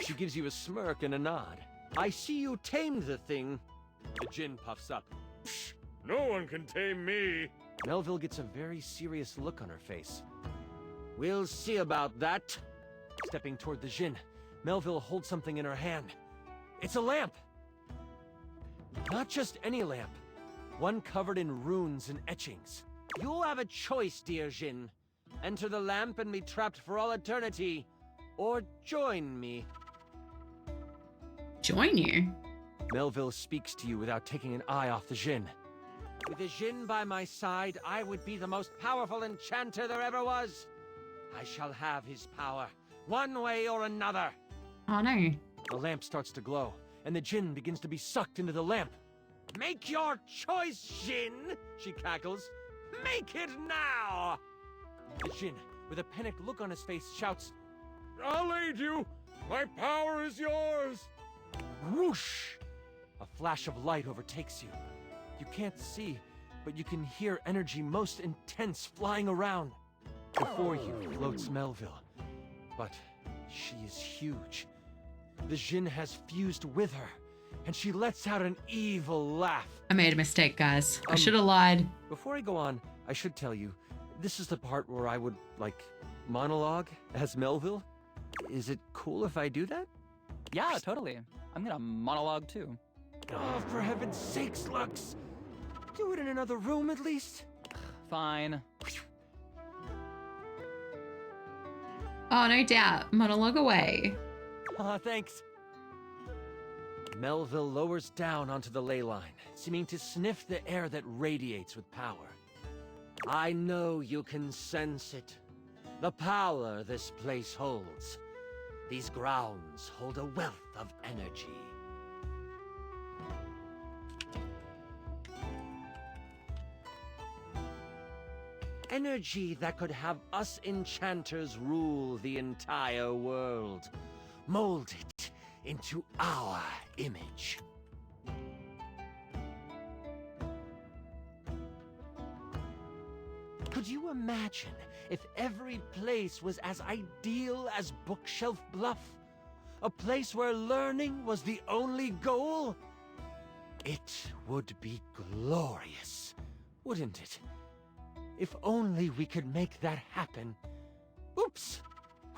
She gives you a smirk and a nod. I see you tamed the thing. The Jinn puffs up.
Psh, no one can tame me.
Melville gets a very serious look on her face. We'll see about that. Stepping toward the Jinn, Melville holds something in her hand. It's a lamp. Not just any lamp. One covered in runes and etchings. You'll have a choice, dear Jinn. Enter the lamp and be trapped for all eternity. Or join me.
Join you?
Melville speaks to you without taking an eye off the Jinn. With the Jinn by my side, I would be the most powerful enchanter there ever was. I shall have his power, one way or another.
Oh no.
The lamp starts to glow, and the Jinn begins to be sucked into the lamp. Make your choice, Jinn, she cackles. Make it now! The Jinn, with a panicked look on his face, shouts,
I'll aid you! My power is yours!
Whoosh! A flash of light overtakes you. You can't see, but you can hear energy most intense flying around. Before you floats Melville, but she is huge. The Jinn has fused with her, and she lets out an evil laugh.
I made a mistake, guys. I should have lied.
Before I go on, I should tell you, this is the part where I would, like, monologue as Melville. Is it cool if I do that?
Yeah, totally. I'm gonna monologue too.
Oh, for heaven's sakes, Lux! Do it in another room at least.
Fine.
Oh, no doubt. Monologue away.
Aw, thanks. Melville lowers down onto the ley line, seeming to sniff the air that radiates with power. I know you can sense it. The power this place holds. These grounds hold a wealth of energy. Energy that could have us enchanters rule the entire world. Mold it into our image. Could you imagine if every place was as ideal as Bookshelf Bluff? A place where learning was the only goal? It would be glorious, wouldn't it? If only we could make that happen. Oops!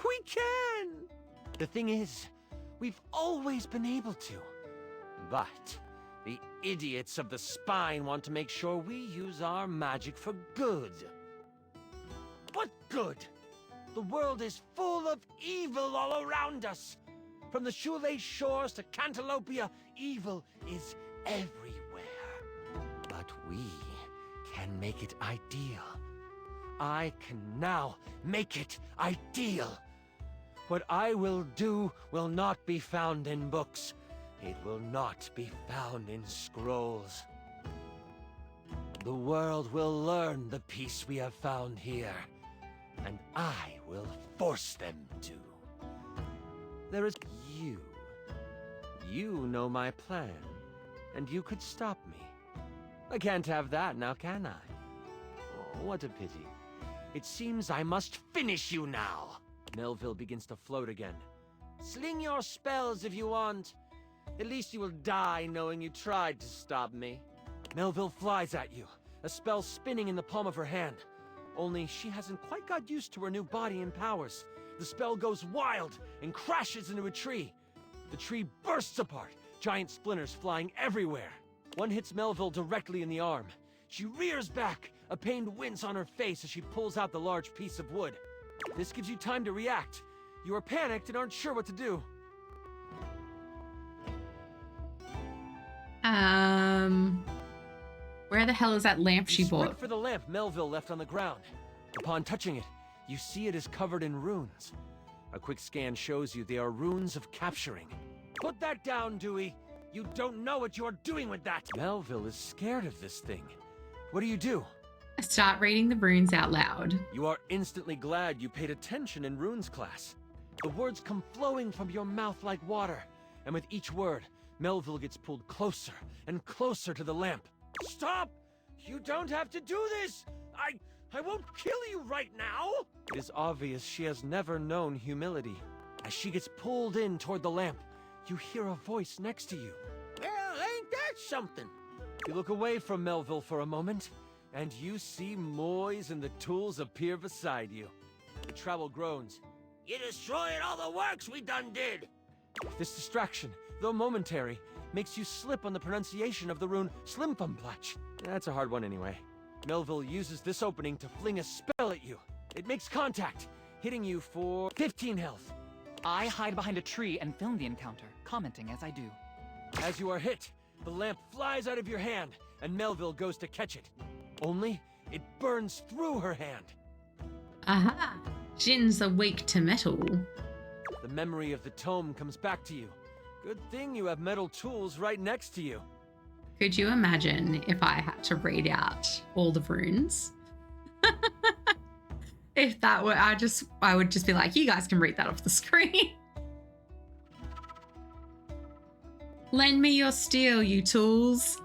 We can! The thing is, we've always been able to. But the idiots of the Spine want to make sure we use our magic for good. What good? The world is full of evil all around us. From the Shoelace Shores to Cantalopia, evil is everywhere. But we can make it ideal. I can now make it ideal. What I will do will not be found in books. It will not be found in scrolls. The world will learn the peace we have found here, and I will force them to. There is you. You know my plan, and you could stop me. I can't have that now, can I? Oh, what a pity.
It seems I must finish you now. Melville begins to float again. Sling your spells if you want. At least you will die knowing you tried to stop me. Melville flies at you, a spell spinning in the palm of her hand. Only she hasn't quite got used to her new body and powers. The spell goes wild and crashes into a tree. The tree bursts apart, giant splinters flying everywhere. One hits Melville directly in the arm. She rears back, a pained wince on her face as she pulls out the large piece of wood. This gives you time to react. You are panicked and aren't sure what to do.
Where the hell is that lamp she
You
bought?
sprint for the lamp Melville left on the ground. Upon touching it, you see it is covered in runes. A quick scan shows you they are runes of capturing. Put that down, Dewey. You don't know what you're doing with that. Melville is scared of this thing. What do?
I start reading the runes out loud.
You are instantly glad you paid attention in runes class. The words come flowing from your mouth like water, and with each word, Melville gets pulled closer and closer to the lamp. Stop! You don't have to do this! I won't kill you right now! It is obvious she has never known humility. As she gets pulled in toward the lamp, you hear a voice next to you. Well, ain't that something? You look away from Melville for a moment, and you see Moise and the tools appear beside you. The travel groans. You destroyed all the works we done did! This distraction, though momentary, makes you slip on the pronunciation of the rune Slimpumplach. That's a hard one anyway. Melville uses this opening to fling a spell at you. It makes contact, hitting you for 15 health.
I hide behind a tree and film the encounter, commenting as I do.
As you are hit, the lamp flies out of your hand, and Melville goes to catch it. Only, it burns through her hand.
Aha! Jinns are weak to metal.
The memory of the tome comes back to you. Good thing you have metal tools right next to you.
Could you imagine if I had to read out all the runes? If that were, I would just be like, you guys can read that off the screen. Lend me your steel, you tools.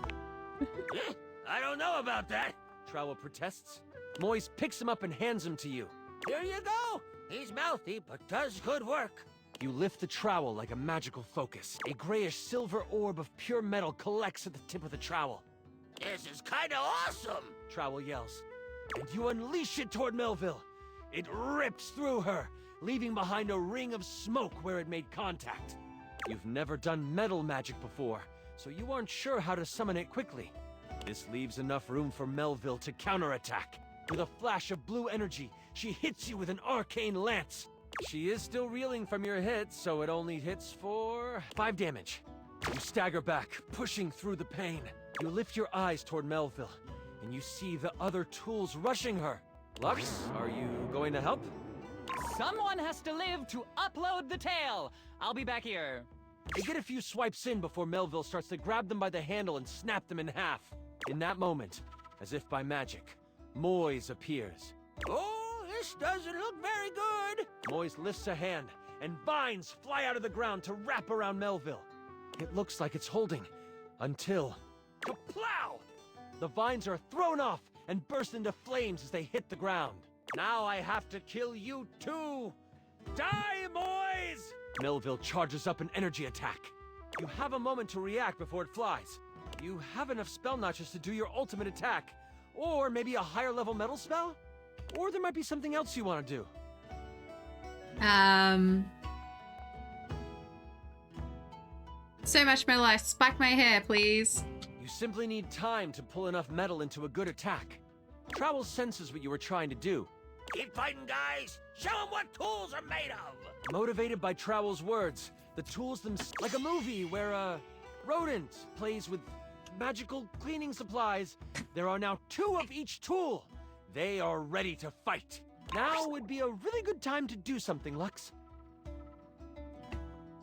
I don't know about that, Trowel protests. Moise picks him up and hands him to you. Here you go. He's mouthy, but does good work. You lift the trowel like a magical focus. A grayish silver orb of pure metal collects at the tip of the trowel. This is kinda awesome, Trowel yells. And you unleash it toward Melville. It rips through her, leaving behind a ring of smoke where it made contact. You've never done metal magic before, so you aren't sure how to summon it quickly. This leaves enough room for Melville to counterattack. With a flash of blue energy, she hits you with an arcane lance. She is still reeling from your hit, so it only hits for 5 damage. You stagger back, pushing through the pain. You lift your eyes toward Melville, and you see the other tools rushing her. Lux, are you going to help?
Someone has to live to upload the tale. I'll be back here.
You get a few swipes in before Melville starts to grab them by the handle and snap them in half. In that moment, as if by magic, Moise appears. Oh, this doesn't look very good. Moise lifts a hand, and vines fly out of the ground to wrap around Melville. It looks like it's holding, until... Kaplow! The vines are thrown off and burst into flames as they hit the ground. Now I have to kill you too! Die, Moise! Melville charges up an energy attack. You have a moment to react before it flies. You have enough spell notches to do your ultimate attack, or maybe a higher level metal spell? Or there might be something else you want to do.
So much metal, I spike my hair, please.
You simply need time to pull enough metal into a good attack. Trowel senses what you were trying to do. Keep fighting, guys! Show them what tools are made of! Motivated by Trowel's words, the tools themselves, like a movie where a rodent plays with magical cleaning supplies, there are now 2 of each tool. They are ready to fight. Now would be a really good time to do something, Lux.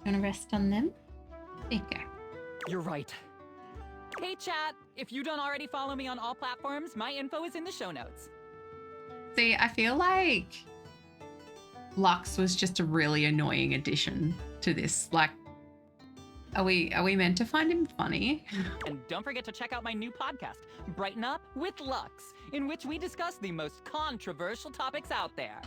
Gonna rest on them? There you go.
You're right. Hey chat, if you don't already follow me on all platforms, my info is in the show notes.
See, I feel like Lux was just a really annoying addition to this. Like, are we meant to find him funny?
And don't forget to check out my new podcast, Brighten Up with Lux. in which we discuss the most controversial topics out there.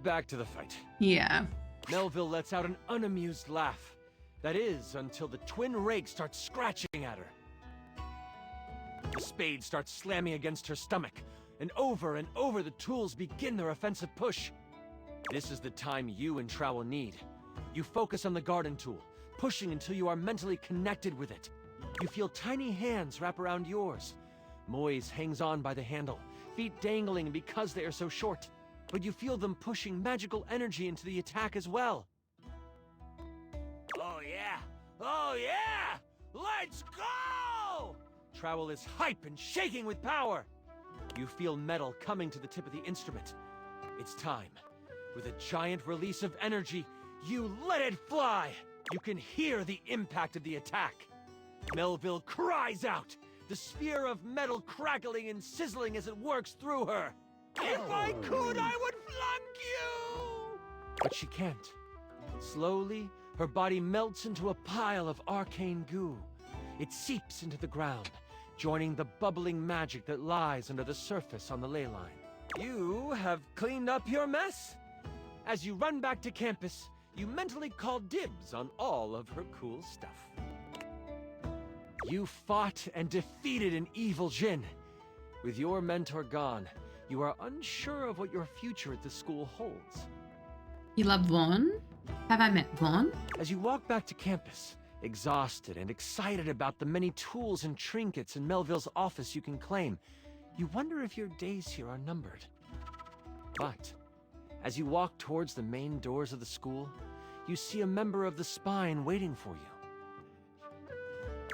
Back to the fight.
Yeah.
Melville lets out an unamused laugh. That is, until the twin rake starts scratching at her. The spade starts slamming against her stomach, and over the tools begin their offensive push. This is the time you and Trowel need. You focus on the garden tool, pushing until you are mentally connected with it. You feel tiny hands wrap around yours. Moise hangs on by the handle, feet dangling because they are so short. But you feel them pushing magical energy into the attack as well. Oh yeah! Oh yeah! Let's go! Trowel is hype and shaking with power. You feel metal coming to the tip of the instrument. It's time. With a giant release of energy, you let it fly! You can hear the impact of the attack. Melville cries out, the sphere of metal crackling and sizzling as it works through her. If I could, I would flunk you! But she can't. Slowly, her body melts into a pile of arcane goo. It seeps into the ground, joining the bubbling magic that lies under the surface on the ley line. You have cleaned up your mess. As you run back to campus, you mentally call dibs on all of her cool stuff. You fought and defeated an evil Jinn. With your mentor gone, you are unsure of what your future at the school holds.
You love Vaughn? Have I met Vaughn?
As you walk back to campus, exhausted and excited about the many tools and trinkets in Melville's office you can claim, you wonder if your days here are numbered. But as you walk towards the main doors of the school, you see a member of the Spine waiting for you.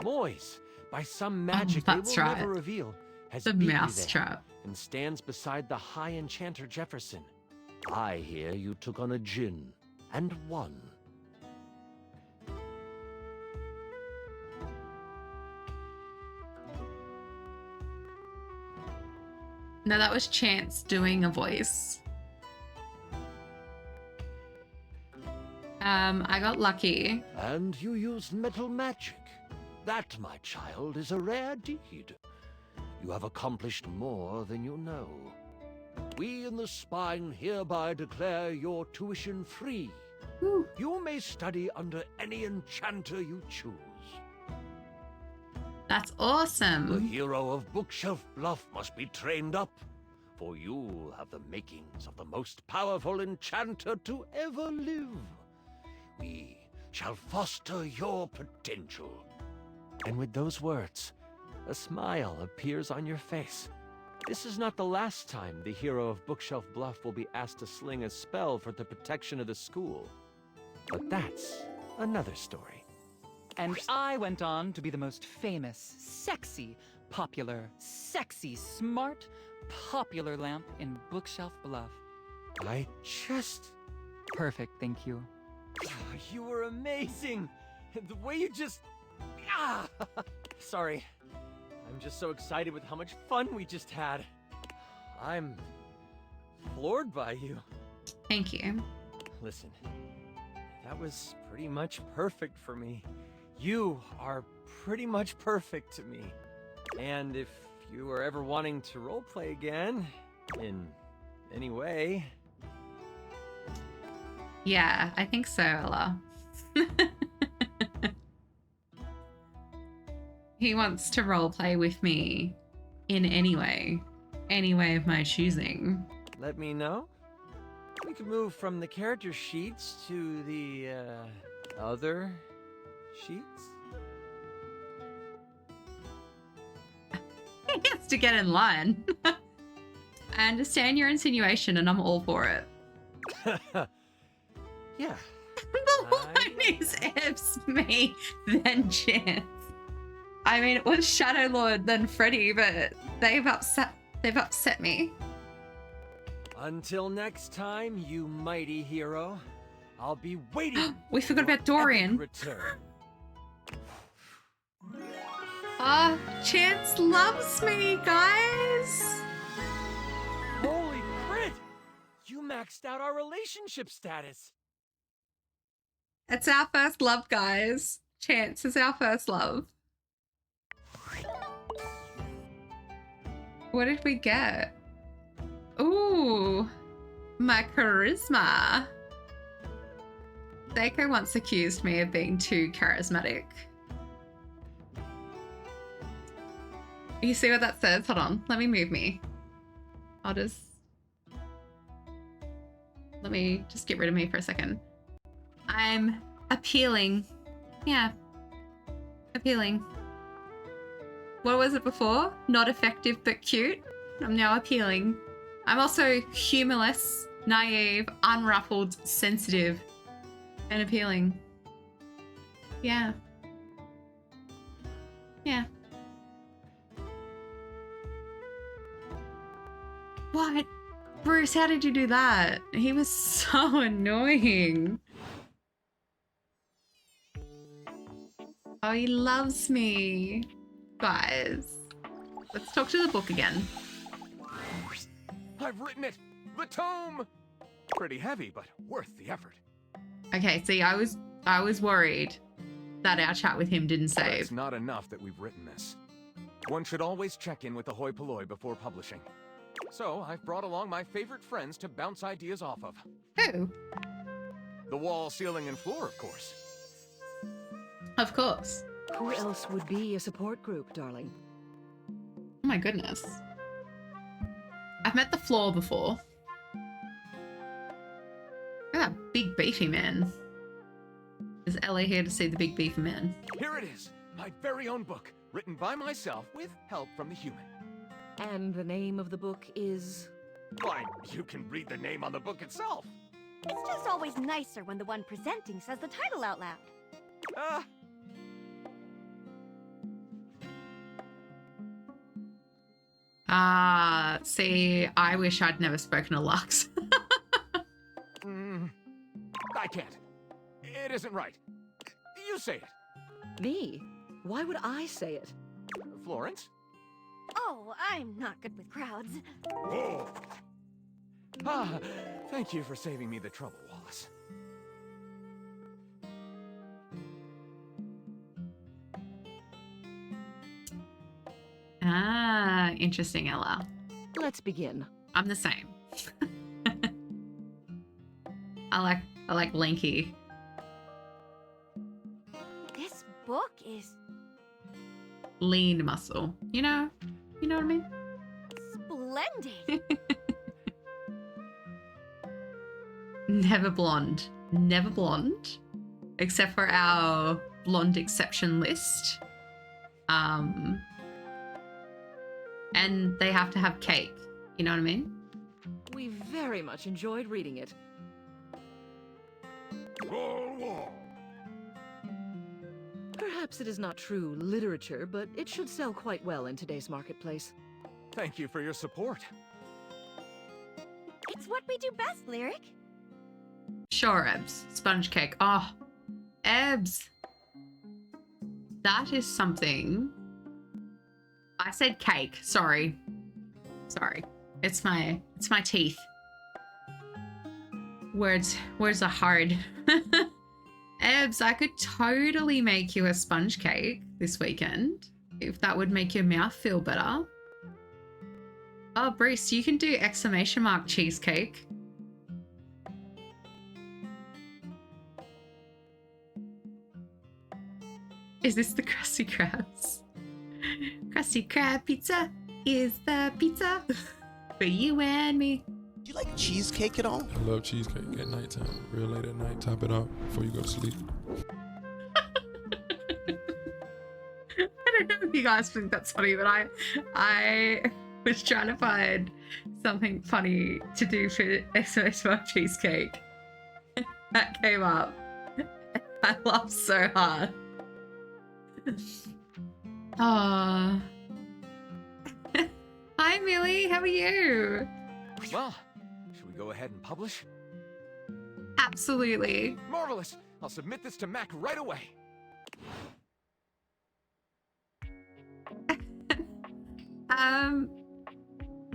Moise, by some magic they will never reveal, has
the
beat you there
mousetrap.
and stands beside the High Enchanter Jefferson. I hear you took on a Jinn and won.
No, that was Chance doing a voice. I got lucky.
And you used metal magic. That, my child, is a rare deed. You have accomplished more than you know. We in the Spine hereby declare your tuition free. You may study under any enchanter you choose.
That's awesome.
The hero of Bookshelf Bluff must be trained up, for you have the makings of the most powerful enchanter to ever live. We shall foster your potential.
And with those words, a smile appears on your face. This is not the last time the hero of Bookshelf Bluff will be asked to sling a spell for the protection of the school. But that's another story.
And I went on to be the most famous, sexy, popular, sexy, smart, popular lamp in Bookshelf Bluff.
I just...
Perfect, thank you.
You were amazing! The way you just... Sorry. I'm just so excited with how much fun we just had. I'm floored by you.
Thank you.
Listen, that was pretty much perfect for me. You are pretty much perfect to me. And if you are ever wanting to roleplay again, in any way...
Yeah, I think so, Ella. He wants to roleplay with me in any way of my choosing.
Let me know. We could move from the character sheets to the, other sheets?
He has to get in line. I understand your insinuation and I'm all for it.
Yeah.
The one is Ebbs, me, then Chance. I mean, it was Shadow Lord, then Freddy, but they've upset me.
Until next time, you mighty hero, I'll be waiting.
We forgot about Dorian.
Return.
Chance loves me, guys.
Holy crit! You maxed out our relationship status.
It's our first love, guys. Chance is our first love. What did we get? Ooh, my charisma. Seiko once accused me of being too charismatic. You see what that says? Hold on, let me move me. Let me just get rid of me for a second. I'm appealing. Yeah, appealing. What was it before? Not effective but cute. I'm now appealing. I'm also humorless, naive, unruffled, sensitive, and appealing. Yeah. Yeah. What? Bruce, how did you do that? He was so annoying. Oh, he loves me. Guys, let's talk to the book again.
I've written it! The tome! Pretty heavy, but worth the effort.
Okay, see, I was worried that our chat with him didn't save.
It's not enough that we've written this. One should always check in with the hoi polloi before publishing. So, I've brought along my favorite friends to bounce ideas off of.
Who?
The wall, ceiling, and floor, of course.
Of course.
Who else would be a support group, darling?
Oh my goodness. I've met the floor before. Look at that big beefy man. Is Ellie here to see the big beefy man?
Here it is, my very own book, written by myself with help from the human.
And the name of the book is?
Why, you can read the name on the book itself.
It's just always nicer when the one presenting says the title out loud.
See, I wish I'd never spoken to Lux.
I can't. It isn't right. You say it.
Me? Why would I say it?
Florence?
Oh, I'm not good with crowds.
Whoa. Thank you for saving me the trouble, Wallace.
Interesting, Ella.
Let's begin.
I'm the same. I like lanky.
This book is
Lean muscle. You know what I mean?
splendid.
Never blonde. Never blonde. Except for our blonde exception list. And they have to have cake. You know what I mean?
We very much enjoyed reading it. Perhaps it is not true literature, but it should sell quite well in today's marketplace.
Thank you for your support.
It's what we do best, Lyric.
Sure, Ebs. Sponge cake. Oh, Ebs. That is something. I said cake. Sorry. It's my teeth. Words are hard. Ebs, I could totally make you a sponge cake this weekend if that would make your mouth feel better. Oh, Bruce, you can do exclamation mark cheesecake. Is this the Krusty Krabs? Krusty Krab pizza is the pizza for you and me.
Do you like cheesecake at all?
I love cheesecake at nighttime. Real late at night, top it off before you go to sleep.
I don't know if you guys think that's funny, but I was trying to find something funny to do for SOS cheesecake. That came up. I laughed so hard. Aww. Hi, Millie. How are you?
Well, should we go ahead and publish?
Absolutely.
Marvelous. I'll submit this to Mac right away.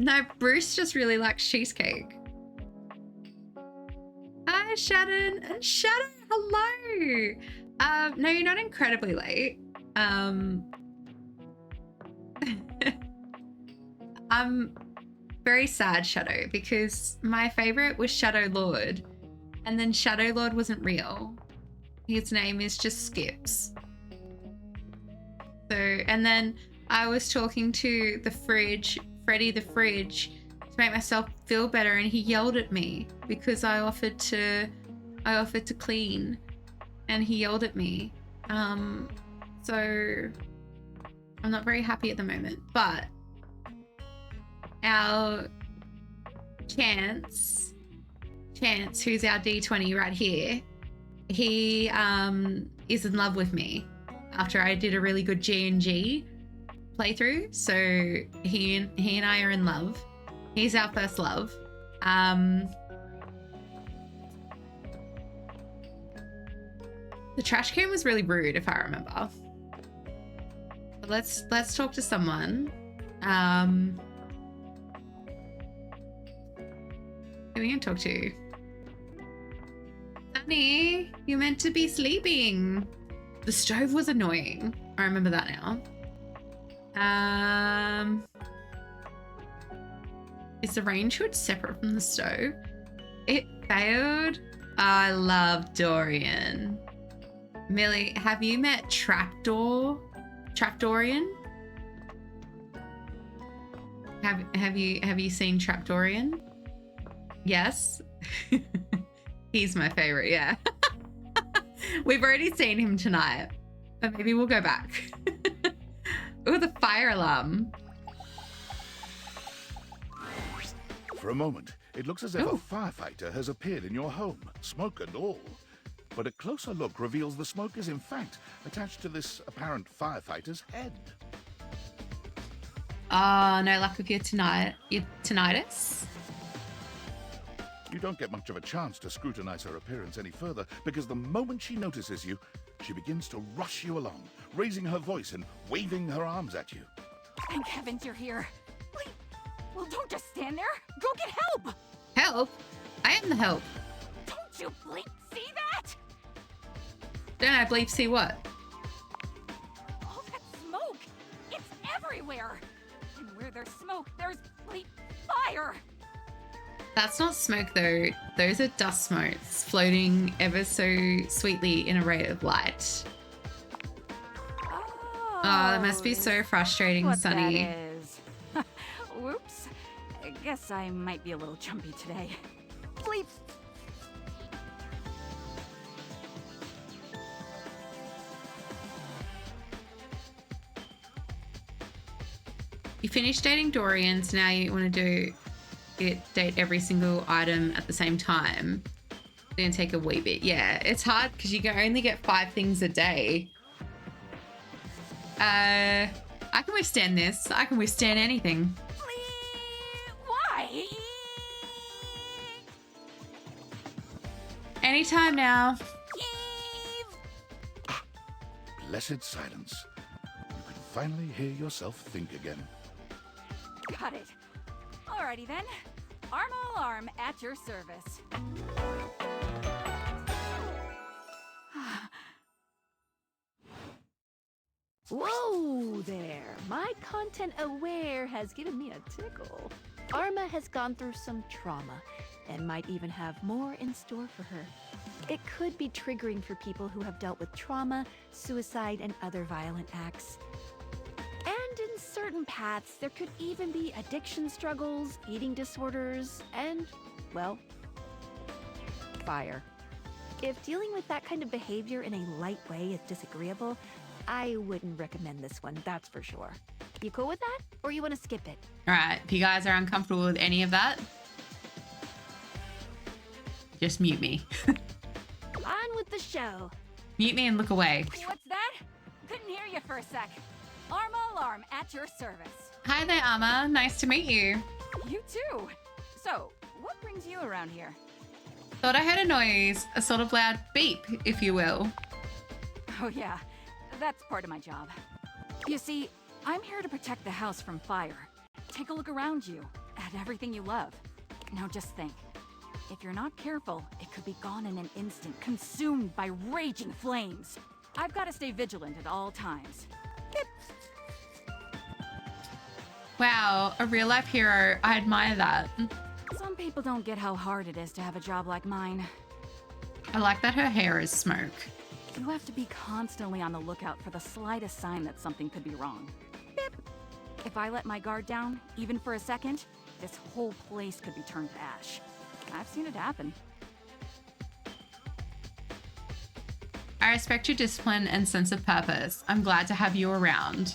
No, Bruce just really likes cheesecake. Hi, Shannon. Shannon, hello. No, you're not incredibly I'm I'm very sad, Shadow, because my favorite was Shadow Lord, and then Shadow Lord wasn't real. His name is just Skips. So, and then I was talking to the fridge, Freddy the fridge, to make myself feel better, and he yelled at me because I offered to clean, and he yelled at me. So I'm not very happy at the moment, but our Chance, who's our D20 right here, he is in love with me after I did a really good G&G playthrough. So he and I are in love. He's our first love. The trash can was really rude, if I remember. But let's talk to someone. Who are we gonna talk to? Sunny, you're meant to be sleeping. The stove was annoying. I remember that now. Is the range hood separate from the stove? It failed. I love Dorian. Millie, have you met Trapdorian? Have you seen Trapdorian? Yes. He's my favorite, yeah. We've already seen him tonight, but maybe we'll go back. Ooh, the fire alarm.
For a moment, it looks as if a firefighter has appeared in your home, smoke and all. But a closer look reveals the smoke is in fact attached to this apparent firefighter's head.
Oh, no luck with your tinnitus?
You don't get much of a chance to scrutinize her appearance any further, because the moment she notices you, she begins to rush you along, raising her voice and waving her arms at you.
Thank heavens you're here. Wait, well, don't just stand there. Go get help.
Help? I am the help.
Don't you bleep see that?
Don't I bleep see what?
All that smoke. It's everywhere. And where there's smoke, there's bleep fire.
That's not smoke though. Those are dust smokes floating ever so sweetly in a ray of light. Oh, that must be so frustrating,
What
Sunny.
that is. Whoops. I guess I might be a little jumpy today. Bleep.
You finished dating Dorian, so now you want to date every single item at the same time. It's gonna take a wee bit. Yeah, it's hard because you can only get 5 things a day. I can withstand this. I can withstand anything.
Why?
Anytime now.
Blessed silence. You can finally hear yourself think again.
Got it. Alrighty then. Arm alarm at your service.
Whoa there! My content aware has given me a tickle. Arma has gone through some trauma and might even have more in store for her. It could be triggering for people who have dealt with trauma, suicide, and other violent acts. And in certain paths, there could even be addiction struggles, eating disorders, and, well, fire. If dealing with that kind of behavior in a light way is disagreeable, I wouldn't recommend this one, that's for sure. You cool with that? Or you want to skip it?
All right, if you guys are uncomfortable with any of that, just mute me.
On with the show.
Mute me and look away.
What's that? Couldn't hear you for a sec. Arma alarm at your service.
Hi there, Amma. Nice to meet you.
You too. So, what brings you around here?
Thought I heard a noise, a sort of loud beep, if you will.
Oh yeah, that's part of my job. You see, I'm here to protect the house from fire. Take a look around you, at everything you love. Now just think. If you're not careful, it could be gone in an instant, consumed by raging flames. I've got to stay vigilant at all times.
Wow, a real life hero. I admire that.
Some people don't get how hard it is to have a job like mine.
I like that her hair is smoke.
You have to be constantly on the lookout for the slightest sign that something could be wrong. Bip! If I let my guard down, even for a second, this whole place could be turned to ash. I've seen it happen.
I respect your discipline and sense of purpose. I'm glad to have you around.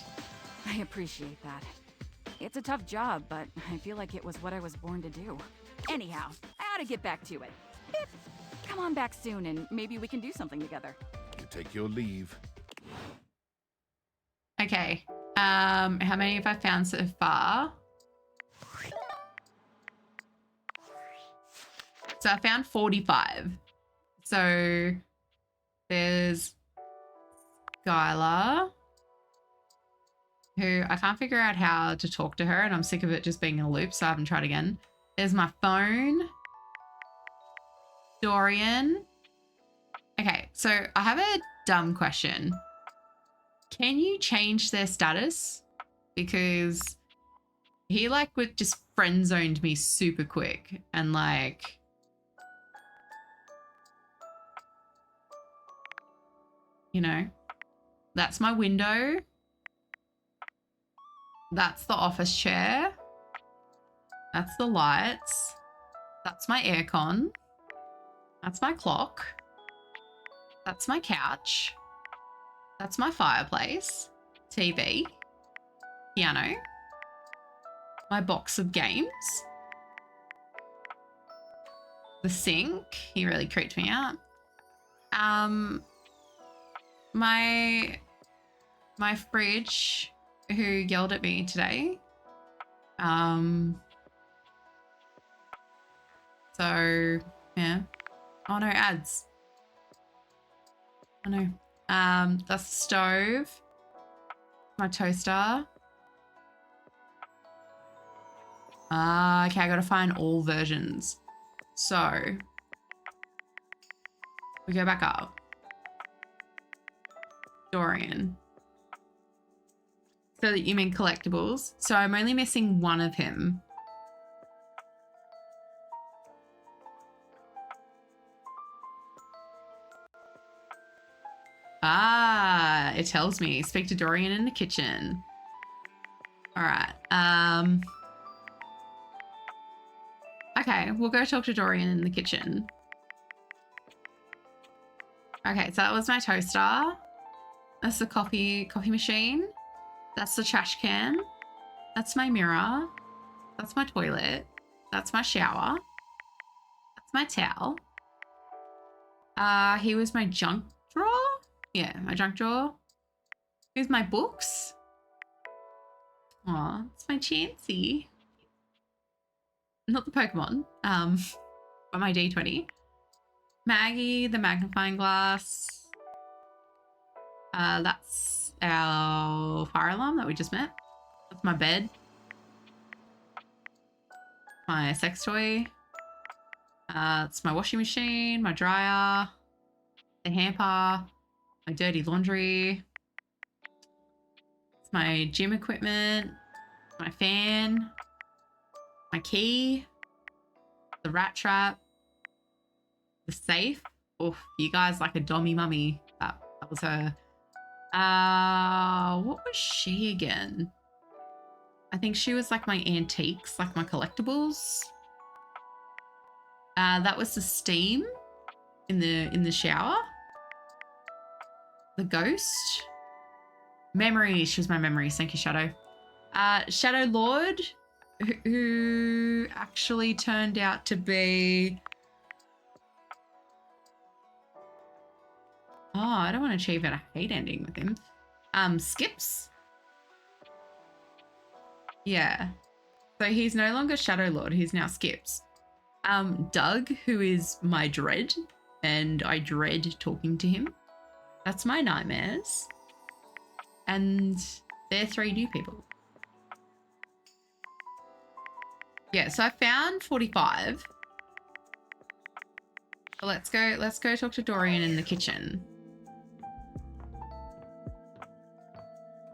I appreciate that. It's a tough job, but I feel like it was what I was born to do. Anyhow, I ought to get back to it. Bip! Come on back soon and maybe we can do something together.
You take your leave.
Okay. How many have I found so far? So I found 45. So there's Skylar, who I can't figure out how to talk to her, and I'm sick of it just being in a loop, so I haven't tried again. There's my phone. Dorian. Okay, so I have a dumb question. Can you change their status? Because he like would just friend zoned me super quick and like you know, that's my window. That's the office chair. That's the lights. That's my aircon. That's my clock. That's my couch. That's my fireplace. TV. Piano. My box of games. The sink. He really creeped me out. My fridge, who yelled at me today. So yeah. Oh no, ads. Oh no. That's the stove. My toaster. Okay, I gotta find all versions. So we go back up. Dorian. So that you mean collectibles. So I'm only missing one of him. Ah, it tells me. Speak to Dorian in the kitchen. All right. Okay, we'll go talk to Dorian in the kitchen. Okay, so that was my toaster. That's the coffee machine. That's the trash can. That's my mirror. That's my toilet. That's my shower. That's my towel. He was my junk drawer. Yeah, my junk drawer. Here's my books. Aw, it's my Chansey. Not the Pokemon, but my D20. Maggie, the magnifying glass. That's our fire alarm that we just met. That's my bed. My sex toy. It's my washing machine, my dryer, the hamper, my dirty laundry. It's my gym equipment, my fan, my key, the rat trap, the safe. Oof, you guys like a dommy mummy. That was her. What was she again? I think she was like my antiques, like my collectibles. That was the steam in the shower. The ghost. Memory. She was my memories. Thank you, Shadow. Shadow Lord, who actually turned out to be... Oh, I don't want to achieve a hate ending with him. Skips. Yeah. So he's no longer Shadow Lord. He's now Skips. Doug, who is my dread, and I dread talking to him. That's my nightmares. And they're 3 new people. Yeah, so I found 45. So let's go talk to Dorian in the kitchen.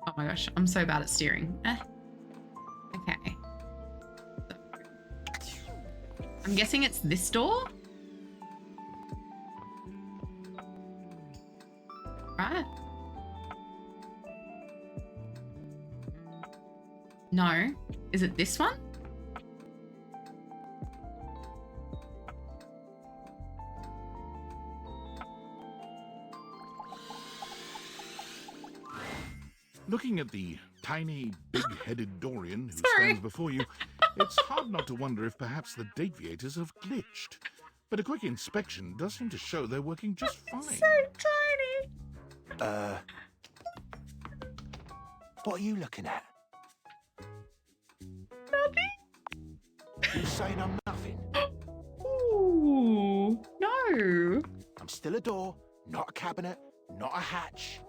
Oh my gosh, I'm so bad at steering. Okay. I'm guessing it's this door? Right. No. Is it this one?
Looking at the tiny, big-headed Dorian who stands before you, it's hard not to wonder if perhaps the Deviators have glitched. But a quick inspection does seem to show they're working just fine.
So tiny.
What are you looking at?
Nothing.
You saying I'm nothing?
Ooh, no.
I'm still a door, not a cabinet, not a hatch.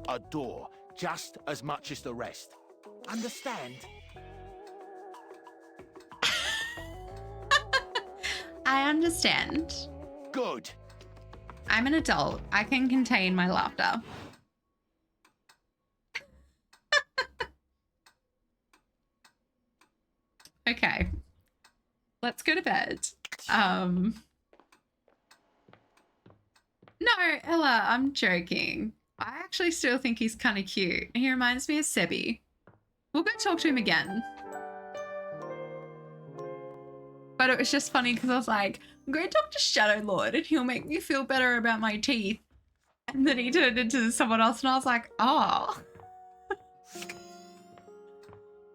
A door, just as much as the rest. Understand?
I understand.
Good.
I'm an adult. I can contain my laughter. Okay. Let's go to bed. No, Ella, I'm joking. I actually still think he's kind of cute. He reminds me of Sebi. We'll go talk to him again. But it was just funny because I was like, I'm going to talk to Shadow Lord and he'll make me feel better about my teeth. And then he turned into someone else and I was like, oh.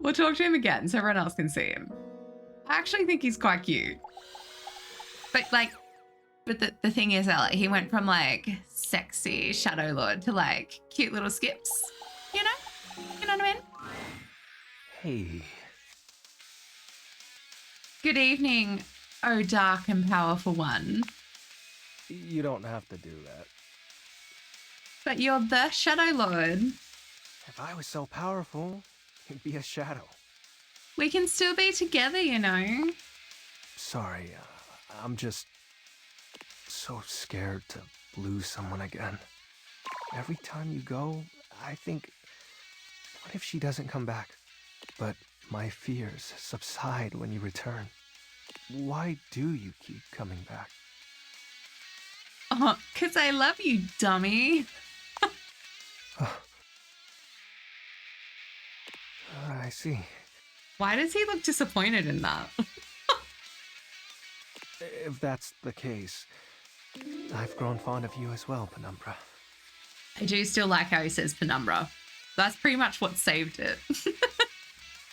We'll talk to him again so everyone else can see him. I actually think he's quite cute. But the thing is, Ella, he went from like sexy Shadow Lord to like cute little skips. You know? You know what I mean?
Hey.
Good evening, oh dark and powerful one.
You don't have to do that.
But you're the Shadow Lord.
If I was so powerful, you'd be a shadow.
We can still be together, you know.
Sorry, I'm just so scared to lose someone again. Every time you go, I think, what if she doesn't come back? But my fears subside when you return. Why do you keep coming back?
Oh, 'cause I love you, dummy.
I see.
Why does he look disappointed in that?
If that's the case, I've grown fond of you as well, Penumbra.
I do still like how he says Penumbra. That's pretty much what saved it.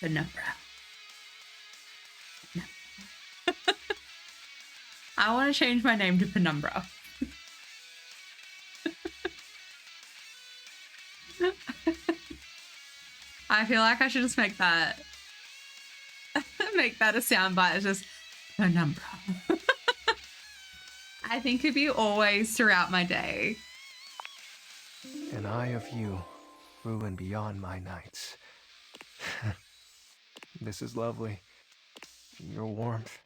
Penumbra. I want to change my name to Penumbra. I feel like I should just make that a soundbite. It's just Penumbra. I think of you always throughout my day.
An eye of you through and beyond my nights. This is lovely. Your warmth.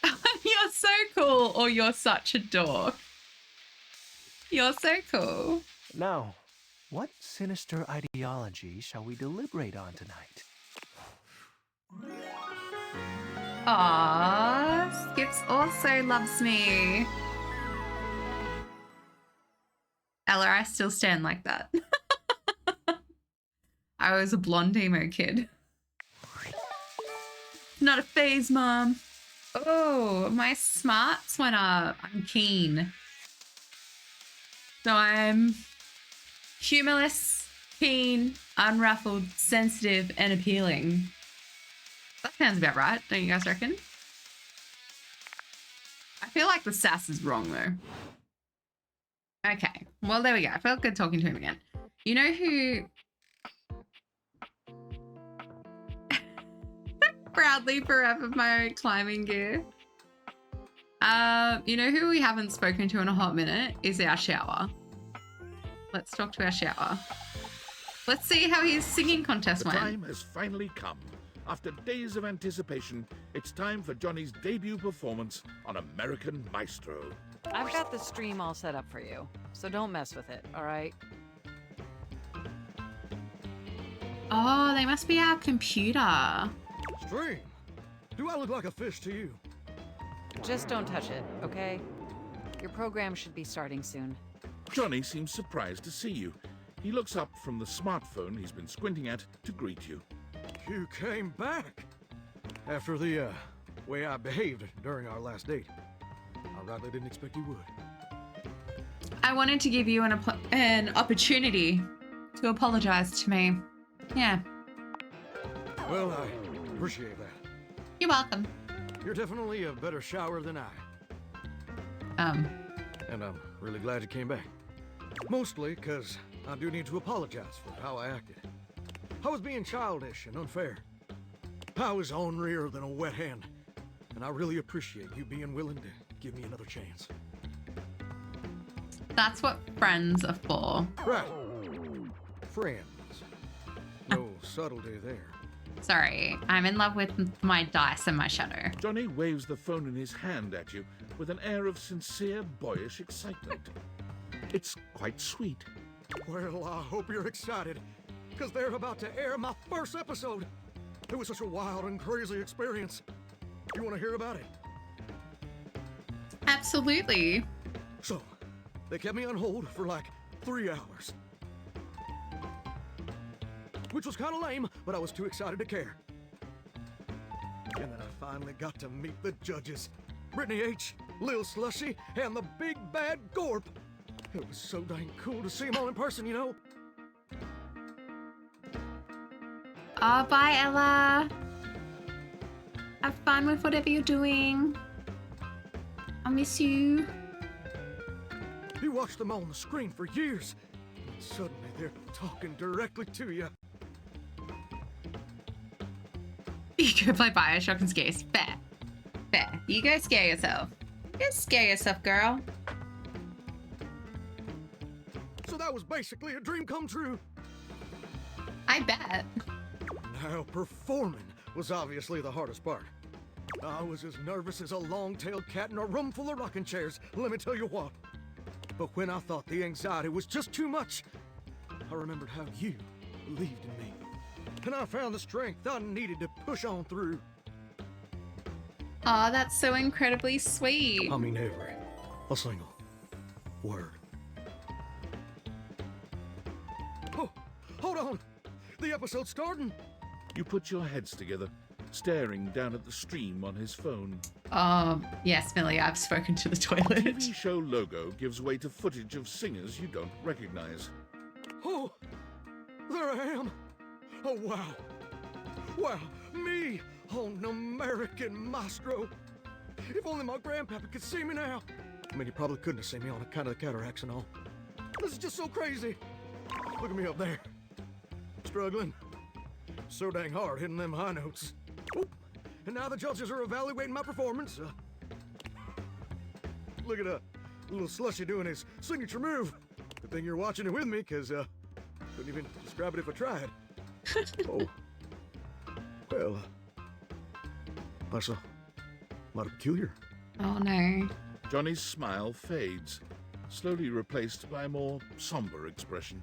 You're so cool, or you're such a dork. You're so cool.
Now, what sinister ideology shall we deliberate on tonight?
Aww, Skips also loves me. Ella, I still stand like that. I was a blonde emo kid. Not a phase, Mom. Oh, my smarts went up. I'm keen. So I'm humorless, keen, unruffled, sensitive, and appealing. That sounds about right, don't you guys reckon? I feel like the sass is wrong, though. Okay, well, there we go. I felt good talking to him again. You know who... Proudly forever my own climbing gear. You know who we haven't spoken to in a hot minute is our shower. Let's talk to our shower. Let's see how his singing contest went.
The time has finally come. After days of anticipation, it's time for Johnny's debut performance on American Maestro.
I've got the stream all set up for you, so don't mess with it, all right?
Oh, they must be our computer.
Stream? Do I look like a fish to you?
Just don't touch it, okay? Your program should be starting soon.
Johnny seems surprised to see you. He looks up from the smartphone he's been squinting at to greet you.
You came back! After the, way I behaved during our last date. I rightly didn't expect you would.
I wanted to give you an opportunity to apologize to me. Yeah.
Well, I appreciate that.
You're welcome.
You're definitely a better shower than I. And I'm really glad you came back. Mostly because I do need to apologize for how I acted. I was being childish and unfair. I was ornerier than a wet hen. And I really appreciate you being willing to give me another chance.
That's what friends are for.
Right. Friends. No subtlety there.
Sorry, I'm in love with my dice and my shadow.
Johnny waves the phone in his hand at you with an air of sincere, boyish excitement. It's quite sweet.
Well, I hope you're excited, because they're about to air my first episode. It was such a wild and crazy experience. You want to hear about it?
Absolutely.
So, they kept me on hold for like 3 hours. Which was kind of lame, but I was too excited to care. And then I finally got to meet the judges. Brittany H., Lil Slushy, and the big bad Gorp. It was so dang cool to see them all in person, you know?
Oh, bye, Ella. Have fun with whatever you're doing. I miss you.
You watched them on the screen for years, and suddenly they're talking directly to you.
You go play Bioshock and scare yourself. Fair. Fair. You go scare yourself. Go scare yourself, girl.
So that was basically a dream come true.
I bet.
Now, performing was obviously the hardest part. I was as nervous as a long-tailed cat in a room full of rocking chairs, let me tell you what. But when I thought the anxiety was just too much, I remembered how you believed in me. And I found the strength I needed to push on through.
Oh, that's so incredibly sweet.
I mean every a single word. Oh, hold on. The episode's starting.
You put your heads together, staring down at the stream on his phone.
Yes, Millie, I've spoken to the
The
toilet.
TV show logo gives way to footage of singers you don't recognize.
Oh, there I am. Oh, wow. Wow, me on an American Maestro. If only my grandpapa could see me now. I mean, he probably couldn't have seen me on account of the cataracts and all. This is just so crazy. Look at me up there. Struggling. So dang hard hitting them high notes. Oh, and now the judges are evaluating my performance. Look at little Slushy doing his signature move. Good thing you're watching it with me, because couldn't even describe it if I tried. Oh. Well, that's a lot of peculiar.
Oh no.
Johnny's smile fades, slowly replaced by a more somber expression.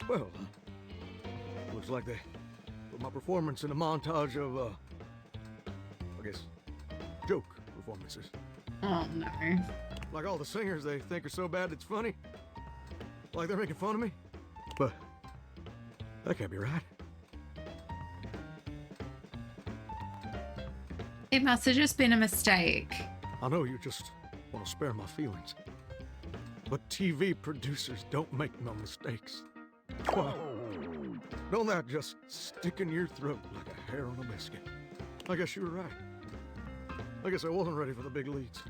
Well, looks like they put my performance in a montage of, I guess, joke performances.
Oh no.
Like all the singers they think are so bad it's funny. Like they're making fun of me. But that can't be right.
It must have just been a mistake.
I know you just want to spare my feelings. But TV producers don't make no mistakes. Why? Don't that just stick in your throat like a hair on a biscuit? I guess you were right. I guess I wasn't ready for the big leads.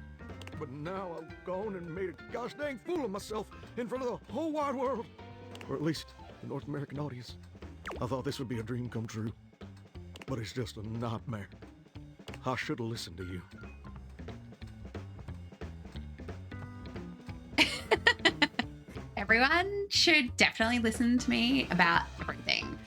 But now I've gone and made a gosh dang fool of myself in front of the whole wide world. Or at least the North American audience. I thought this would be a dream come true. But it's just a nightmare. I should have listened to you.
Everyone should definitely listen to me about everything.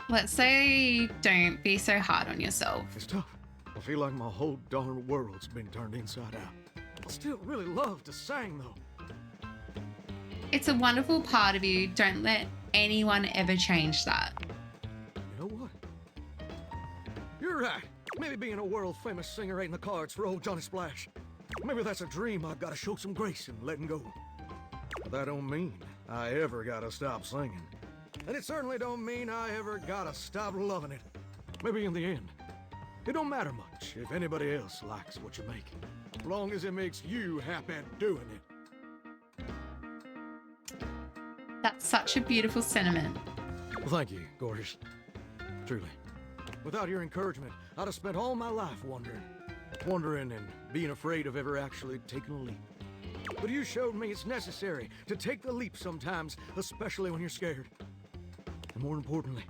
Let's say don't be so hard on yourself.
It's tough. I feel like my whole darn world's been turned inside out. I still really love to sing, though.
It's a wonderful part of you. Don't let anyone ever change that.
You're right. Maybe being a world-famous singer ain't in the cards for old Johnny Splash. Maybe that's a dream I've got to show some grace in letting go. But that don't mean I ever gotta stop singing. And it certainly don't mean I ever gotta stop loving it. Maybe in the end, it don't matter much if anybody else likes what you're making, as long as it makes you happy doing it.
That's such a beautiful sentiment.
Well, thank you, gorgeous. Truly. Without your encouragement, I'd have spent all my life wondering and being afraid of ever actually taking a leap. But you showed me it's necessary to take the leap sometimes, especially when you're scared. And more importantly,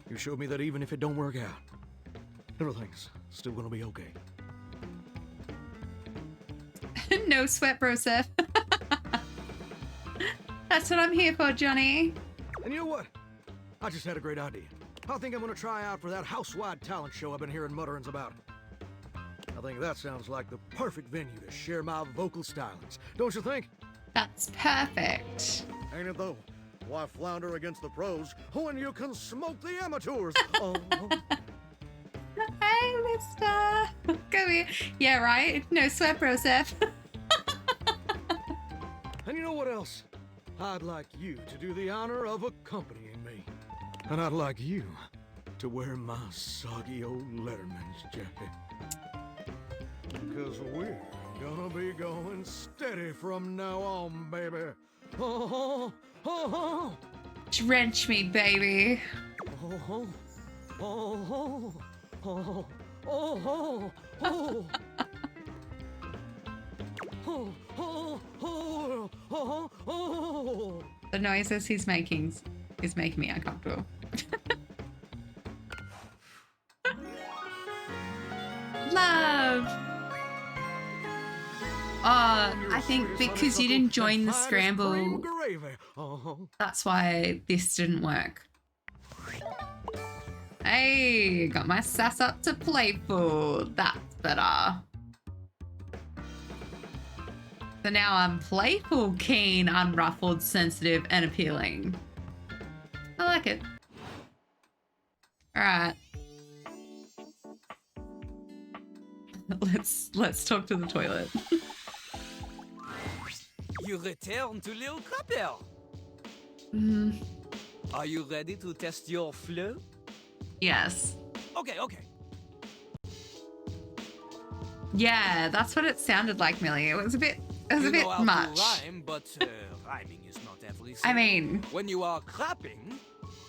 you showed me that even if it don't work out, everything's still gonna be okay.
No sweat, bro, Seth. That's what I'm here for, Johnny.
And you know what? I just had a great idea. I think I'm gonna try out for that house-wide talent show I've been hearing mutterings about. I think that sounds like the perfect venue to share my vocal stylings. Don't you think?
That's perfect.
Ain't it though? Why flounder against the pros when you can smoke the amateurs? Oh.
Hey, mister. Come here. Yeah, right? No sweat, bro, Seth.
And you know what else? I'd like you to do the honor of accompanying me. And I'd like you to wear my soggy old Letterman's jacket. Because we're gonna be going steady from now on, baby. Oh, oh, oh.
Drench me, baby.
Oh, oh, oh, oh, oh, oh, oh. Oh, oh, oh, oh, oh.
The noises he's making is making me uncomfortable. Love. I think because you didn't join the scramble, that's why this didn't work. Hey, got my sass up to playful. That's better. So now I'm playful, keen, unruffled, sensitive, and appealing. I like it. All right. Let's talk to the toilet.
You return to Lil Crapper. Are you ready to test your flow?
Yes.
Okay.
Yeah, that's what it sounded like, Millie. It was a bit
You
bit
know how
much.
to rhyme, but rhyming is not everything.
I mean,
when you are crapping,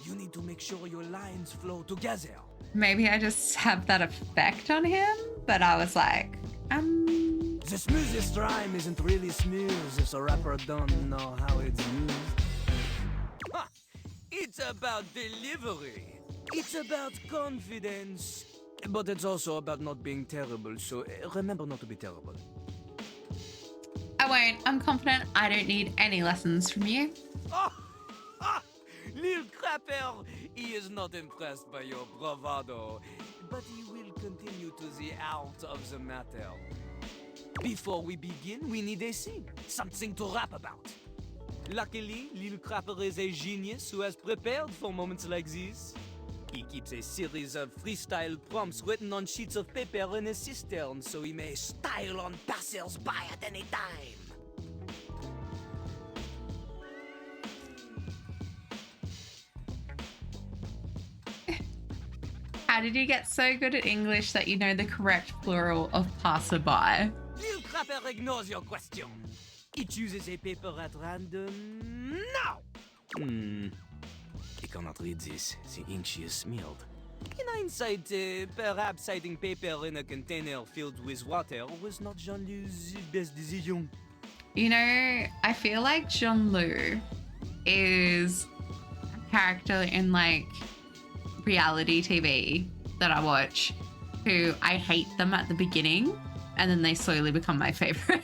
you need to make sure your lines flow together.
maybe I just have that effect on him, but I was like,
The smoothest rhyme isn't really smooth if a rapper don't know how it's used. Ha! It's about delivery. It's about confidence. But it's also about not being terrible, so remember not to be terrible.
I won't. I'm confident. I don't need any lessons from you.
Lil Crapper, he is not impressed by your bravado, but he will continue to the art of the matter. Before we begin, we need a scene, something to rap about. Luckily, Lil Crapper is a genius who has prepared for moments like this. He keeps a series of freestyle prompts written on sheets of paper in a cistern so he may style on passers-by at any time.
How did you get so good at English that you know the correct plural of passerby?
Lil Crapper ignores your question. He chooses a paper at random now. He cannot read this. The ink she is smeared. In hindsight, perhaps hiding paper in a container filled with water was not Jean-Lou's best decision.
You know, I feel like Jean-Loup is a character in like reality TV that I watch who I hate them at the beginning and then they slowly become my favorite.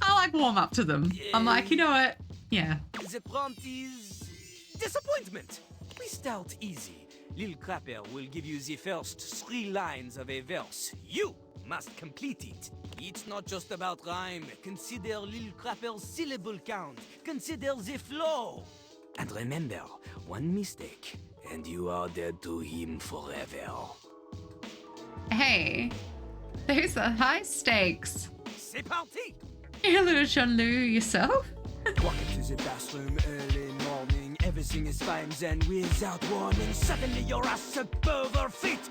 I like warm up to them. I'm like, you know what? Yeah.
The prompt is disappointment. We start easy. Lil Crapper will give you the first 3 lines of a verse. You must complete it. It's not just about rhyme. Consider Lil Crapper's syllable count. Consider the flow. And remember, one mistake and you are dead to him forever.
Hey, those are high stakes.
C'est parti!
You little Jean-Lu yourself?
Walk into the bathroom early morning, everything is fine, then without warning, suddenly your ass above her feet.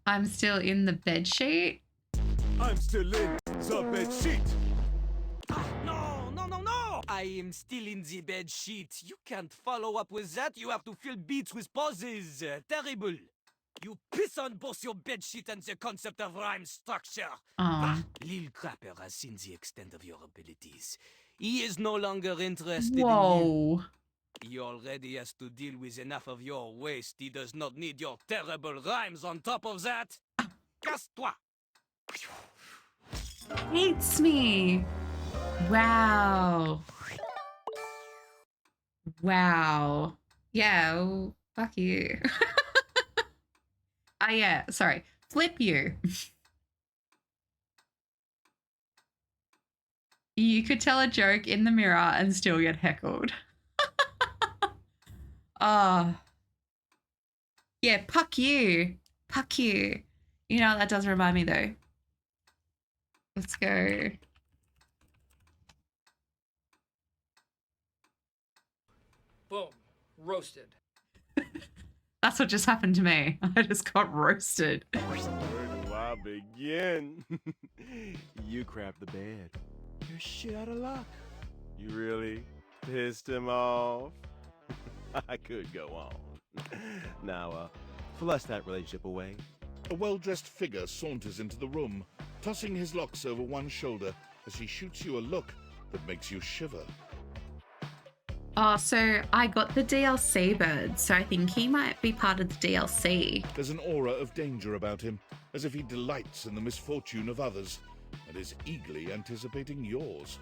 I'm still in the bed sheet.
I'm still in the bed sheet. No, no, no, no! I am still in the bed sheet. You can't follow up with that. You have to fill beats with pauses. Terrible. You piss on both your bed sheet and the concept of rhyme structure. Lil Crapper has seen the extent of your abilities. He is no longer interested in you. He already has to deal with enough of your waste. He does not need your terrible rhymes on top of that. Casse-toi.
Hates me. Wow. Wow. Yeah, well, fuck you. Yeah, sorry. Flip you. You could tell a joke in the mirror and still get heckled. Yeah, puck you. Puck you. You know, that does remind me though. Let's go.
Boom. Roasted.
That's what just happened to me. I just got roasted.
Where do I begin? You crapped the bed. You're shit out of luck. You really pissed him off? I could go on. Now, flush that relationship away.
A well-dressed figure saunters into the room, tossing his locks over one shoulder as he shoots you a look that makes you shiver.
Oh, so I got the DLC bird, so I think he might be part of the DLC.
There's an aura of danger about him, as if he delights in the misfortune of others, and is eagerly anticipating yours.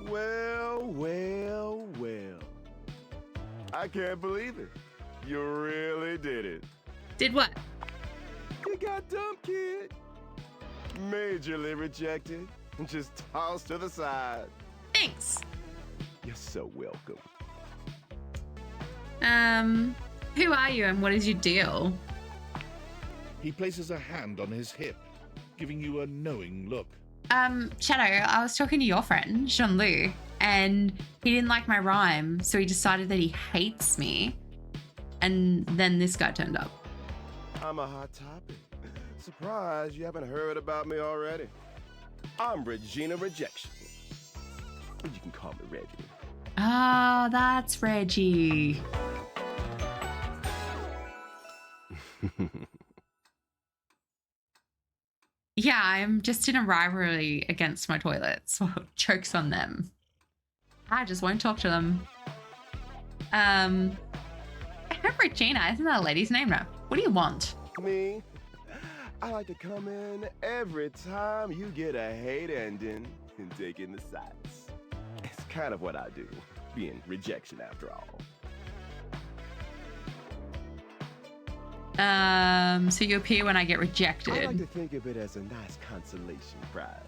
Well, well, well. I can't believe it. You really did it.
Did what?
You got dumped, kid. Majorly rejected and just tossed to the side.
Thanks.
You're so welcome.
Who are you and what is your deal?
He places a hand on his hip, giving you a knowing look.
Shadow, I was talking to your friend, Jean-Lu, and he didn't like my rhyme, so he decided that he hates me. And then this guy turned up.
I'm a hot topic. Surprised you haven't heard about me already. I'm Regina Rejection. You can call me Reggie.
Ah, that's Reggie. Yeah, I'm just in a rivalry against my toilets. Jokes on them. I just won't talk to them. Regina, isn't that a lady's name now? What do you want?
Me? I like to come in every time you get a hate ending and take in the sights. It's kind of what I do, being rejection after all.
So you appear when I get rejected.
I like to think of it as a nice consolation prize.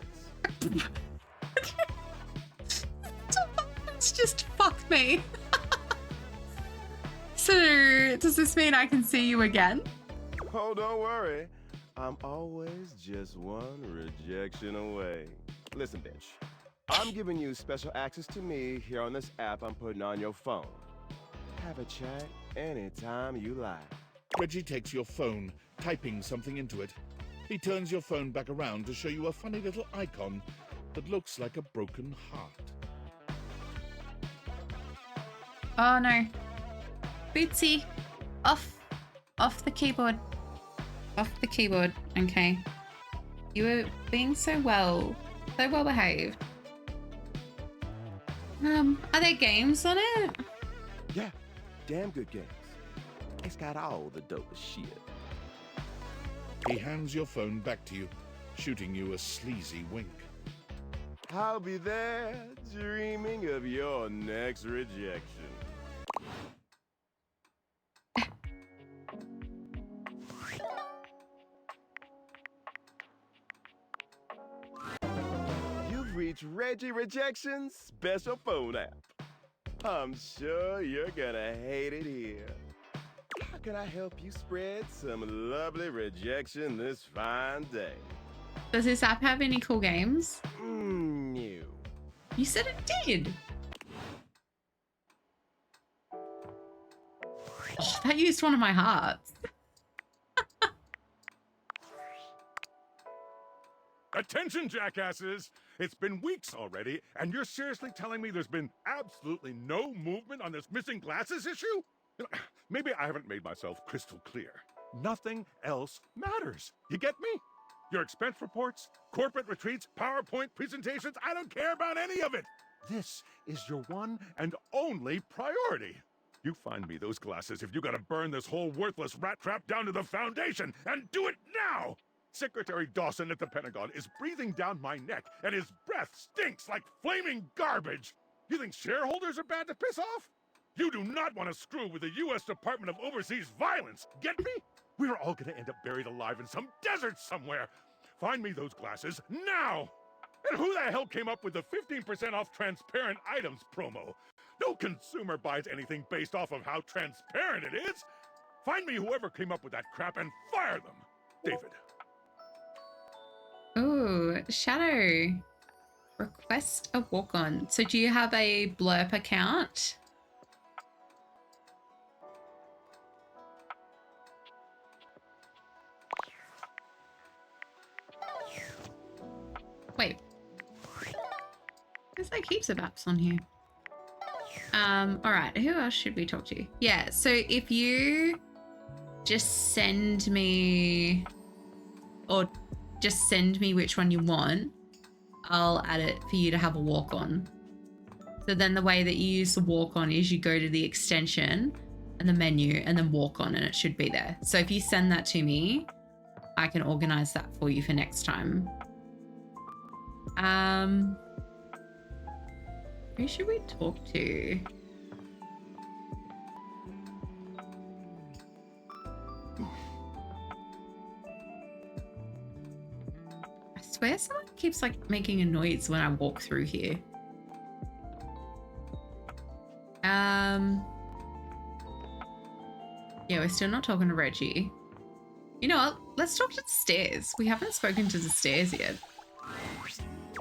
It's just fuck me. So, does this mean I can see you again?
Oh, don't worry. I'm always just one rejection away. Listen, bitch. I'm giving you special access to me here on this app I'm putting on your phone. Have a chat anytime you like.
Reggie takes your phone, typing something into it. He turns your phone back around to show you a funny little icon that looks like a broken heart.
Oh no. Bootsy. Off the keyboard. Off the keyboard. Okay. You were being so well behaved. Are there games on it?
Yeah, damn good games. It's got all the dopest shit.
He hands your phone back to you, shooting you a sleazy wink.
I'll be there dreaming of your next rejection. reach Reggie Rejection's special phone app. I'm sure you're gonna hate it here. How can I help you spread some lovely rejection this fine day?
Does this app have any cool games?
No.
You said it did. Oh, that used one of my hearts.
Attention, jackasses! It's been weeks already, and you're seriously telling me there's been absolutely no movement on this missing glasses issue? Maybe I haven't made myself crystal clear. Nothing else matters. You get me? Your expense reports, corporate retreats, PowerPoint presentations, I don't care about any of it. This is your one and only priority. You find me those glasses if you gotta burn this whole worthless rat trap down to the foundation, and do it now! Secretary Dawson at the Pentagon is breathing down my neck, and his breath stinks like flaming garbage. You think shareholders are bad to piss off? You do not want to screw with the U.S. Department of Overseas Violence, get me? We're all gonna end up buried alive in some desert somewhere. Find me those glasses now! And who the hell came up with the 15% off transparent items promo? No consumer buys anything based off of how transparent it is. Find me whoever came up with that crap and fire them. David.
Ooh, Shadow. Request a walk-on. So do you have a Blurp account? Wait. There's like heaps of apps on here. All right, who else should we talk to? Yeah, so if you just send me, or just send me which one you want, I'll add it for you to have a walk on. So then the way that you use the walk on is you go to the extension and the menu and then walk on, and it should be there. So if you send that to me, I can organize that for you for next time. Who should we talk to? I swear someone keeps like making a noise when I walk through here. Yeah, we're still not talking to Reggie. You know what? Let's talk to the stairs. We haven't spoken to the stairs yet.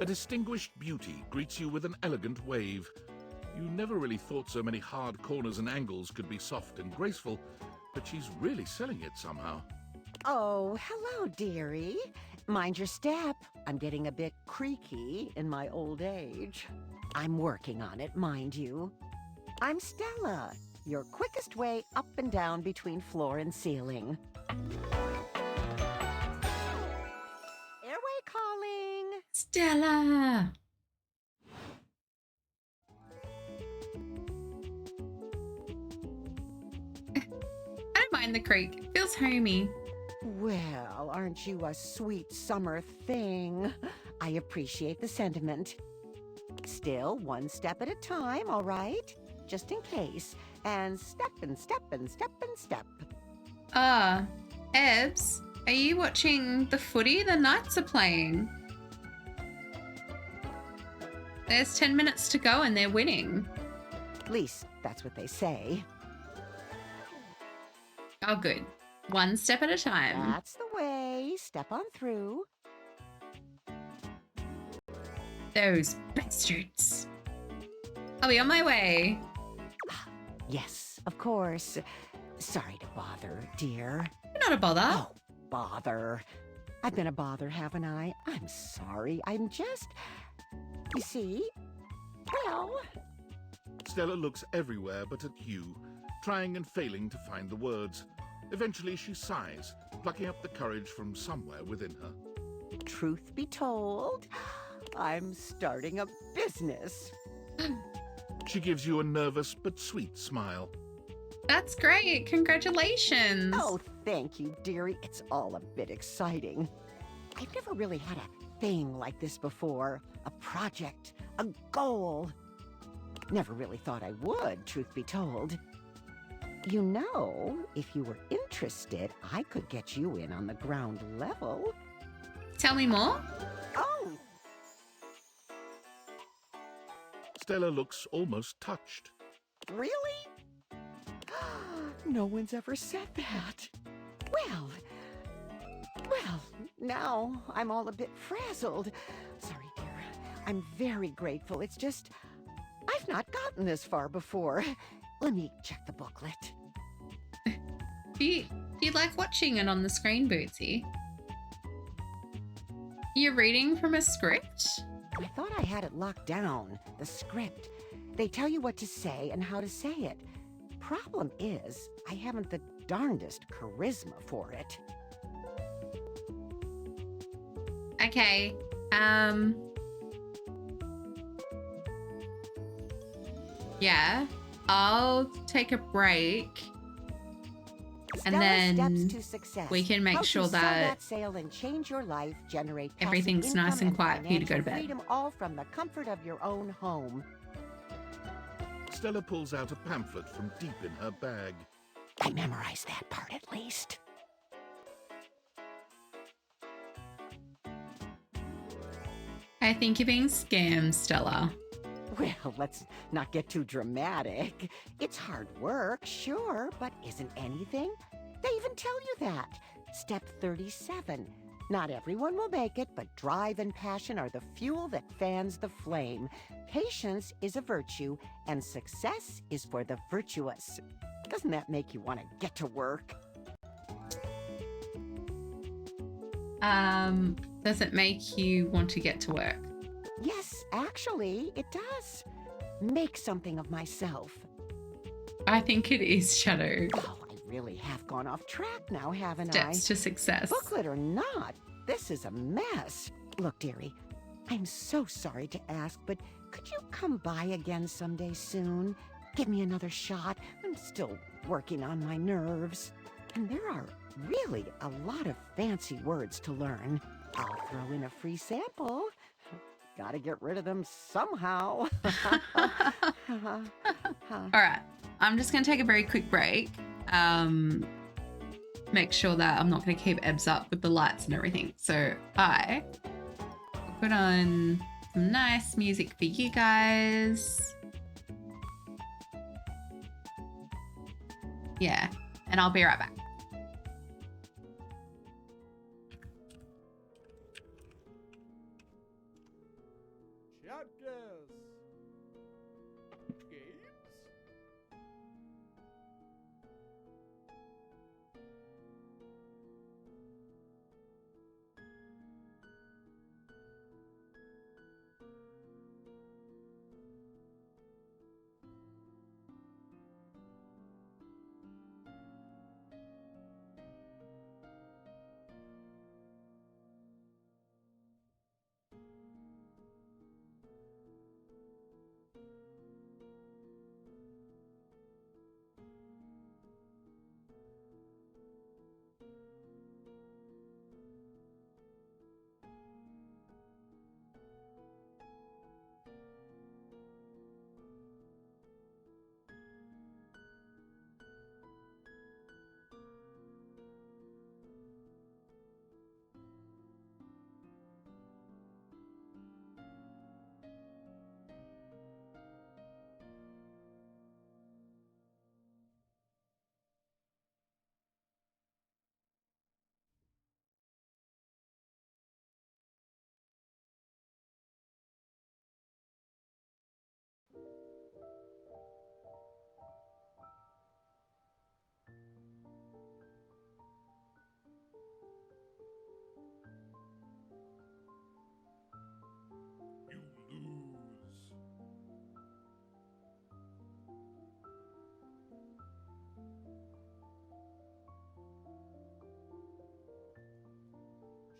A distinguished beauty greets you with an elegant wave. You never really thought so many hard corners and angles could be soft and graceful, but she's really selling it somehow.
Oh, hello, dearie. Mind your step. I'm getting a bit creaky in my old age. I'm working on it, mind you. I'm Stella, your quickest way up and down between floor and ceiling. Airway calling!
Stella! I don't mind the creek. It feels homey.
Well, aren't you a sweet summer thing? I appreciate the sentiment. Still, one step at a time, all right? Just in case. And step and step and step and step.
Ebbs, are you watching the footy the Knights are playing? There's 10 minutes to go and they're winning.
At least that's what they say.
Oh, good. One step at a time.
That's the way. Step on through.
Those bastards. I'll be on my way.
Yes, of course. Sorry to bother, dear.
You're not a bother.
Oh, bother. I've been a bother, haven't I? I'm sorry. I'm just... You see? Well...
Stella looks everywhere but at you, trying and failing to find the words. Eventually she sighs, plucking up the courage from somewhere within her.
Truth be told, I'm starting a business.
She gives you a nervous but sweet smile.
That's great. Congratulations.
Oh, thank you, dearie. It's all a bit exciting. I've never really had a thing like this before. A project, a goal. Never really thought I would, truth be told. You know, if you were interested, I could get you in on the ground level.
Tell me more.
Oh!
Stella looks almost touched.
Really? No one's ever said that. Well, now I'm all a bit frazzled. Sorry, dear. I'm very grateful. It's just, I've not gotten this far before. Let me check the booklet.
Do you like watching it on the screen, Bootsy? You're reading from a script?
I thought I had it locked down, the script. They tell you what to say and how to say it. Problem is, I haven't the darndest charisma for it.
Okay. Yeah. I'll take a break. And then
Steps to success.
we can make
How
sure
to sell
that
sail and change your life, generate passive
everything's
income
nice and quiet for you to go to
financial
bed.
freedom, all from the comfort of your own home.
Stella pulls out a pamphlet from deep in her bag.
I memorized that part at least.
I think you're being scammed, Stella.
Well, let's not get too dramatic. It's hard work, sure, but isn't anything? They even tell you that. Step 37. Not everyone will make it, but drive and passion are the fuel that fans the flame. Patience is a virtue, and success is for the virtuous. Doesn't that make you want to get to work?
Does it make you want to get to work?
Yes, actually, it does. Make something of myself.
I think it is, Shadow.
Oh, I really have gone off track now, haven't
Steps
I?
to success.
Booklet or not, this is a mess. Look, dearie, I'm so sorry to ask, but could you come by again someday soon? Give me another shot. I'm still working on my nerves. And there are really a lot of fancy words to learn. I'll throw in a free sample. Gotta get rid of them somehow.
All right. I'm just going to take a very quick break. Make sure that I'm not going to keep Ebbs up with the lights and everything. So I put on some nice music for you guys. Yeah. And I'll be right back.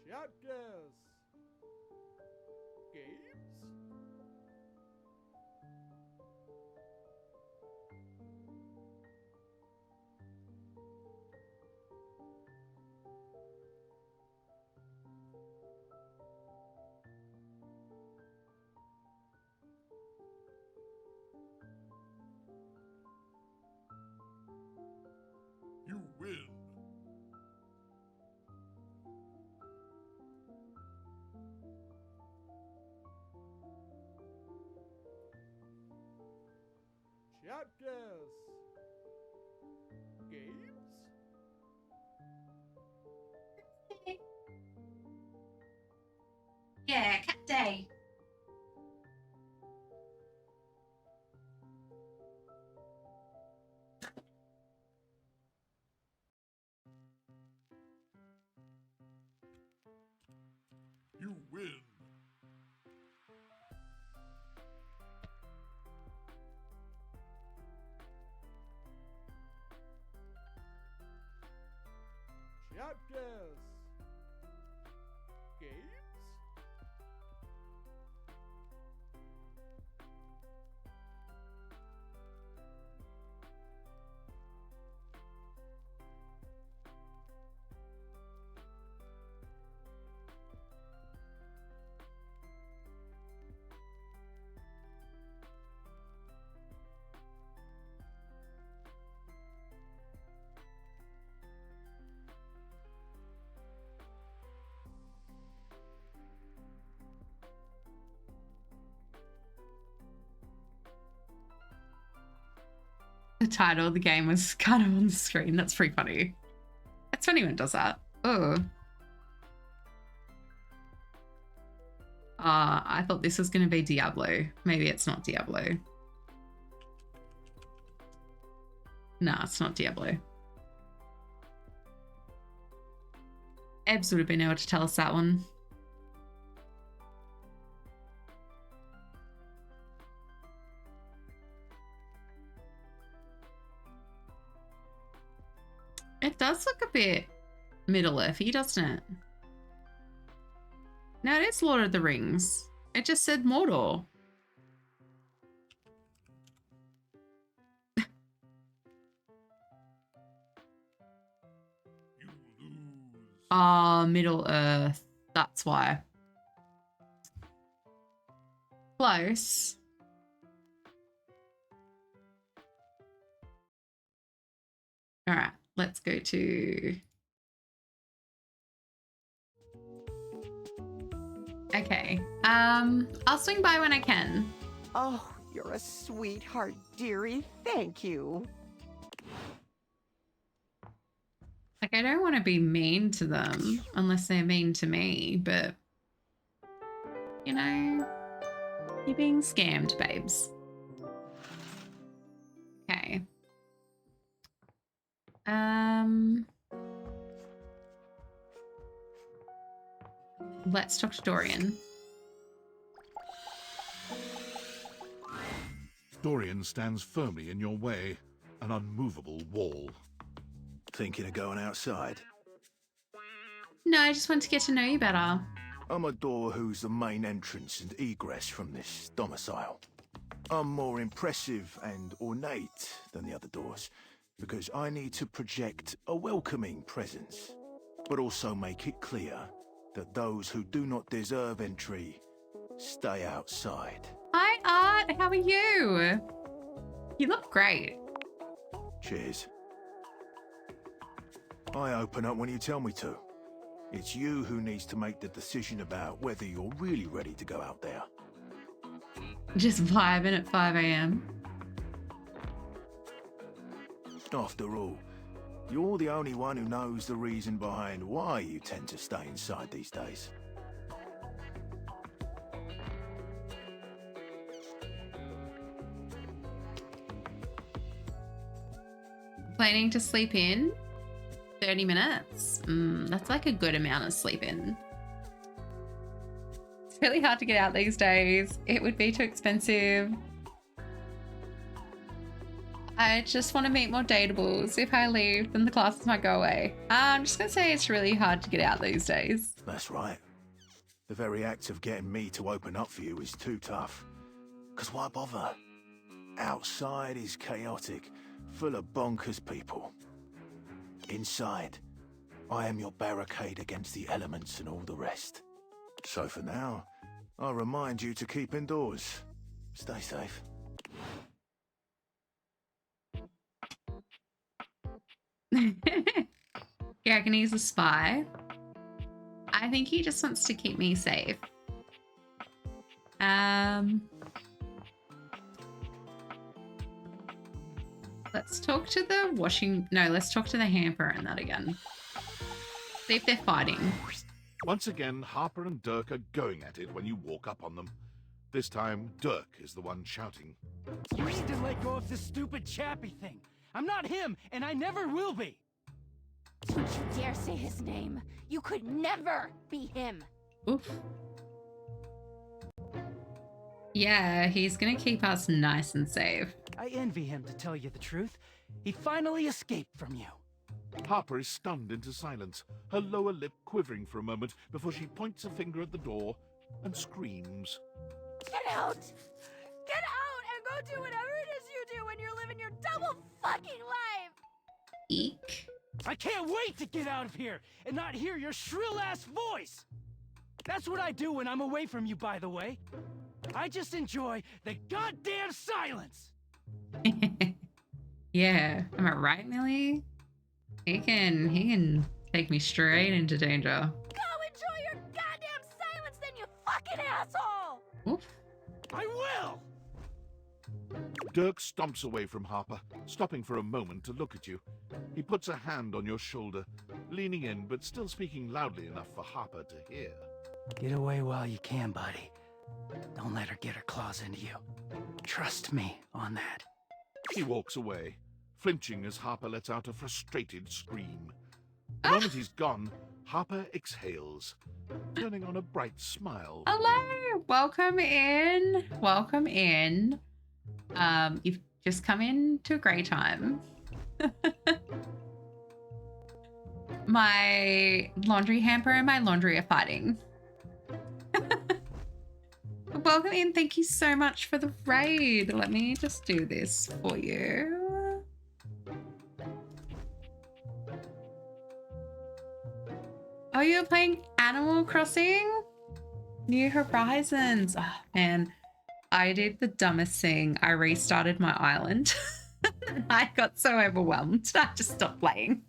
Checkers. Games?
You win.
Chapters. Games?
Yeah, cat day.
You win.
Chapters. Games?
The title of the game was kind of on the screen. That's pretty funny. It's funny when it does that. Oh. I thought this was going to be Diablo. Maybe it's not Diablo. Nah, it's not Diablo. Ebbs would have been able to tell us that one. It does look a bit Middle-earthy, doesn't it? No, it is Lord of the Rings. It just said Mordor. Middle-earth. That's why. Close. All right, let's go to... Okay. I'll swing by when I can.
Oh, you're a sweetheart, dearie. Thank you.
Like, I don't want to be mean to them unless they're mean to me, but, you know, you're being scammed, babes. Okay. Let's talk to Dorian.
Dorian stands firmly in your way, an unmovable wall.
Thinking of going outside?
No, I just want to get to know you better.
I'm a door who's the main entrance and egress from this domicile. I'm more impressive and ornate than the other doors, because I need to project a welcoming presence, but also make it clear that those who do not deserve entry stay outside.
Hi, Art. How are you? You look great.
Cheers. I open up when you tell me to. It's you who needs to make the decision about whether you're really ready to go out there.
Just vibing at 5 a.m.
After all, you're the only one who knows the reason behind why you tend to stay inside these days.
Planning to sleep in 30 minutes. That's like a good amount of sleep in. It's really hard to get out these days. It would be too expensive. I just want to meet more dateables. If I leave, then the classes might go away. I'm just going to say it's really hard to get out these days.
That's right. The very act of getting me to open up for you is too tough. 'Cause why bother? Outside is chaotic, full of bonkers people. Inside, I am your barricade against the elements and all the rest. So for now, I'll remind you to keep indoors. Stay safe.
You reckon he's a spy? I think he just wants to keep me safe. Let's talk to the washing... No, let's talk to the hamper and that again. See if they're fighting.
Once again, Harper and Dirk are going at it when you walk up on them. This time, Dirk is the one shouting.
You need to let go of this stupid Chappie thing. I'm not him, and I never will be.
Don't you dare say his name. You could never be him.
Oof. Yeah, he's gonna keep us nice and safe.
I envy him, to tell you the truth. He finally escaped from you.
Harper is stunned into silence, her lower lip quivering for a moment before she points a finger at the door and screams.
Get out! Get out and go do whatever it is you do when you're living your double fucking life!
Eek.
I can't wait to get out of here and not hear your shrill-ass voice! That's what I do when I'm away from you, by the way. I just enjoy the goddamn silence!
Yeah, am I right, Millie? He can take me straight into danger.
Go enjoy your goddamn silence then, you fucking asshole!
Oof.
I will!
Dirk stomps away from Harper, stopping for a moment to look at you. He puts a hand on your shoulder, leaning in but still speaking loudly enough for Harper to hear.
Get away while you can, buddy. Don't let her get her claws into you. Trust me on that.
He walks away, flinching as Harper lets out a frustrated scream. The moment he's gone, Harper exhales, turning on a bright smile.
Hello! Welcome in. Welcome in. You've just come in to a great time. My laundry hamper and my laundry are fighting. Welcome in. Thank you so much for the raid. Let me just do this for you. Oh, you're playing Animal Crossing? New Horizons. Oh, man. I did the dumbest thing. I restarted my island. I got so overwhelmed. I just stopped playing.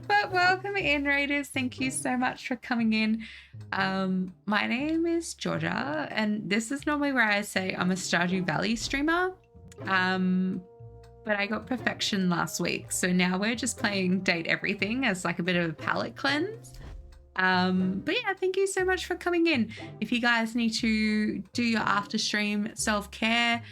But welcome in, Raiders. Thank you so much for coming in. My name is Georgia, and this is normally where I say I'm a Stardew Valley streamer. But I got Perfection last week, so now we're just playing Date Everything as like a bit of a palate cleanse. But yeah, thank you so much for coming in. If you guys need to do your after stream self-care,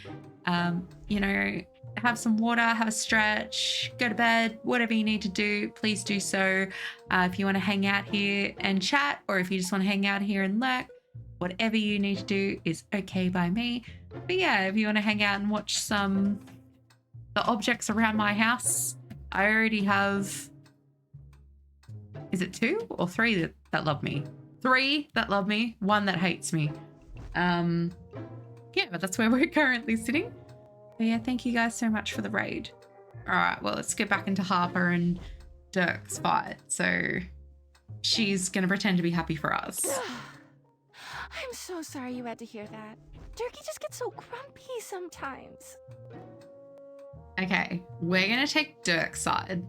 you know, have some water, have a stretch, go to bed, whatever you need to do, please do so. If you want to hang out here and chat, or if you just want to hang out here and lurk, whatever you need to do is okay by me. But yeah, if you want to hang out and watch the objects around my house, I already have, is it 2 or 3 that love me? 3 that love me, 1 that hates me. Yeah, but that's where we're currently sitting. But yeah, thank you guys so much for the raid. All right, well, let's get back into Harper and Dirk's fight. So she's going to pretend to be happy for us.
I'm so sorry you had to hear that. Dirkie just gets so grumpy sometimes.
Okay, we're going to take Dirk's side.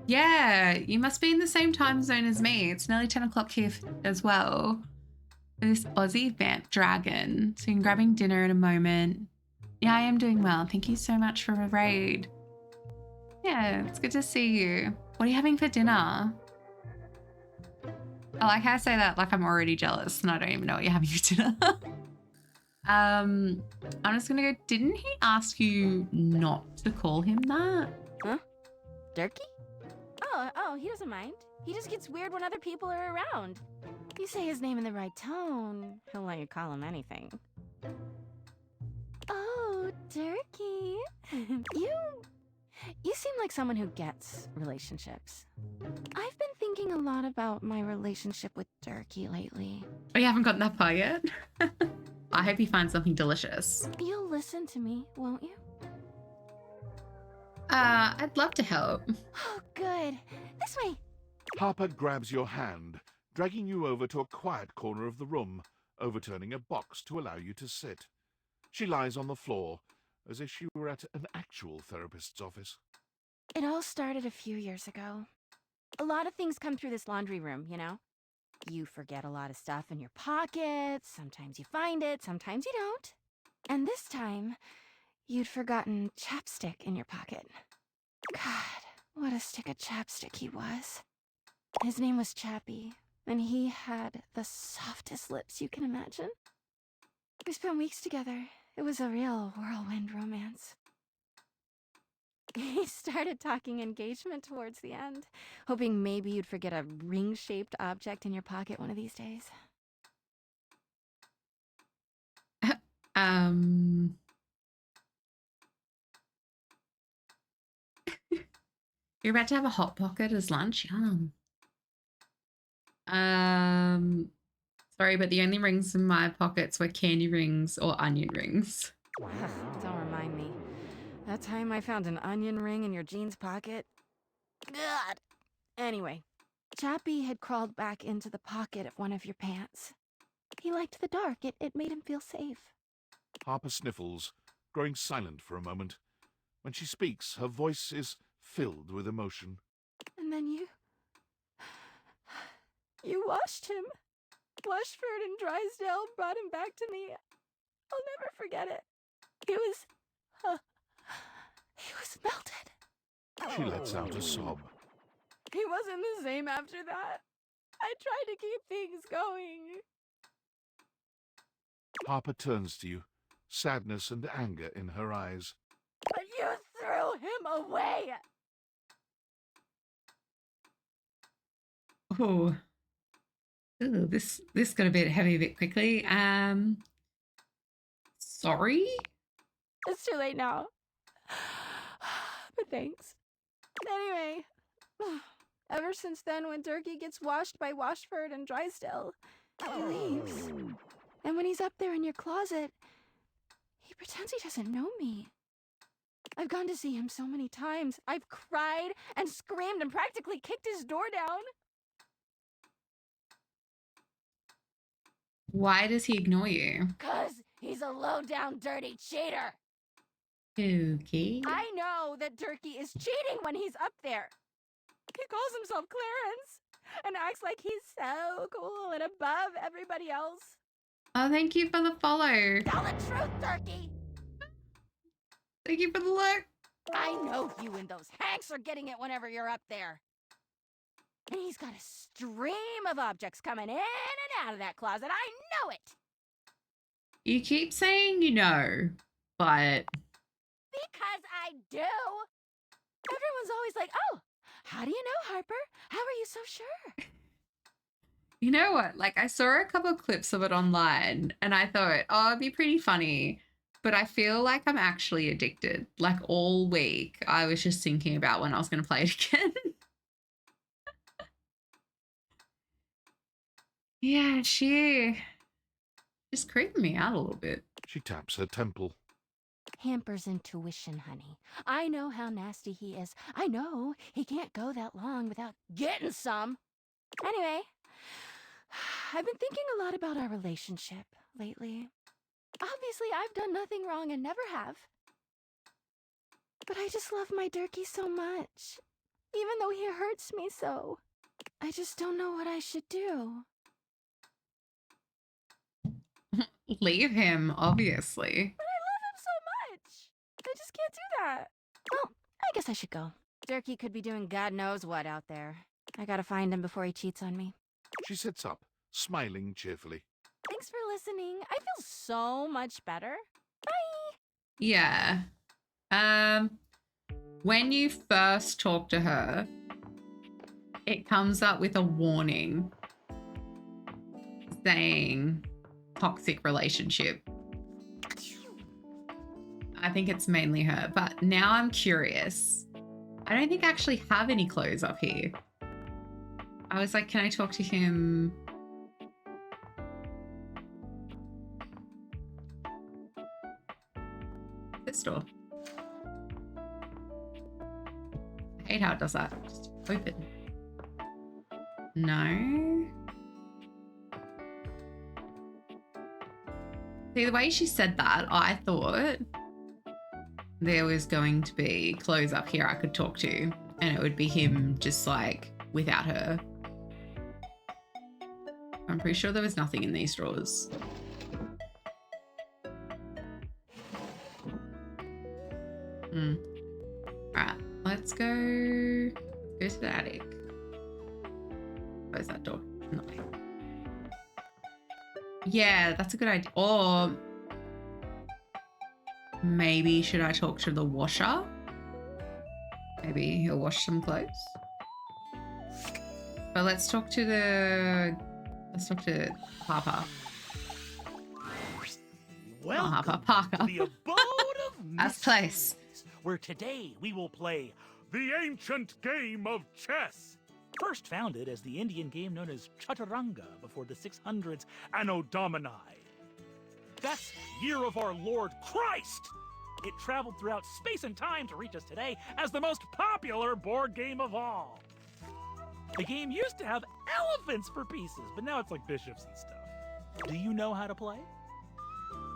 Yeah, you must be in the same time zone as me. It's nearly 10 o'clock here as well. This Aussie vamp dragon. So you're grabbing dinner in a moment. Yeah, I am doing well. Thank you so much for a raid. Yeah, it's good to see you. What are you having for dinner? I like how I say that like I'm already jealous and I don't even know what you're having for dinner. I'm just gonna go, didn't he ask you not to call him that?
Huh? Dirkie? Oh, he doesn't mind. He just gets weird when other people are around. You say his name in the right tone, he'll let you call him anything. Oh, Dirkie. You seem like someone who gets relationships. I've been thinking a lot about my relationship with Dirkie lately.
Oh, you haven't gotten that far yet? I hope you find something delicious.
You'll listen to me, won't you?
I'd love to help.
Oh, good. This way.
Harper grabs your hand, dragging you over to a quiet corner of the room, overturning a box to allow you to sit. She lies on the floor, as if she were at an actual therapist's office.
It all started a few years ago. A lot of things come through this laundry room, you know? you forget a lot of stuff in your pockets. Sometimes you find it, sometimes you don't. And this time, you'd forgotten chapstick in your pocket. God, what a stick of chapstick he was. His name was Chappie, and he had the softest lips you can imagine. We spent weeks together. It was a real whirlwind romance. He started talking engagement towards the end, hoping maybe you'd forget a ring-shaped object in your pocket one of these days.
You're about to have a Hot Pocket as lunch? Yum. Sorry, but the only rings in my pockets were candy rings or onion rings.
Don't remind me. That time I found an onion ring in your jeans pocket. God. Anyway, Chappie had crawled back into the pocket of one of your pants. He liked the dark. It made him feel safe.
Harper sniffles, growing silent for a moment. When she speaks, her voice is filled with emotion.
And then you washed him. Washford and Drysdale brought him back to me. I'll never forget it. He was melted.
She lets out a sob.
He wasn't the same after that. I tried to keep things going.
Harper turns to you, sadness and anger in her eyes.
But you threw him away.
Oh. Ooh, this got a bit heavy a bit quickly. Sorry?
It's too late now. But thanks. Anyway, ever since then, when Durkee gets washed by Washford and Drysdale, he leaves. And when he's up there in your closet, he pretends he doesn't know me. I've gone to see him so many times. I've cried and screamed and practically kicked his door down.
Why does he ignore you?
'Cause he's a low-down, dirty cheater.
Okay.
I know that Durkee is cheating when he's up there. He calls himself Clarence and acts like he's so cool and above everybody else.
Oh, thank you for the follow.
Tell the truth, Durkee.
Thank you for the look.
I know you and those Hanks are getting it whenever you're up there. And he's got a stream of objects coming in and out of that closet. I know it.
You keep saying you know, but...
Because I do. Everyone's always like, oh, how do you know, Harper? How are you so sure?
You know what? Like, I saw a couple of clips of it online and I thought, oh, it'd be pretty funny. But I feel like I'm actually addicted. Like, all week, I was just thinking about when I was going to play it again. Yeah, she just creeping me out a little bit.
She taps her temple.
Hampers intuition, honey. I know how nasty he is. I know he can't go that long without getting some. Anyway, I've been thinking a lot about our relationship lately. Obviously, I've done nothing wrong and never have. But I just love my Durkee so much. Even though he hurts me so. I just don't know what I should do.
Leave him, obviously.
But I love him so much. I just can't do that. Well, I guess I should go. Durkee could be doing God knows what out there. I gotta find him before he cheats on me.
She sits up, smiling cheerfully.
Thanks for listening. I feel so much better. Bye!
Yeah. When you first talk to her, it comes up with a warning saying toxic relationship. I think it's mainly her, but now I'm curious. I don't think I actually have any clothes up here. I was like, can I talk to him? This door. I hate how it does that. Just open. No. See, the way she said that, I thought there was going to be clothes up here I could talk to, and it would be him just like without her. I'm pretty sure there was nothing in these drawers. Alright, let's go to the attic. Close that door. No. Yeah, that's a good idea. Or maybe should I talk to the washer? Maybe he'll wash some clothes. But let's talk to Papa.
Welcome
Not Harper, Parker.
to the abode of
That's close.
where today we will play the ancient game of chess. First founded as the Indian game known as Chaturanga before the 600s Anno Domini. That's year of our Lord Christ! It traveled throughout space and time to reach us today as the most popular board game of all. The game used to have elephants for pieces, but now it's like bishops and stuff. Do you know how to play?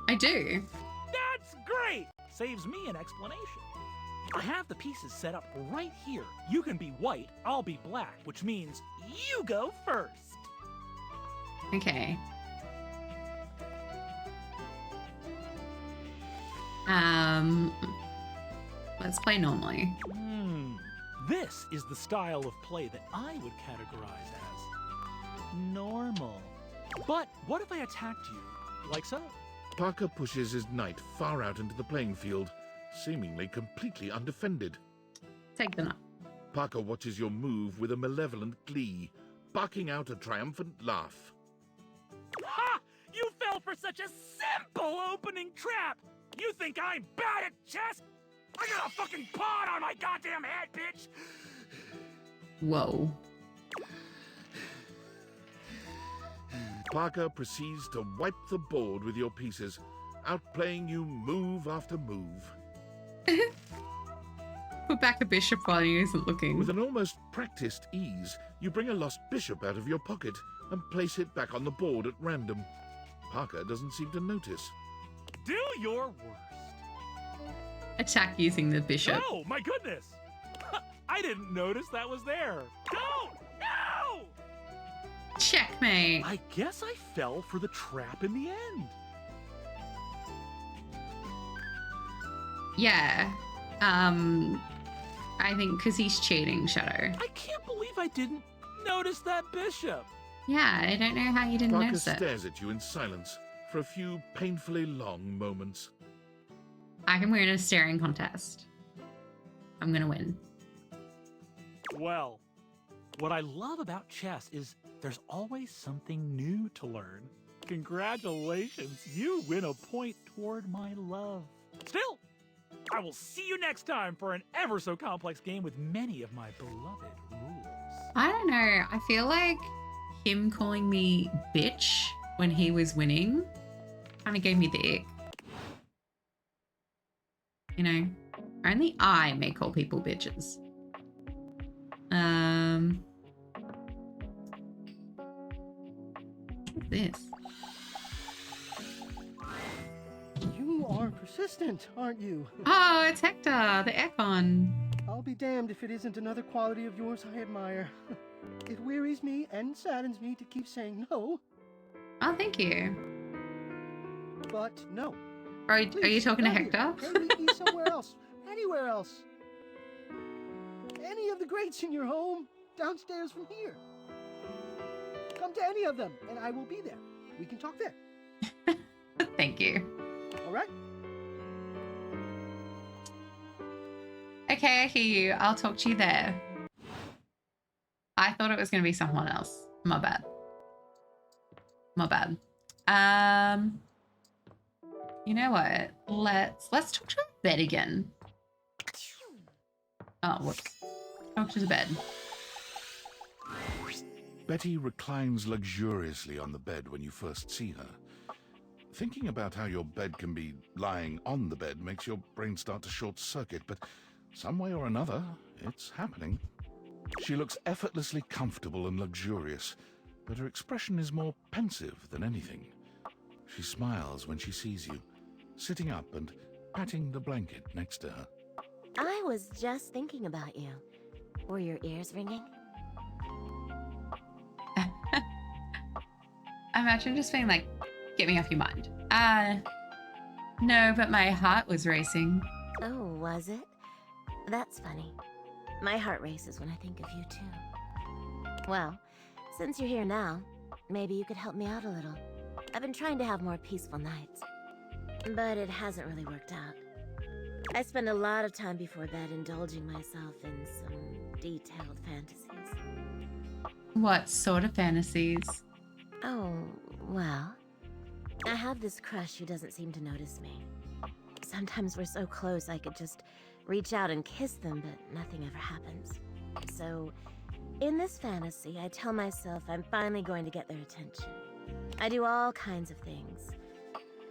I do.
That's great! Saves me an explanation. I have the pieces set up right here. You can be white, I'll be black, which means you go first.
Okay. Let's play normally.
This is the style of play that I would categorize as normal. But what if I attacked you, like so?
Parker pushes his knight far out into the playing field, seemingly completely undefended.
Take the knight.
Parker watches your move with a malevolent glee, barking out a triumphant laugh.
Ha! You fell for such a simple opening trap! You think I'm bad at chess? I got a fucking pawn on my goddamn head, bitch!
Whoa.
Parker proceeds to wipe the board with your pieces, outplaying you move after move.
Put back a bishop while he isn't looking.
With an almost practiced ease, you bring a lost bishop out of your pocket and place it back on the board at random. Parker doesn't seem to notice.
Do your worst.
Attack using the bishop.
Oh, my goodness! I didn't notice that was there. Don't! No!
Checkmate.
I guess I fell for the trap in the end.
Yeah. I think because he's cheating, Shadow.
I can't believe I didn't notice that bishop.
Yeah, I don't know how you didn't
Parker
notice it.
stares at you in silence for a few painfully long moments.
I can win a staring contest. I'm gonna win.
Well, what I love about chess is there's always something new to learn. Congratulations, you win a point toward my love. Still, I will see you next time for an ever so complex game with many of my beloved rules.
I don't know. I feel like him calling me bitch when he was winning kind of gave me the ick. You know, only I may call people bitches. What's this?
You are persistent, aren't you?
Oh, it's Hector, the Econ.
I'll be damned if it isn't another quality of yours I admire. It wearies me and saddens me to keep saying no.
Oh, thank you.
But no.
Are you talking to Hector?
Can we be somewhere else? Anywhere else? Any of the greats in your home? Downstairs from here. Come to any of them, and I will be there. We can talk there.
Thank you.
All right?
Okay, I hear you. I'll talk to you there. I thought it was going to be someone else. My bad. My bad. You know what? Let's talk to the bed again. Oh, whoops. Talk to the bed.
Betty reclines luxuriously on the bed when you first see her. Thinking about how your bed can be lying on the bed makes your brain start to short-circuit, but some way or another, it's happening. She looks effortlessly comfortable and luxurious, but her expression is more pensive than anything. She smiles when she sees you, sitting up and patting the blanket next to her.
I was just thinking about you. Were your ears ringing?
imagine just being like, get me off your mind. No, but my heart was racing.
Oh, was it? That's funny. My heart races when I think of you, too. Well, since you're here now, maybe you could help me out a little. I've been trying to have more peaceful nights, but it hasn't really worked out. I spend a lot of time before bed indulging myself in some detailed fantasies.
What sort of fantasies?
Oh, well, I have this crush who doesn't seem to notice me. Sometimes we're so close I could just reach out and kiss them, but nothing ever happens. So, in this fantasy, I tell myself I'm finally going to get their attention. I do all kinds of things.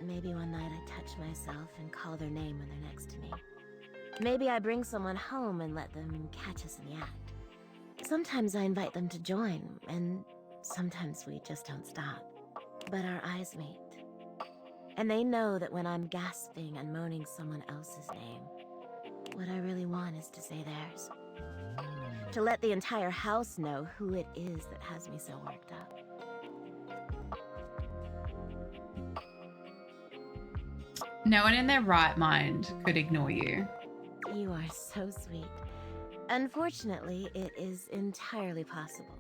Maybe one night I touch myself and call their name when they're next to me. Maybe I bring someone home and let them catch us in the act. Sometimes I invite them to join, and sometimes we just don't stop. But our eyes meet. And they know that when I'm gasping and moaning someone else's name, what I really want is to say theirs. To let the entire house know who it is that has me so worked up.
No one in their right mind could ignore you.
You are so sweet. Unfortunately, it is entirely possible.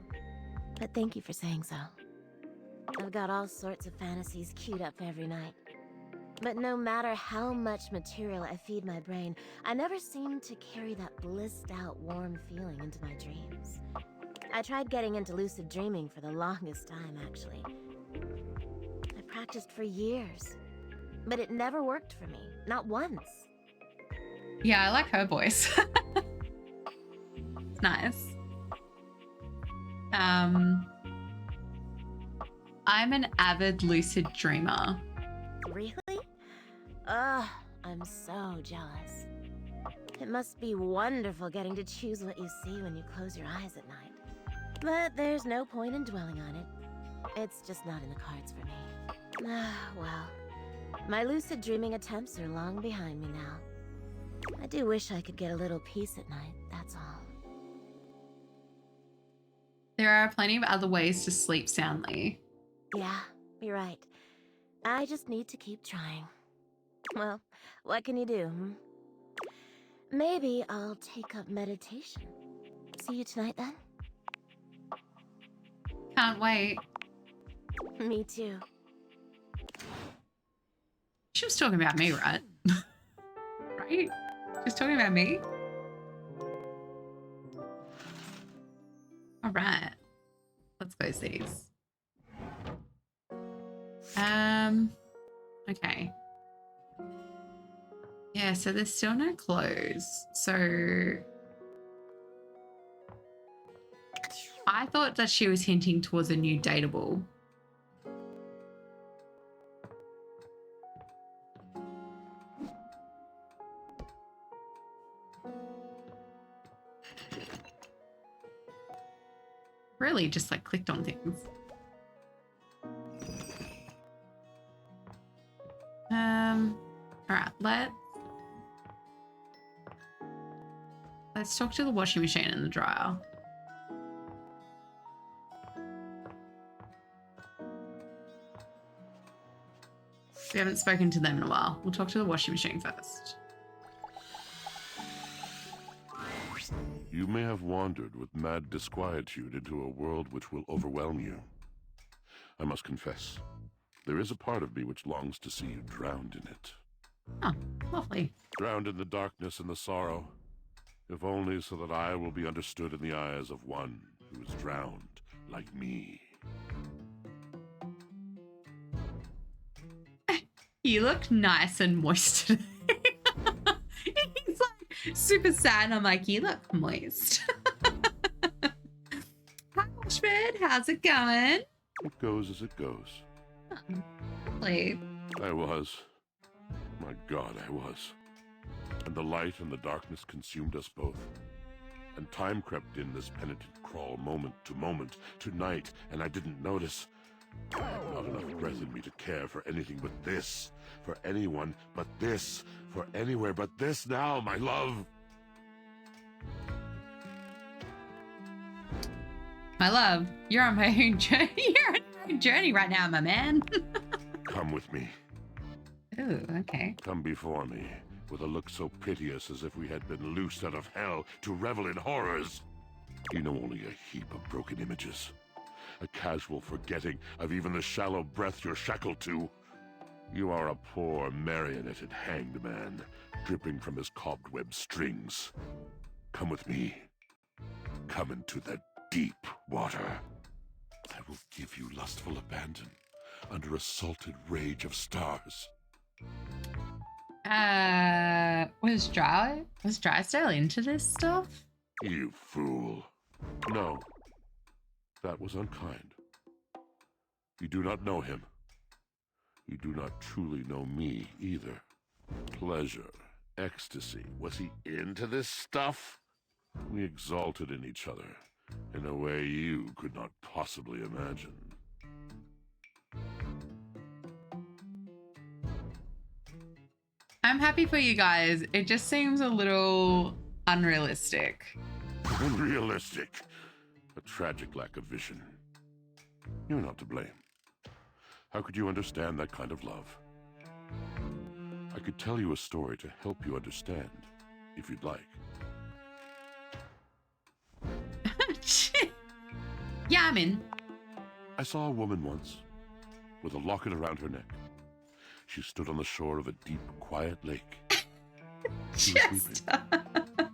But thank you for saying so. I've got all sorts of fantasies queued up every night. But no matter how much material I feed my brain, I never seem to carry that blissed out warm feeling into my dreams. I tried getting into lucid dreaming for the longest time, actually. I practiced for years, but it never worked for me, not once.
Yeah, I like her voice. It's nice. I'm an avid lucid dreamer.
Really? Ugh, I'm so jealous. It must be wonderful getting to choose what you see when you close your eyes at night. But there's no point in dwelling on it. It's just not in the cards for me. Well, my lucid dreaming attempts are long behind me now. I do wish I could get a little peace at night, that's all.
There are plenty of other ways to sleep soundly.
Yeah, you're right. I just need to keep trying. Well, what can you do, hmm? Maybe I'll take up meditation. See you tonight, then?
Can't wait.
Me too.
She was talking about me, right? Right? She was talking about me? All right. Let's close these. Okay. Yeah, so there's still no clothes. So I thought that she was hinting towards a new dateable. Really just like clicked on things. All right, let's talk to the washing machine and the dryer. We haven't spoken to them in a while. We'll talk to the washing machine first.
You may have wandered with mad disquietude into a world which will overwhelm you. I must confess, there is a part of me which longs to see you drowned in it.
Oh, lovely.
Drowned in the darkness and the sorrow, if only so that I will be understood in the eyes of one who is drowned like me.
You look nice and moist today. He's like super sad and I'm like, you look moist. Hi, Washbed. How's it going?
It goes as it goes.
Lovely.
I was. My God, I was. And the light and the darkness consumed us both. And time crept in this penitent crawl moment to moment, to night, and I didn't notice. I had not enough breath in me to care for anything but this, for anyone but this, for anywhere but this now, my love.
My love, you're on my own journey. You're on your Good journey right now, my man.
Come with me.
Ooh, okay.
Come before me, with a look so piteous as if we had been loosed out of hell to revel in horrors. You know only a heap of broken images. A casual forgetting of even the shallow breath you're shackled to. You are a poor, marionetted hanged man, dripping from his cobweb strings. Come with me. Come into the deep water. I will give you lustful abandon under a salted rage of stars.
Was Drysdale into this stuff?
You fool. No. That was unkind. You do not know him. You do not truly know me either. Pleasure, ecstasy. Was he into this stuff? We exalted in each other in a way you could not possibly imagine.
I'm happy for you guys. It just seems a little unrealistic.
Unrealistic. A tragic lack of vision. You're not to blame. How could you understand that kind of love? I could tell you a story to help you understand, if you'd like.
Yeah, I'm in.
I saw a woman once, with a locket around her neck. She stood on the shore of a deep, quiet lake. She was weeping.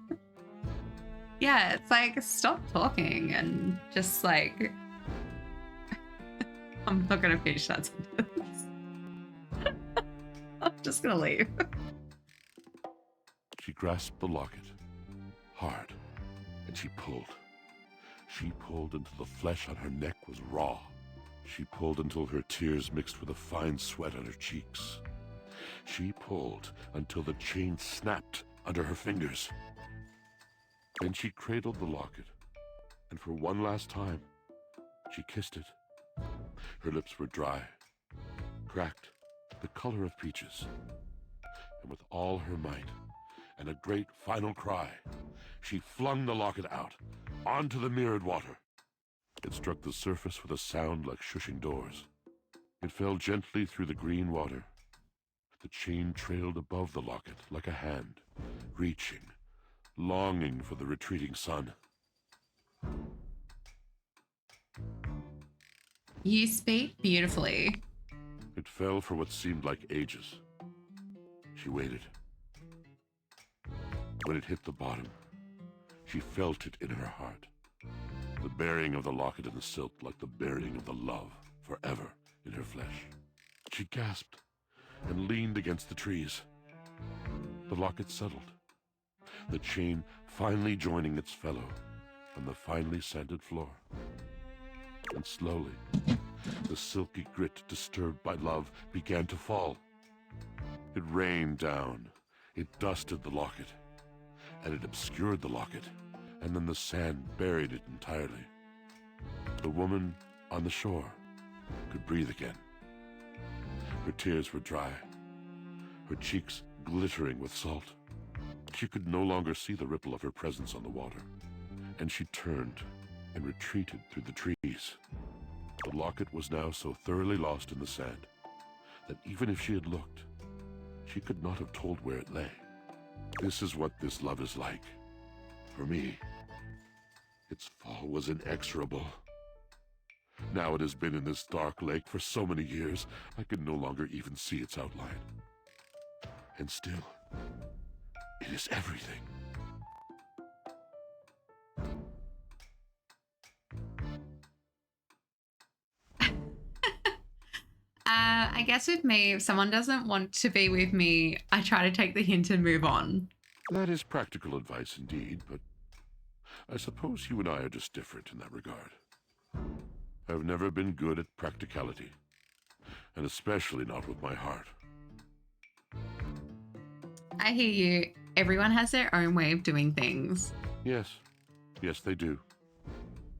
Yeah, it's like, stop talking and just like... I'm not going to finish that sentence. I'm just going to leave.
She grasped the locket, hard, and she pulled. She pulled until the flesh on her neck was raw. She pulled until her tears mixed with a fine sweat on her cheeks. She pulled until the chain snapped under her fingers. Then she cradled the locket, and for one last time, she kissed it. Her lips were dry, cracked, the color of peaches. And with all her might, and a great final cry, she flung the locket out, onto the mirrored water. It struck the surface with a sound like shushing doors. It fell gently through the green water. The chain trailed above the locket like a hand, reaching, longing for the retreating sun.
You speak beautifully.
It fell for what seemed like ages. She waited. When it hit the bottom, she felt it in her heart. The burying of the locket in the silt like the burying of the love forever in her flesh. She gasped and leaned against the trees. The locket settled, the chain finally joining its fellow on the finely sanded floor. And slowly, the silky grit disturbed by love began to fall. It rained down, it dusted the locket, and it obscured the locket, and then the sand buried it entirely. The woman on the shore could breathe again. Her tears were dry, her cheeks glittering with salt. She could no longer see the ripple of her presence on the water, and she turned and retreated through the trees. The locket was now so thoroughly lost in the sand that even if she had looked, she could not have told where it lay. This is what this love is like. For me, its fall was inexorable. Now it has been in this dark lake for so many years, I can no longer even see its outline. And still, it is everything.
I guess with me, if someone doesn't want to be with me, I try to take the hint and move on.
That is practical advice indeed, but I suppose you and I are just different in that regard. I've never been good at practicality, and especially not with my heart.
I hear you. Everyone has their own way of doing things.
Yes, yes they do.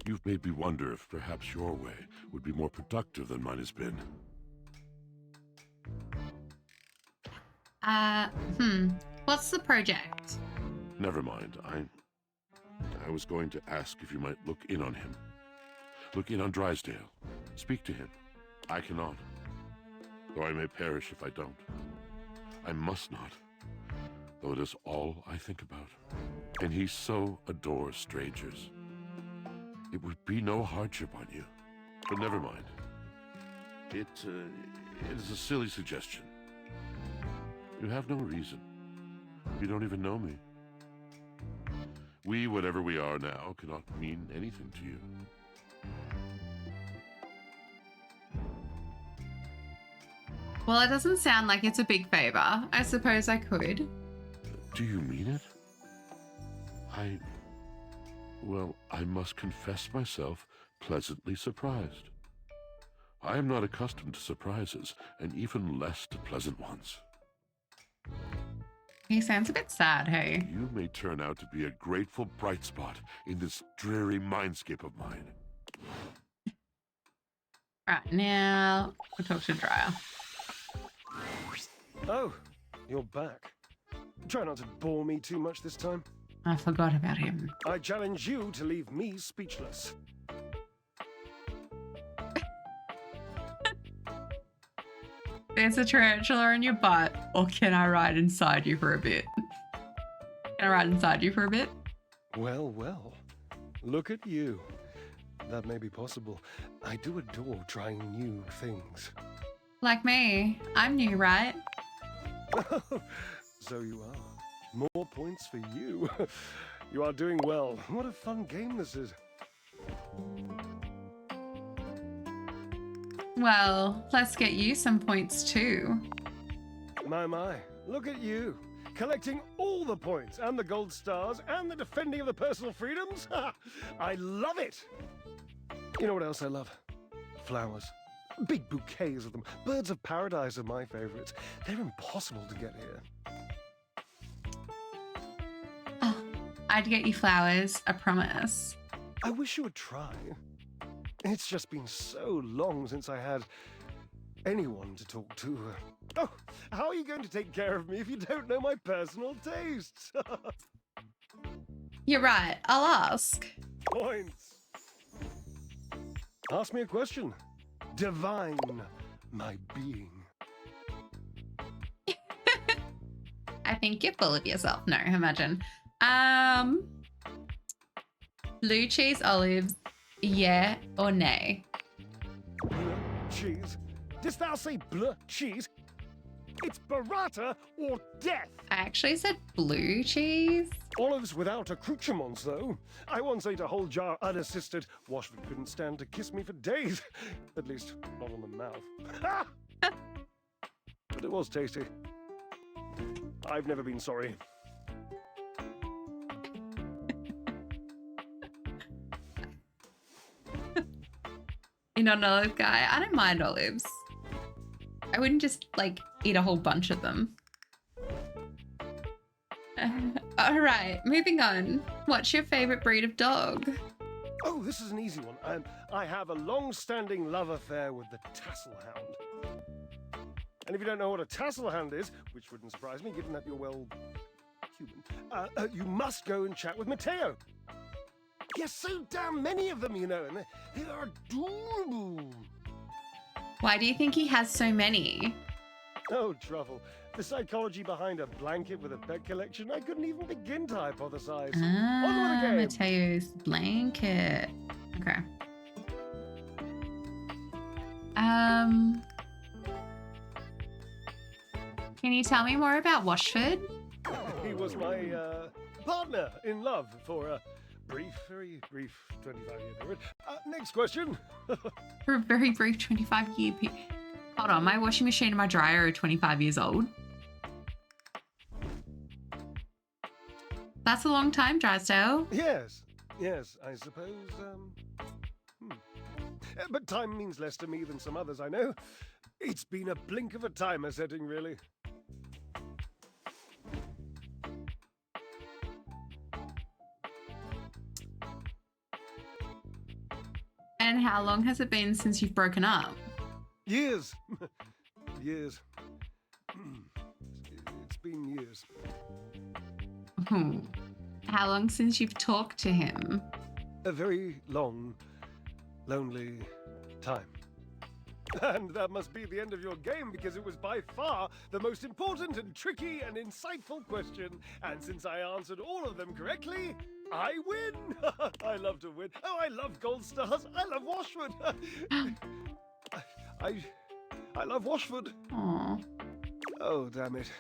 You've made me wonder if perhaps your way would be more productive than mine has been.
What's the project?
Never mind. I was going to ask if you might look in on him.
look in on Drysdale. Speak to him. I cannot, though I may perish if I don't. I must not, though it is all I think about. And he so adores strangers. It would be no hardship on you. But never mind. It is a silly suggestion. You have no reason. You don't even know me. We, whatever we are now, cannot mean anything to you.
Well, it doesn't sound like it's a big favor. I suppose I could.
Do you mean it? Well, I must confess myself pleasantly surprised. I am not accustomed to surprises, and even less to pleasant ones.
He sounds a bit sad, hey?
You may turn out to be a grateful bright spot in this dreary mindscape of mine.
Right, now we'll talk to Dryer.
Oh, you're back. Try not to bore me too much this time.
I forgot about him.
I challenge you to leave me speechless.
There's a tarantula in your butt, or can I ride inside you for a bit? Can I ride inside you for a bit?
Well, well. Look at you. That may be possible. I do adore trying new things.
Like me. I'm new, right?
So you are. More points for you. You are doing well. What a fun game this is.
Well, let's get you some points too.
My. Look at you. Collecting all the points and the gold stars and the defending of the personal freedoms. I love it. You know what else I love? Flowers. Big bouquets of them. Birds of paradise are my favorites. They're impossible to get here.
Oh, I'd get you flowers, I promise.
I wish you would try. It's just been so long since I had anyone to talk to. Oh, how are you going to take care of me if you don't know my personal tastes?
You're right, I'll ask.
Points. Ask me a question. Divine my being.
I think you're full of yourself. No, imagine. Blue cheese olives, yeah or nay?
Bleu cheese? Didst thou say bleu cheese? It's burrata or death.
I actually said blue cheese.
Olives without accoutrements, though. I once ate a whole jar unassisted. Washford couldn't stand to kiss me for days. At least, not on the mouth. But it was tasty. I've never been sorry.
You're not an olive guy? I don't mind olives. I wouldn't just, like, eat a whole bunch of them. All right, moving on. What's your favorite breed of dog?
Oh, this is an easy one. I have a long-standing love affair with the Tassel Hound. And if you don't know what a Tassel Hound is, which wouldn't surprise me given that you're, well, human, you must go and chat with Mateo. Yes, so damn many of them, you know, and they are adorable.
Why do you think he has so many?
Oh, Truffle. The psychology behind a blanket with a pet collection, I couldn't even begin to hypothesize. On with the game.
Mateo's blanket. Okay. Can you tell me more about Washford?
He was my partner in love for a very brief 25-year period. Next question.
For a very brief 25-year period. Hold on, my washing machine and my dryer are 25 years old. That's a long time, Drysdale.
Yes, I suppose, But time means less to me than some others I know. It's been a blink of a timer setting, really.
And how long has it been since you've broken up?
Years. Years. It's been years.
How long since you've talked to him?
A very long lonely time. And that must be the end of your game, because it was by far the most important and tricky and insightful question. And since I answered all of them correctly, I win! I love to win. Oh, I love gold stars. I love Washford. I love Washford.
Aww.
Oh, damn it.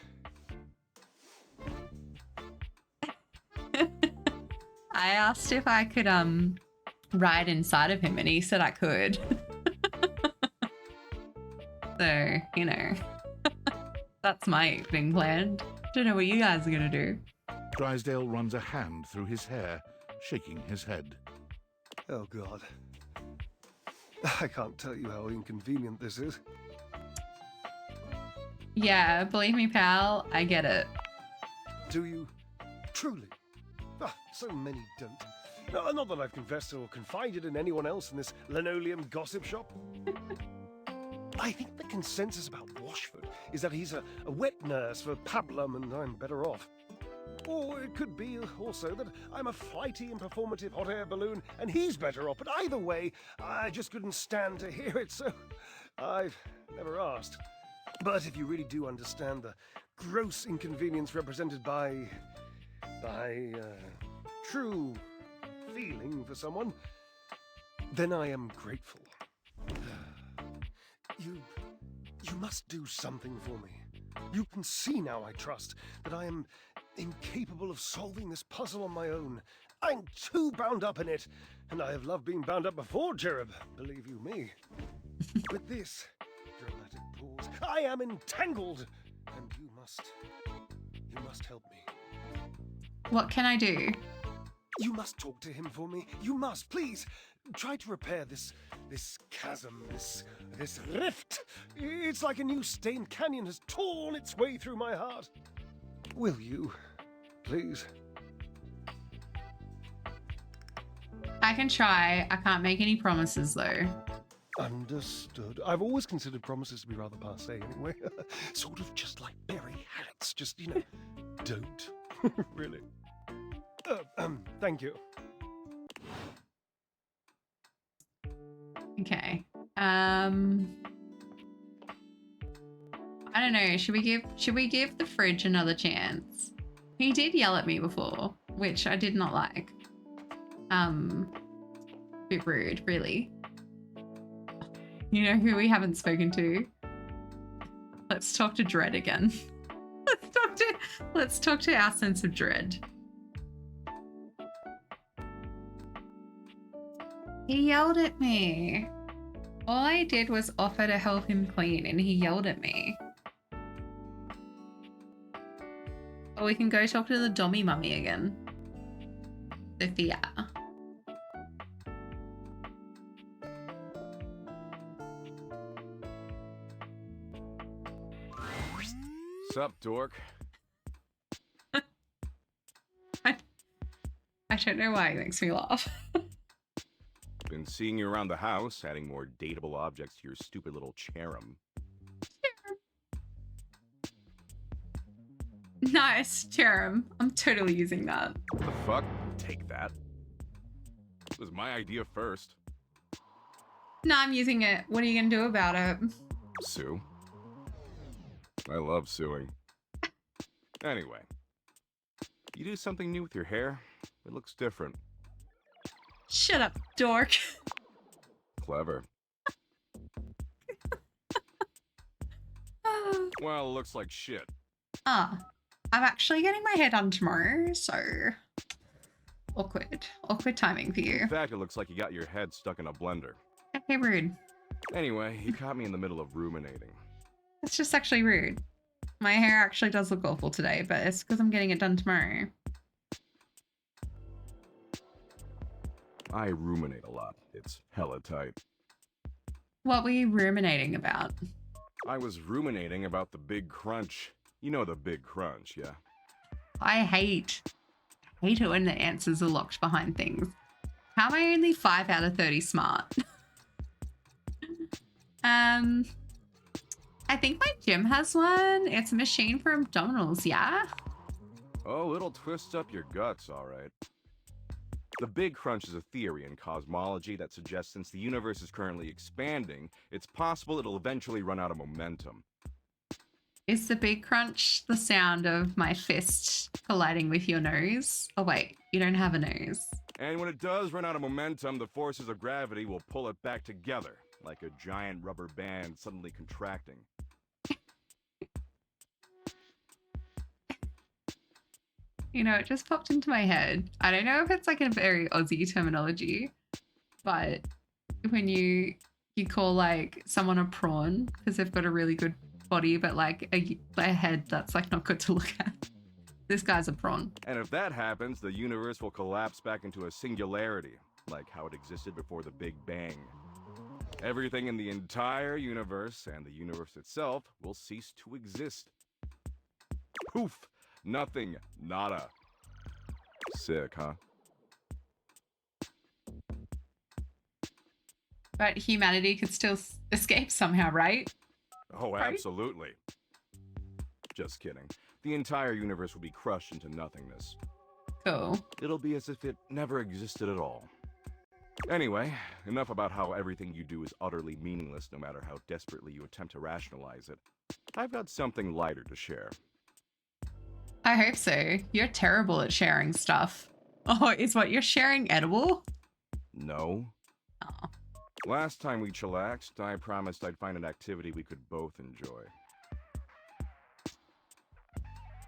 I asked if I could ride inside of him, and he said I could. So, you know, that's my evening planned. Don't know what you guys are gonna do.
Drysdale runs a hand through his hair, shaking his head.
Oh, God. I can't tell you how inconvenient this is.
Yeah, believe me, pal, I get it.
Do you? Truly? Ah, so many don't. No, not that I've confessed or confided in anyone else in this linoleum gossip shop. I think the consensus about Washford is that he's a wet nurse for pablum and I'm better off. Or it could be also that I'm a flighty and performative hot air balloon and he's better off. But either way, I just couldn't stand to hear it, so I've never asked. But if you really do understand the gross inconvenience represented by true feeling for someone, then I am grateful. You must do something for me. You can see now, I trust, that I am incapable of solving this puzzle on my own. I'm too bound up in it, and I have loved being bound up before, Cherub, believe you me. With this dramatic pause, I am entangled, and you must help me.
What can I do?
You must talk to him for me. You must, please. Try to repair this chasm, this rift. It's like a new stained canyon has torn its way through my heart. Will you, please?
I can try. I can't make any promises, though.
Understood. I've always considered promises to be rather passé anyway. Sort of just like berry hats. Just, you know, don't. Really. Thank you.
Okay. I don't know. Should we give the fridge another chance? He did yell at me before, which I did not like. Bit rude, really. You know who we haven't spoken to? Let's talk to Dread again. Let's talk to our sense of dread. He yelled at me. All I did was offer to help him clean and he yelled at me. Or we can go talk to the Dommy Mummy again. Sophia.
Sup, dork?
I don't know why it makes me laugh.
Been seeing you around the house, adding more dateable objects to your stupid little cherub.
Nice, Cherub. I'm totally using that.
What the fuck? Take that. It was my idea first.
No, I'm using it. What are you gonna do about it?
Sue. I love suing. Anyway, you do something new with your hair, it looks different.
Shut up, dork.
Clever. Well, it looks like shit.
I'm actually getting my hair done tomorrow, so awkward. Awkward timing for you.
In fact, it looks like you got your head stuck in a blender.
Okay, rude.
Anyway, he caught me in the middle of ruminating.
It's just actually rude. My hair actually does look awful today, but it's because I'm getting it done tomorrow.
I ruminate a lot. It's hella tight.
What were you ruminating about?
I was ruminating about the big crunch. You know the big crunch, yeah?
I hate it when the answers are locked behind things. How am I only 5 out of 30 smart? I think my gym has one. It's a machine for abdominals, yeah?
Oh, it'll twist up your guts, all right.
The Big Crunch is a theory in cosmology that suggests since the universe is currently expanding, it's possible it'll eventually run out of momentum.
Is the big crunch the sound of my fist colliding with your nose? Oh wait, you don't have a nose.
And when it does run out of momentum, the forces of gravity will pull it back together, like a giant rubber band suddenly contracting.
You know, it just popped into my head. I don't know if it's like a very Aussie terminology, but when you call like someone a prawn because they've got a really good body, but like a head that's like not good to look at. This guy's a prawn.
And if that happens, the universe will collapse back into a singularity, like how it existed before the Big Bang. Everything in the entire universe and the universe itself will cease to exist. Poof! Nothing. Nada. Sick, huh?
But humanity could still escape somehow, right?
Oh, absolutely. Just kidding. The entire universe will be crushed into nothingness.
Cool.
It'll be as if it never existed at all. Anyway, enough about how everything you do is utterly meaningless no matter how desperately you attempt to rationalize it. I've got something lighter to share.
I hope so. You're terrible at sharing stuff. Oh, is what you're sharing edible?
No.
Oh.
Last time we chillaxed, I promised I'd find an activity we could both enjoy.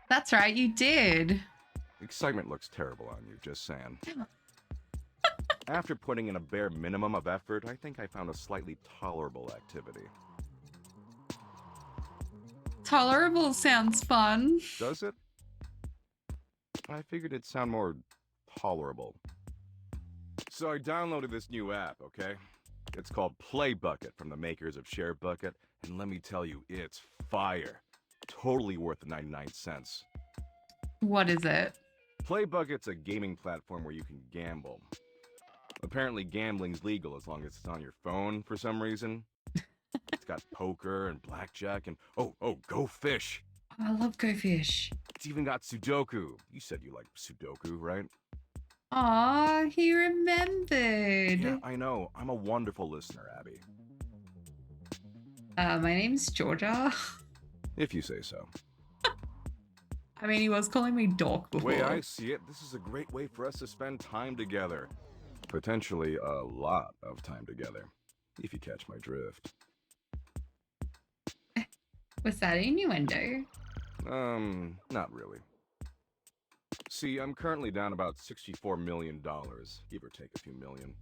That's right, you did.
Excitement looks terrible on you, just saying. After putting in a bare minimum of effort, I think I found a slightly tolerable activity.
Tolerable sounds fun.
Does it? I figured it'd sound more tolerable. So I downloaded this new app, okay? It's called PlayBucket from the makers of ShareBucket, and let me tell you, it's fire. Totally worth the 99 cents.
What is it?
PlayBucket's a gaming platform where you can gamble. Apparently gambling's legal as long as it's on your phone for some reason. It's got poker and blackjack and oh, Go Fish.
I love Go Fish.
It's even got Sudoku. You said you liked Sudoku, right?
Aw, he remembered.
Yeah, I know. I'm a wonderful listener, Abby.
My name's Georgia.
If you say so.
I mean, he was calling me dork before.
The way I see it, this is a great way for us to spend time together. Potentially a lot of time together, if you catch my drift.
Was that innuendo?
Not really. See, I'm currently down about $64 million, give or take a few million.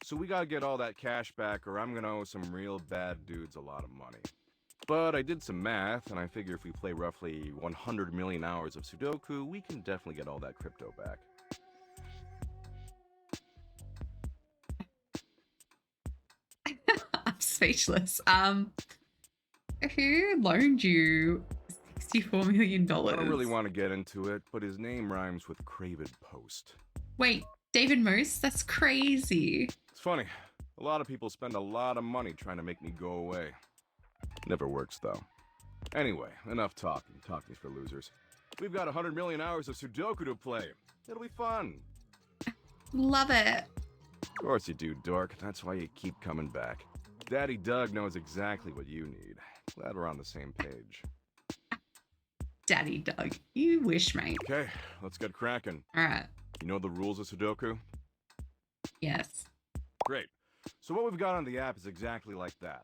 So we gotta get all that cash back or I'm gonna owe some real bad dudes a lot of money. But I did some math, and I figure if we play roughly 100 million hours of Sudoku, we can definitely get all that crypto back.
I'm speechless. Who loaned you $64 million?
I don't really want to get into it, but his name rhymes with Craven Post.
Wait, David Moose? That's crazy.
It's funny. A lot of people spend a lot of money trying to make me go away. Never works, though. Anyway, enough talking. Talking's for losers. We've got 100 million hours of Sudoku to play. It'll be fun.
Love it.
Of course you do, dork. That's why you keep coming back. Daddy Doug knows exactly what you need. Glad we're on the same page.
Daddy Doug, you wish, mate.
Okay, let's get cracking.
All right.
You know the rules of Sudoku?
Yes.
Great. So what we've got on the app is exactly like that.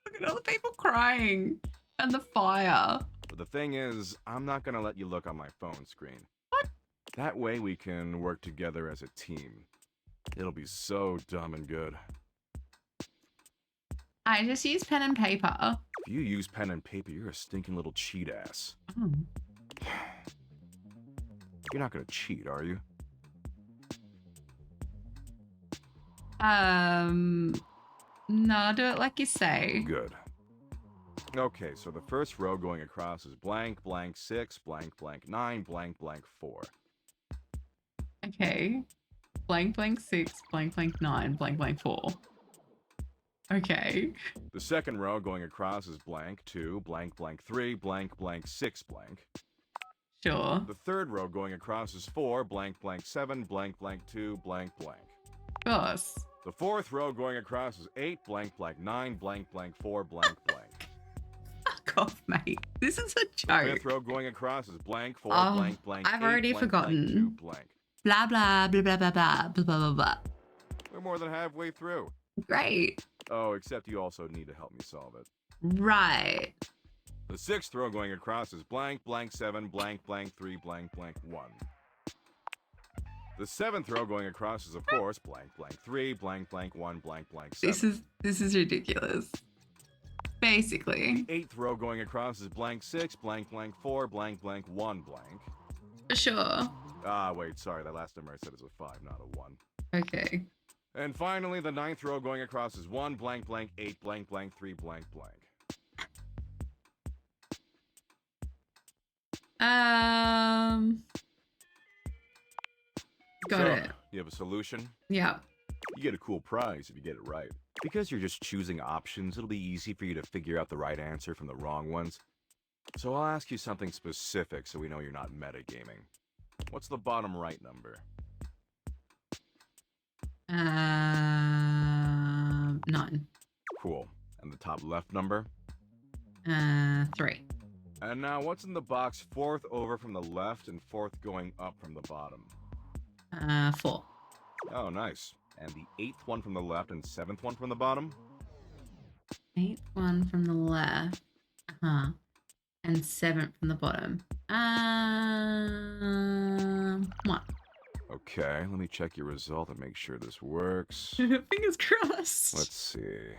Look at all the people crying and the fire.
But the thing is, I'm not gonna let you look on my phone screen. What? That way we can work together as a team. It'll be so dumb and good.
I just use pen and paper.
If you use pen and paper, you're a stinking little cheat ass.
Oh.
You're not gonna cheat, are you?
No, do it like you say.
Good. Okay, so the first row going across is blank, blank 6, blank, blank 9, blank, blank 4.
Okay. Blank, blank 6, blank, blank 9, blank, blank 4. Okay.
The second row going across is blank 2, blank, blank 3, blank, blank 6, blank.
Sure.
The third row going across is 4 blank blank 7 blank blank 2 blank blank.
Of course.
The fourth row going across is 8 blank blank 9 blank blank 4 blank blank.
Fuck off, mate. This is a
The
joke.
fifth row going across is blank 4
Oh,
blank blank.
I've
8,
already
blank,
forgotten.
Blank, 2 blank.
Blah, blah, blah, blah, blah, blah, blah, blah, blah.
We're more than halfway through.
Great.
Oh, except you also need to help me solve it.
Right.
The sixth row going across is blank blank 7 blank blank 3 blank blank 1. The seventh row going across is of course blank blank 3 blank blank 1 blank blank 7.
This is ridiculous. Basically.
The eighth row going across is blank 6 blank blank 4 blank blank 1 blank.
Sure.
Ah, wait, sorry, that last number I said is a 5, not a 1.
Okay.
And finally, the ninth row going across is 1 blank blank 8 blank blank 3 blank blank.
Got it.
You have a solution?
Yeah.
You get a cool prize if you get it right. Because you're just choosing options, it'll be easy for you to figure out the right answer from the wrong ones. So I'll ask you something specific so we know you're not metagaming. What's the bottom right number?
None.
Cool. And the top left number?
3.
And now what's in the box fourth over from the left and fourth going up from the bottom?
4.
Oh, nice. And the eighth one from the left and seventh one from the bottom?
8th one from the left. And 7th from the bottom. 1.
Okay, let me check your result and make sure this works.
Fingers crossed.
Let's see.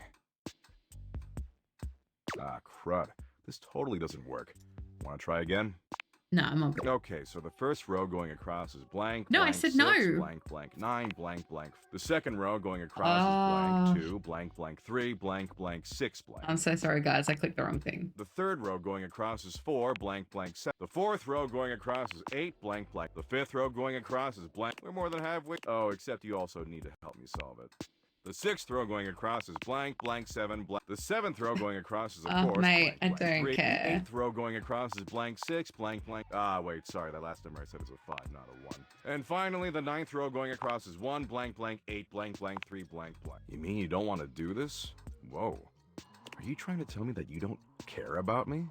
Ah, crud. This totally doesn't work. Want to try again?
No, I'm all good.
Okay, so the first row going across is blank.
No, I
blank,
said
6,
no.
Blank, blank, 9, blank, blank. The second row going across is blank, 2, blank, blank, 3, blank, blank, 6, blank.
I'm so sorry, guys. I clicked the wrong thing.
The third row going across is 4, blank, blank, 7. The fourth row going across is 8, blank, blank. The fifth row going across is blank. We're more than halfway. Oh, except you also need to help me solve it. The sixth row going across is blank, blank, 7, blank. The seventh row going across is, of course,
mate,
blank, blank,
I don't
3.
care.
The eighth row going across is blank, 6, blank, blank. Ah, wait, sorry, that last number I said is a 5, not a 1. And finally, the ninth row going across is 1, blank, blank, 8, blank, blank, 3, blank, blank. You mean you don't want to do this? Whoa. Are you trying to tell me that you don't care about me?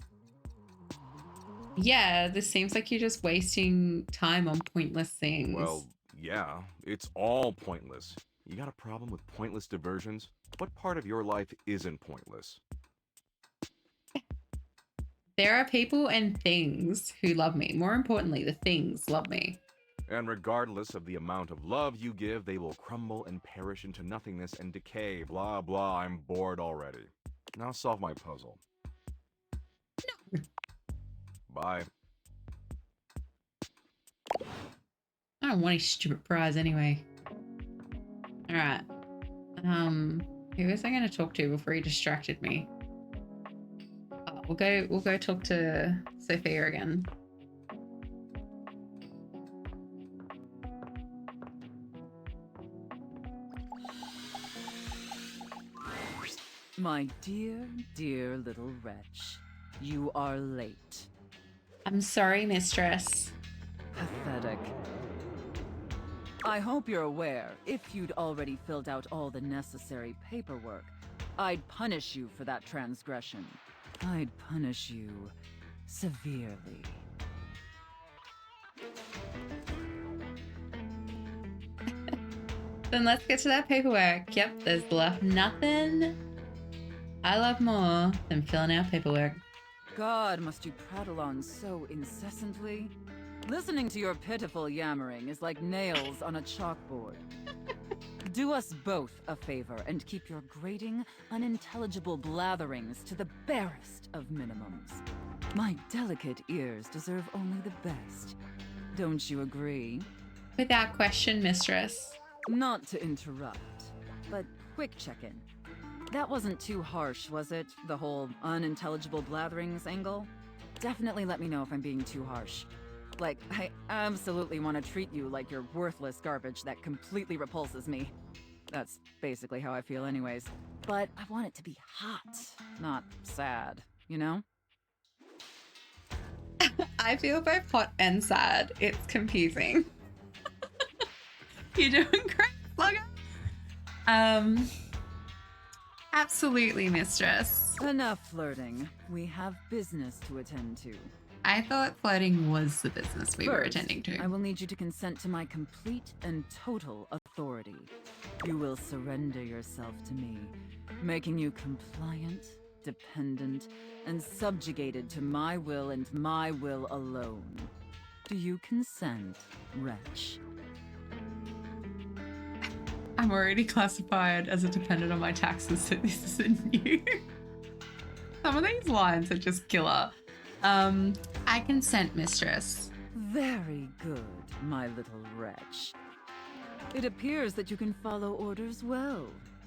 Yeah, this seems like you're just wasting time on pointless things.
Well, yeah, it's all pointless. You got a problem with pointless diversions? What part of your life isn't pointless?
There are people and things who love me. More importantly, the things love me.
And regardless of the amount of love you give, they will crumble and perish into nothingness and decay. Blah, blah, I'm bored already. Now solve my puzzle.
No.
Bye.
I don't want any stupid prize anyway. Alright. Who was I gonna talk to before he distracted me? We'll go talk to Sophia again.
My dear, dear little wretch, you are late.
I'm sorry, mistress.
Pathetic. I hope you're aware, if you'd already filled out all the necessary paperwork, I'd punish you for that transgression. I'd punish you severely.
Then let's get to that paperwork. Yep, there's left nothing I love more than filling out paperwork.
God, must you prattle on so incessantly? Listening to your pitiful yammering is like nails on a chalkboard. Do us both a favor and keep your grating, unintelligible blatherings to the barest of minimums. My delicate ears deserve only the best. Don't you agree?
Without question, mistress.
Not to interrupt, but quick check-in. That wasn't too harsh, was it? The whole unintelligible blatherings angle? Definitely let me know if I'm being too harsh. Like, I absolutely want to treat you like you're worthless garbage that completely repulses me. That's basically how I feel anyways. But I want it to be hot, not sad, you know?
I feel both hot and sad. It's confusing. You're doing great, Slugger. Absolutely, mistress.
Enough flirting. We have business to attend to.
I thought flirting was the business we were
First,
attending to.
I will need you to consent to my complete and total authority. You will surrender yourself to me, making you compliant, dependent, and subjugated to my will and my will alone. Do you consent, wretch?
I'm already classified as a dependent on my taxes, so this isn't new. Some of these lines are just killer. I consent, mistress.
Very good, my little wretch. It appears that you can follow orders well,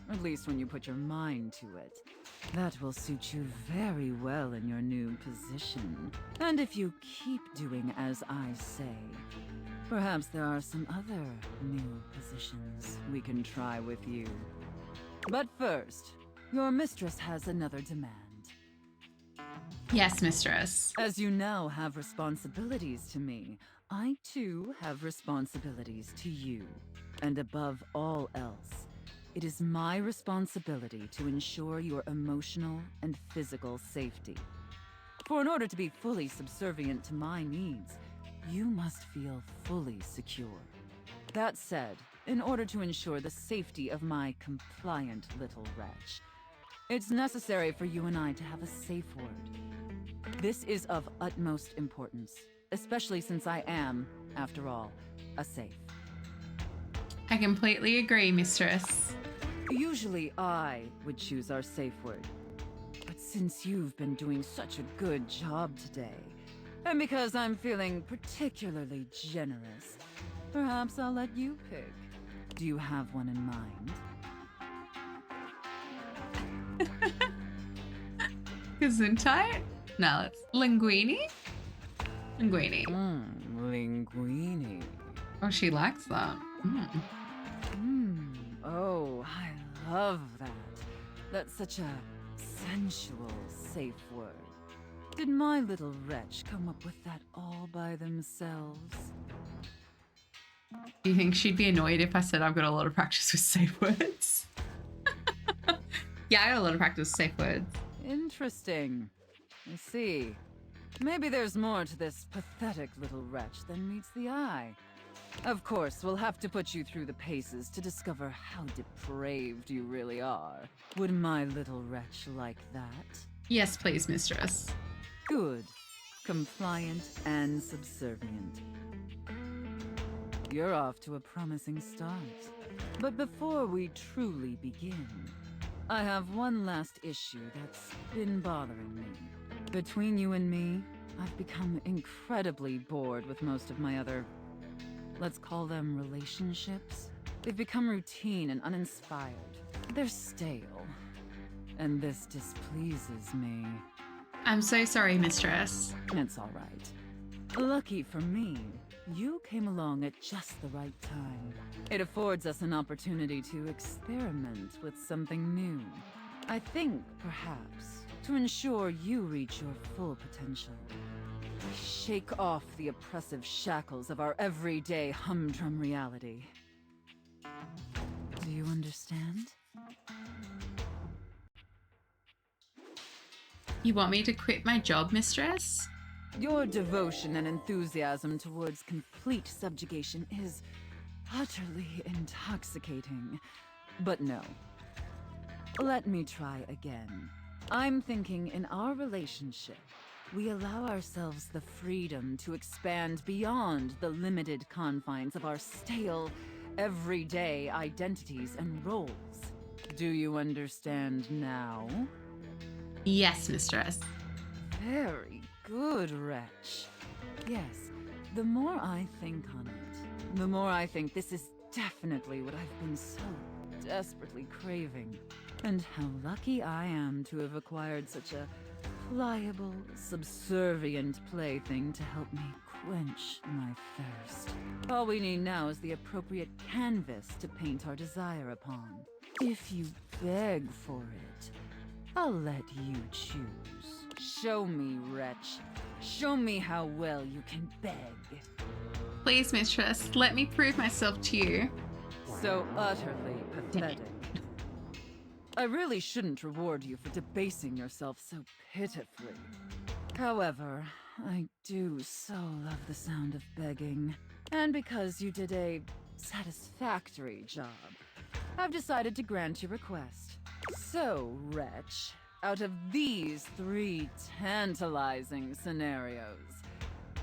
at least when you put your mind to it. That will suit you very well in your new position. And if you keep doing as I say, perhaps there are some other new positions we can try with you. But first, your mistress has another demand.
Yes, mistress.
As you now have responsibilities to me, I too have responsibilities to you. And above all else, it is my responsibility to ensure your emotional and physical safety. For in order to be fully subservient to my needs, you must feel fully secure. That said, in order to ensure the safety of my compliant little wretch, it's necessary for you and I to have a safe word. This is of utmost importance, especially since I am, after all, a safe.
I completely agree, mistress.
Usually I would choose our safe word. But since you've been doing such a good job today, and because I'm feeling particularly generous, perhaps I'll let you pick. Do you have one in mind?
Gesundheit? No, it's linguine? Linguine.
Linguine.
Oh, she likes that.
Oh, I love that. That's such a sensual, safe word. Did my little wretch come up with that all by themselves?
Do you think she'd be annoyed if I said I've got a lot of practice with safe words? Yeah, I got a lot of practice with safe words.
Interesting. I see. Maybe there's more to this pathetic little wretch than meets the eye. Of course, we'll have to put you through the paces to discover how depraved you really are. Would my little wretch like that?
Yes, please, mistress.
Good. Compliant and subservient. You're off to a promising start. But before we truly begin, I have one last issue that's been bothering me. Between you and me, I've become incredibly bored with most of my other, let's call them relationships. They've become routine and uninspired. They're stale. And this displeases me.
I'm so sorry, mistress.
It's all right. Lucky for me, you came along at just the right time. It affords us an opportunity to experiment with something new. I think, perhaps, to ensure you reach your full potential. Shake off the oppressive shackles of our everyday humdrum reality. Do you understand?
You want me to quit my job, mistress?
Your devotion and enthusiasm towards complete subjugation is utterly intoxicating. But no. Let me try again. I'm thinking in our relationship, we allow ourselves the freedom to expand beyond the limited confines of our stale, everyday identities and roles. Do you understand now?
Yes, mistress.
Very good, wretch. Yes, the more I think on it, the more I think this is definitely what I've been so desperately craving. And how lucky I am to have acquired such a pliable, subservient plaything to help me quench my thirst. All we need now is the appropriate canvas to paint our desire upon. If you beg for it, I'll let you choose. Show me, wretch. Show me how well you can beg.
Please, mistress, let me prove myself to you.
So utterly pathetic. I really shouldn't reward you for debasing yourself so pitifully. However, I do so love the sound of begging. And because you did a satisfactory job, I've decided to grant your request. So, wretch, out of these 3 tantalizing scenarios,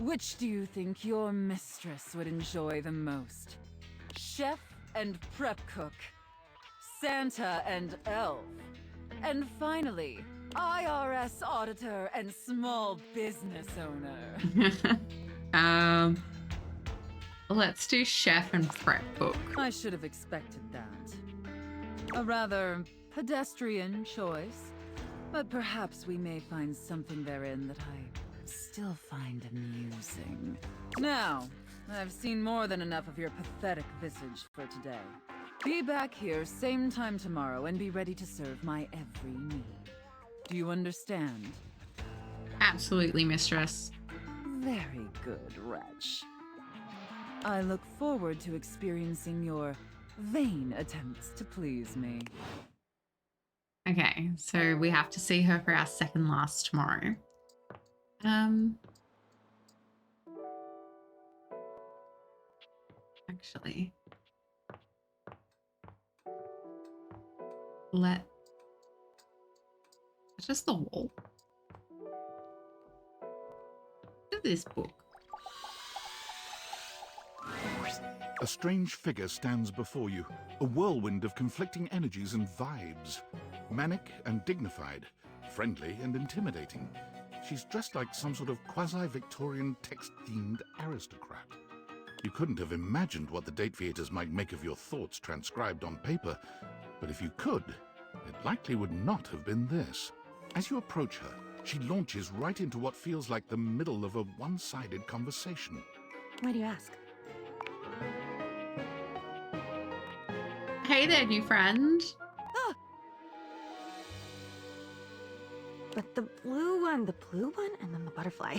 which do you think your mistress would enjoy the most? Chef and prep cook, Santa and elf, and finally, IRS auditor and small business owner.
Let's do chef and prep cook.
I should have expected that. A rather pedestrian choice, but perhaps we may find something therein that I still find amusing. Now, I've seen more than enough of your pathetic visage for today. Be back here same time tomorrow and be ready to serve my every need. Do you understand?
Absolutely, mistress.
Very good, wretch. I look forward to experiencing your vain attempts to please me.
Okay, so we have to see her for our second last tomorrow. Actually, it's just the wall. Look at this book.
A strange figure stands before you, a whirlwind of conflicting energies and vibes. Manic and dignified, friendly and intimidating. She's dressed like some sort of quasi-Victorian text-themed aristocrat. You couldn't have imagined what the date theaters might make of your thoughts transcribed on paper, but if you could, it likely would not have been this. As you approach her, she launches right into what feels like the middle of a one-sided conversation.
Why do you ask?
Hey there, new friend.
Ah! But the blue one, and then the butterfly.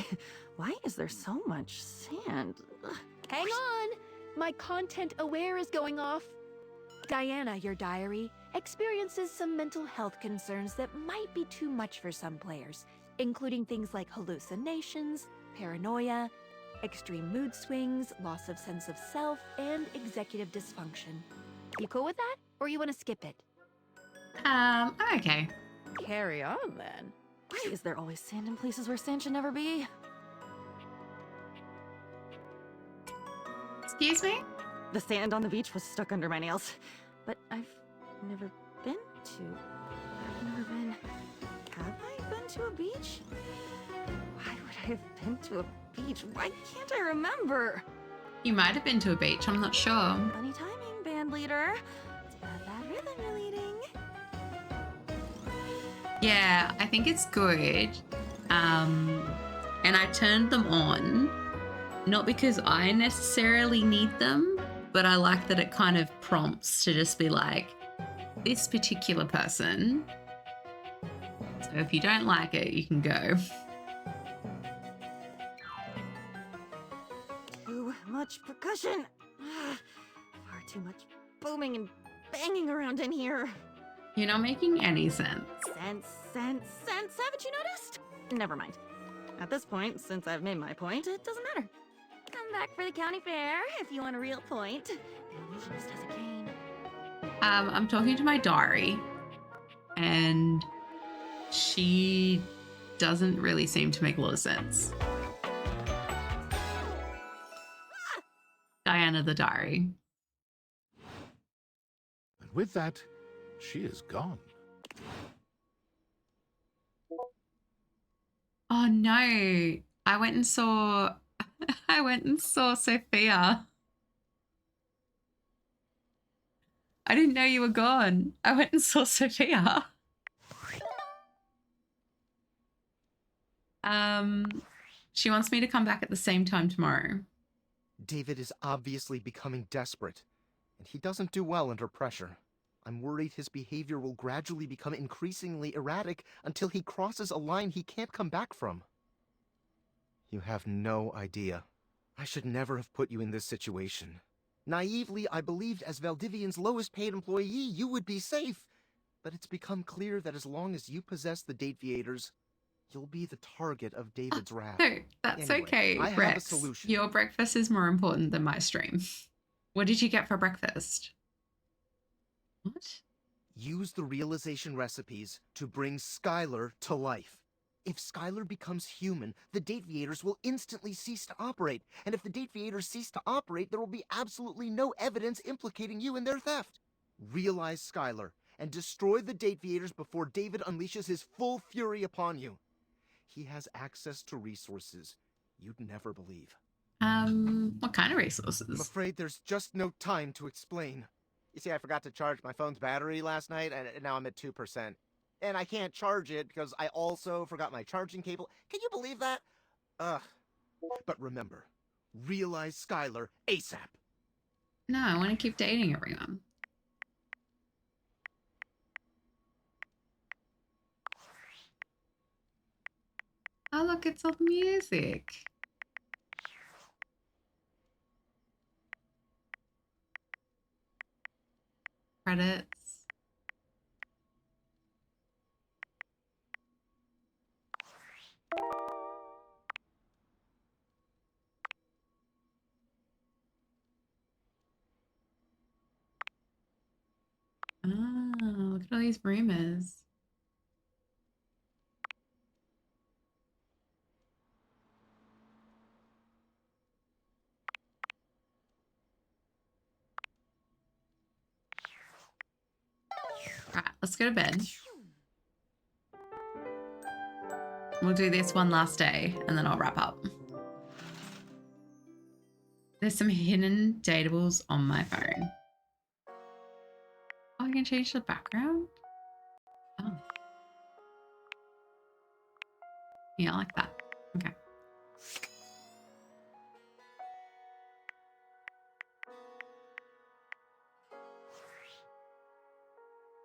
Why is there so much sand? Ugh.
Hang on! My content aware is going off. Diana, your diary, experiences some mental health concerns that might be too much for some players, including things like hallucinations, paranoia, extreme mood swings, loss of sense of self, and executive dysfunction. You cool with that? Or you want to skip it?
I'm okay.
Carry on, then. Why is there always sand in places where sand should never be?
Excuse me?
The sand on the beach was stuck under my nails. But I've never been to... Have I been to a beach? Why would I have been to a beach? Why can't I remember?
You might have been to a beach, I'm not sure.
Funny timing, band leader. It's bad rhythm you're leading.
Yeah, I think it's good. And I turned them on, not because I necessarily need them, but I like that it kind of prompts to just be like, this particular person. So if you don't like it, you can go.
Too much percussion. Far too much booming and banging around in here.
You're not making any sense.
Sense. Haven't you noticed? Never mind. At this point, since I've made my point, it doesn't matter. Come back for the county fair if you want a real point. The illusionist has a cane.
I'm talking to my diary, and she doesn't really seem to make a lot of sense. Diana the diary.
And with that, she is gone.
Oh no, I went and saw Sophia. I didn't know you were gone. I went and saw Sophia. She wants me to come back at the same time tomorrow.
David is obviously becoming desperate, and he doesn't do well under pressure. I'm worried his behavior will gradually become increasingly erratic until he crosses a line he can't come back from. You have no idea. I should never have put you in this situation. Naively, I believed as Valdivian's lowest paid employee, you would be safe. But it's become clear that as long as you possess the Dateviators, you'll be the target of David's wrath.
No, that's
Anyway,
okay,
I have a
Rex.
solution.
Your breakfast is more important than my stream. What did you get for breakfast? What?
Use the realization recipes to bring Skylar to life. If Skylar becomes human, the Dateviators will instantly cease to operate. And if the Dateviators cease to operate, there will be absolutely no evidence implicating you in their theft. Realize Skylar and destroy the Dateviators before David unleashes his full fury upon you. He has access to resources you'd never believe.
What kind of resources?
I'm afraid there's just no time to explain. You see, I forgot to charge my phone's battery last night, and now I'm at 2%. And I can't charge it because I also forgot my charging cable. Can you believe that? Ugh. But remember, realize Skylar ASAP.
No, I want to keep dating everyone. Oh, look, it's all music. Credits. Ah, look at all these rumors. Right, let's go to bed. We'll do this one last day and then I'll wrap up. There's some hidden datables on my phone. Oh, I can change the background? Oh. Yeah, I like that. Okay.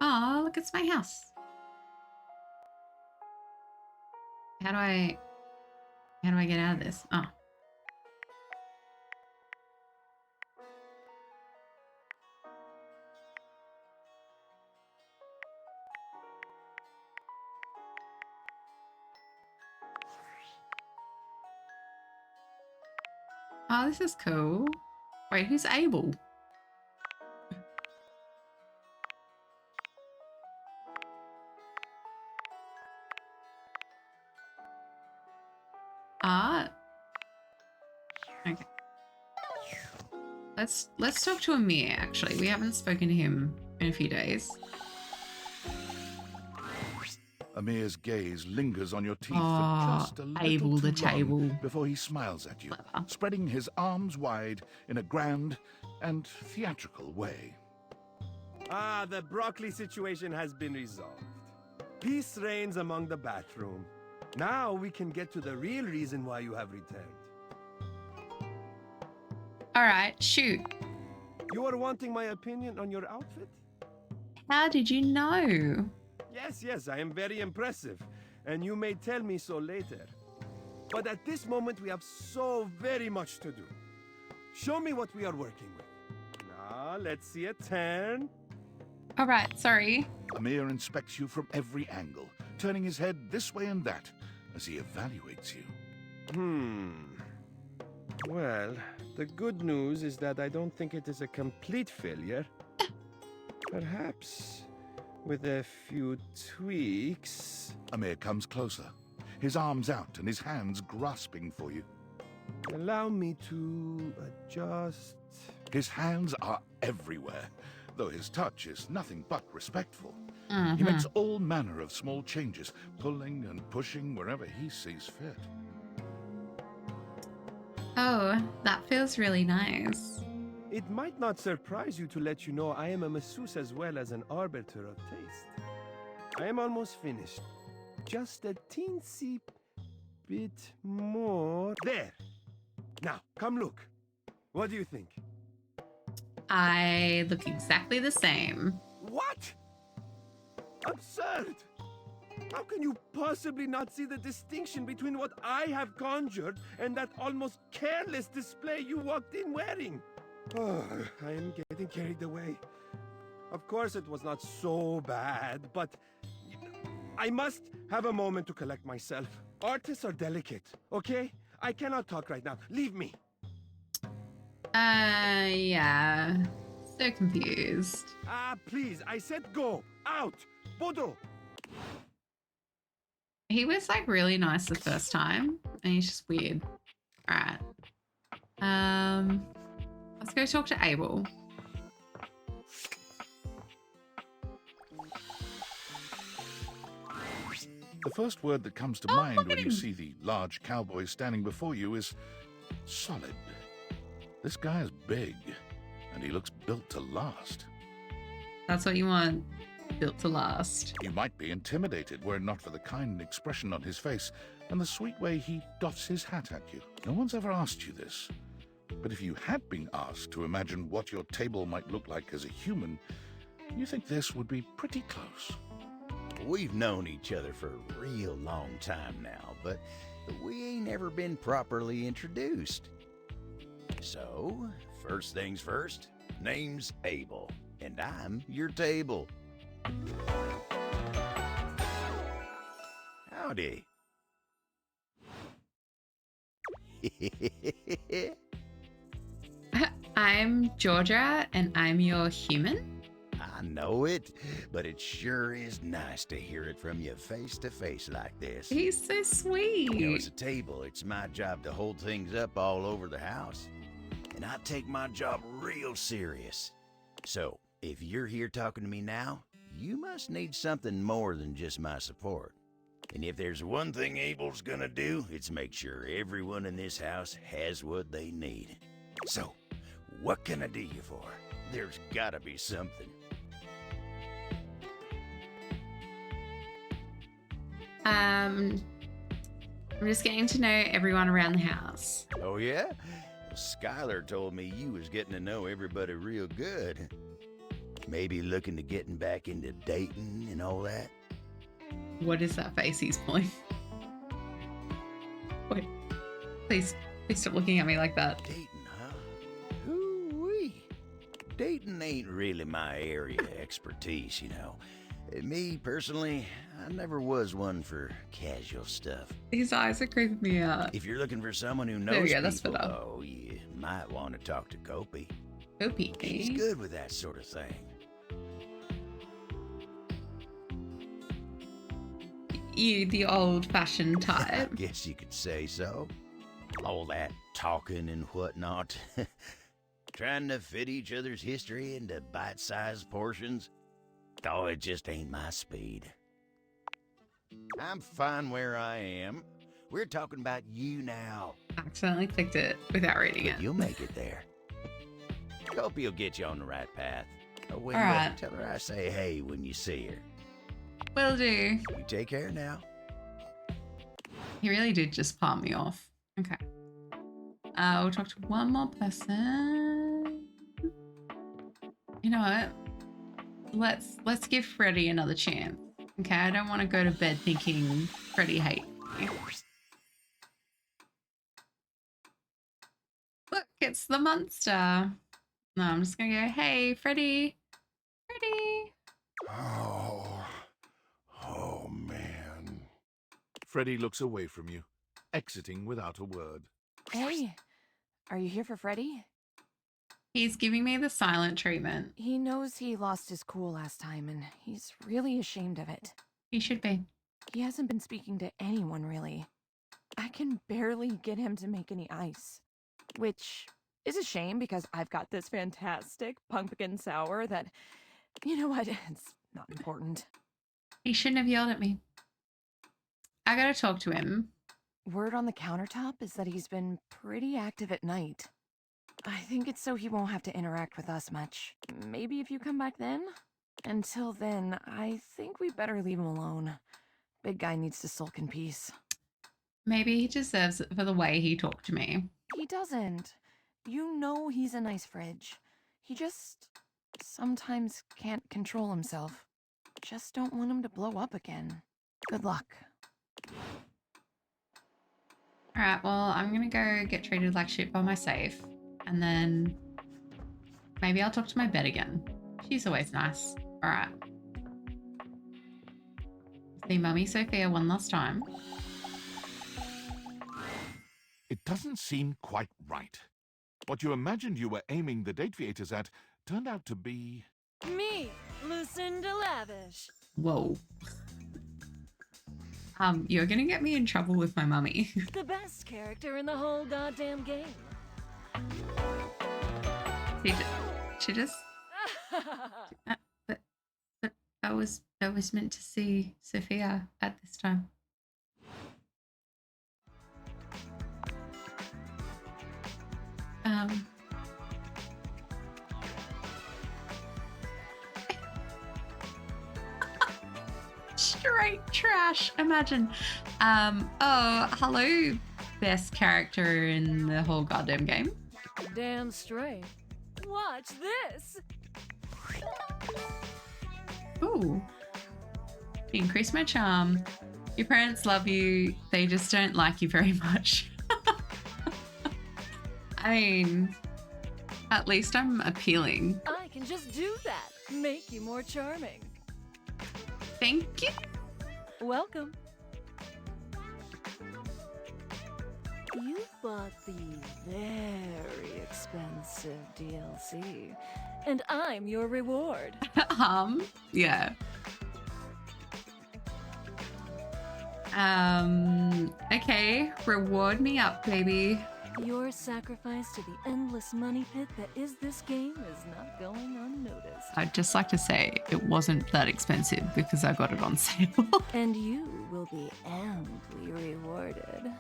Oh, look, it's my house. How do I get out of this? Oh. Oh, this is cool. Wait, who's Abel? Okay. Let's talk to Amir, actually. We haven't spoken to him in a few days.
Amir's gaze lingers on your teeth
Oh,
for just a little
Abel the
too long
table.
before he smiles at you, spreading his arms wide in a grand and theatrical way.
Ah, the broccoli situation has been resolved. Peace reigns among the bathroom. Now we can get to the real reason why you have returned.
All right, shoot.
You are wanting my opinion on your outfit?
How did you know?
Yes, I am very impressive, and you may tell me so later. But at this moment, we have so very much to do. Show me what we are working with. Now, let's see a 10.
All right, sorry.
Amir inspects you from every angle, turning his head this way and that as he evaluates you.
Well, the good news is that I don't think it is a complete failure. Perhaps with a few tweaks.
Amir comes closer, his arms out and his hands grasping for you.
Allow me to adjust.
His hands are everywhere, though his touch is nothing but respectful. He
Mhm.
makes all manner of small changes, pulling and pushing wherever he sees fit.
Oh, that feels really nice.
It might not surprise you to let you know I am a masseuse as well as an arbiter of taste. I am almost finished. Just a teensy bit more. There! Now, come look. What do you think?
I look exactly the same.
What? Absurd!
How can you possibly not see the distinction between what I have conjured and that almost careless display you walked in wearing? Oh, I am getting carried away. Of course it was not so bad, but I must have a moment to collect myself. Artists are delicate, okay? I cannot talk right now. Leave me.
Yeah. So confused.
Ah, please, I said go. Out. Bodo.
He was like really nice the first time, and he's just weird. All right. Let's go talk to Abel.
The first word that comes to mind when you see the large cowboy standing before you is solid. This guy is big, and he looks built to last.
That's what you want. Built to last.
You might be intimidated were it not for the kind expression on his face and the sweet way he doffs his hat at you. No one's ever asked you this, but if you had been asked to imagine what your table might look like as a human, you think this would be pretty close.
We've known each other for a real long time now, but we ain't ever been properly introduced. So, first things first, name's Abel, and I'm your table. Howdy.
I'm Georgia, and I'm your human.
I know it, but it sure is nice to hear it from you face to face like this.
He's so sweet.
You know, as a table, it's my job to hold things up all over the house. And I take my job real serious. So, if you're here talking to me now, you must need something more than just my support. And if there's one thing Abel's gonna do, it's make sure everyone in this house has what they need. So, what can I do you for? There's gotta be something.
I'm just getting to know everyone around the house.
Oh yeah? Well, Skylar told me you was getting to know everybody real good. Maybe looking to getting back into dating and all that?
What is that face he's pulling? Wait, please stop looking at me like that.
Dating, huh? Hoo-wee. Dating ain't really my area of expertise, you know. Me, personally, I never was one for casual stuff.
These eyes are creeping me out.
If you're looking for someone who
There
knows
we go, that's
people,
better.
though, you might want to talk to Kopi.
Kopi?
He's good with that sort of thing.
You, the old-fashioned type.
I guess you could say so. All that talking and whatnot. Trying to fit each other's history into bite-sized portions. Oh, it just ain't my speed. I'm fine where I am. We're talking about you now.
Accidentally clicked it without reading it.
You'll make it there. Hope you'll get you on the right path. When
All right.
tell her I say hey when you see her.
Will do.
You take care now.
He really did just palm me off. Okay. We'll talk to one more person. You know what? Let's give Freddie another chance. Okay, I don't want to go to bed thinking Freddie hates me. Look, it's the monster. No, I'm just gonna go, hey, Freddie. Freddie.
Oh, man. Freddy looks away from you, exiting without a word.
Hey, are you here for Freddy?
He's giving me the silent treatment.
He knows he lost his cool last time, and he's really ashamed of it.
He should be.
He hasn't been speaking to anyone, really. I can barely get him to make any ice. Which is a shame, because I've got this fantastic pumpkin sour that, you know what, it's not important.
He shouldn't have yelled at me. I gotta talk to him.
Word on the countertop is that he's been pretty active at night. I think it's so he won't have to interact with us much. Maybe if you come back then? Until then, I think we better leave him alone. Big guy needs to sulk in peace.
Maybe he deserves it for the way he talked to me.
He doesn't. You know he's a nice fridge. He just sometimes can't control himself. Just don't want him to blow up again. Good luck.
Alright, well, I'm gonna go get treated like shit by my safe. And then maybe I'll talk to my bed again. She's always nice. Alright. See Mummy Sophia one last time.
It doesn't seem quite right. What you imagined you were aiming the Dateviators at turned out to be...
Me, Lucinda Lavish.
Whoa. You're gonna get me in trouble with my mummy.
The best character in the whole goddamn game.
She just... but I was meant to see Sophia at this time. Straight trash. Imagine. Oh, hello, best character in the whole goddamn game.
Damn straight. Watch this.
Ooh. Increase my charm. Your parents love you. They just don't like you very much. I mean, at least I'm appealing.
I can just do that. Make you more charming.
Thank you.
Welcome. You bought the very expensive DLC, and I'm your reward.
Yeah. Okay, reward me up, baby.
Your sacrifice to the endless money pit that is this game is not going unnoticed.
I'd just like to say it wasn't that expensive because I got it on sale.
And you will be amply rewarded.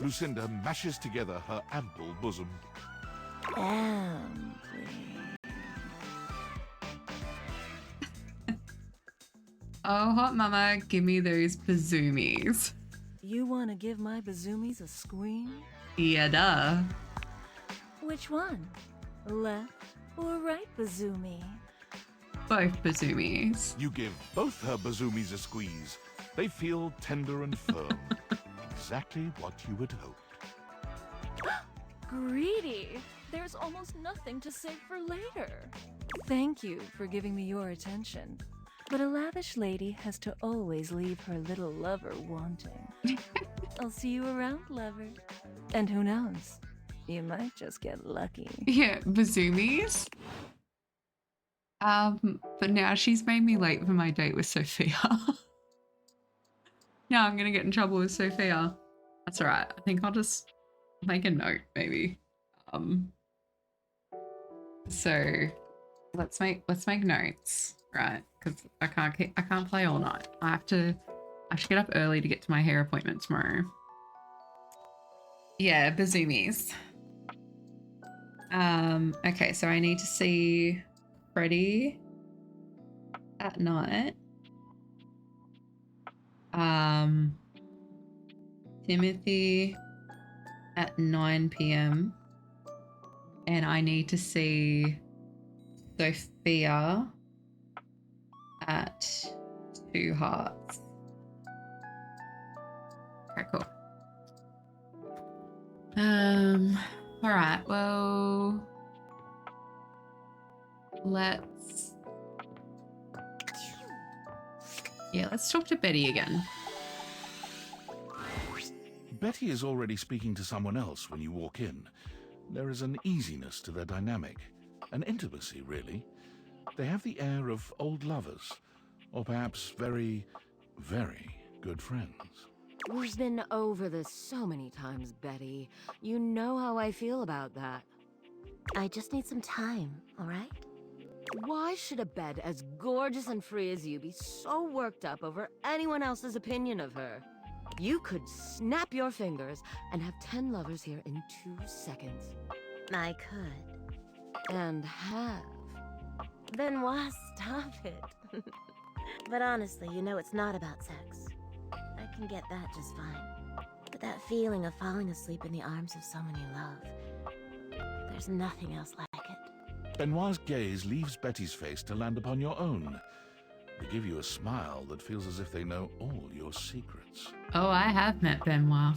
Lucinda mashes together her ample bosom.
Amply.
Oh, hot mama, give me those bazoomies.
You want to give my bazoomies a squeam?
Yeah, duh.
Which one? Left or right bazoomy?
Both bazoomies.
You give both her bazoomies a squeeze. They feel tender and firm. Exactly what you had hoped.
Greedy! There's almost nothing to save for later. Thank you for giving me your attention. But a lavish lady has to always leave her little lover wanting. I'll see you around, lover. And who knows? You might just get lucky.
Yeah, bazoomies. But now she's made me late for my date with Sophia. Now I'm gonna get in trouble with Sophia. That's alright. I think I'll just make a note, maybe. So let's make notes, right? Because I can't play all night. I have to get up early to get to my hair appointment tomorrow. Yeah, bazoomies. Okay, so I need to see Freddy at night. Timothy at 9 p.m. and I need to see Sophia at 2 hearts. Okay, cool. All right, well, let's talk to Betty again.
Betty is already speaking to someone else when you walk in. There is an easiness to their dynamic, an intimacy, really. They have the air of old lovers, or perhaps very, very good friends.
We've been over this so many times, Betty. You know how I feel about that.
I just need some time, all right?
Why should a bed as gorgeous and free as you be so worked up over anyone else's opinion of her? You could snap your fingers and have 10 lovers here in 2 seconds.
I could.
And have.
Then why stop it? But honestly, you know it's not about sex. I can get that just fine. But that feeling of falling asleep in the arms of someone you love, there's nothing else like it.
Benoit's gaze leaves Betty's face to land upon your own. They give you a smile that feels as if they know all your secrets.
Oh, I have met Benoit.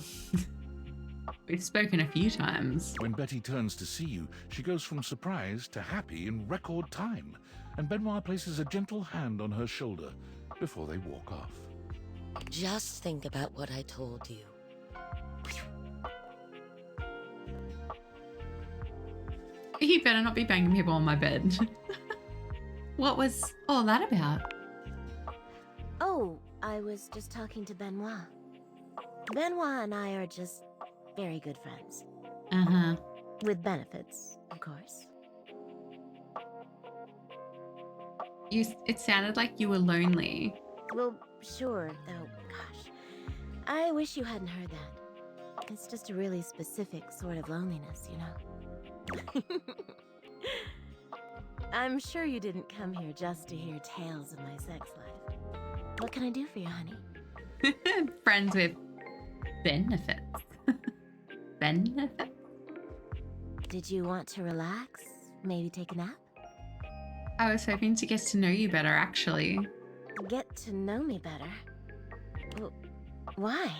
We've spoken a few times.
When Betty turns to see you, she goes from surprised to happy in record time, and Benoit places a gentle hand on her shoulder before they walk off.
Just think about what I told you.
You better not be banging people on my bed. What was all that about?
Oh, I was just talking to Benoit. Benoit and I are just very good friends.
Uh-huh.
With benefits, of course.
It sounded like you were lonely.
Well, sure, though, gosh. I wish you hadn't heard that. It's just a really specific sort of loneliness, you know? I'm sure you didn't come here just to hear tales of my sex life. What can I do for you, honey?
Friends with benefits. Benefits?
Did you want to relax? Maybe take a nap?
I was hoping to get to know you better, actually.
Get to know me better? Well, why?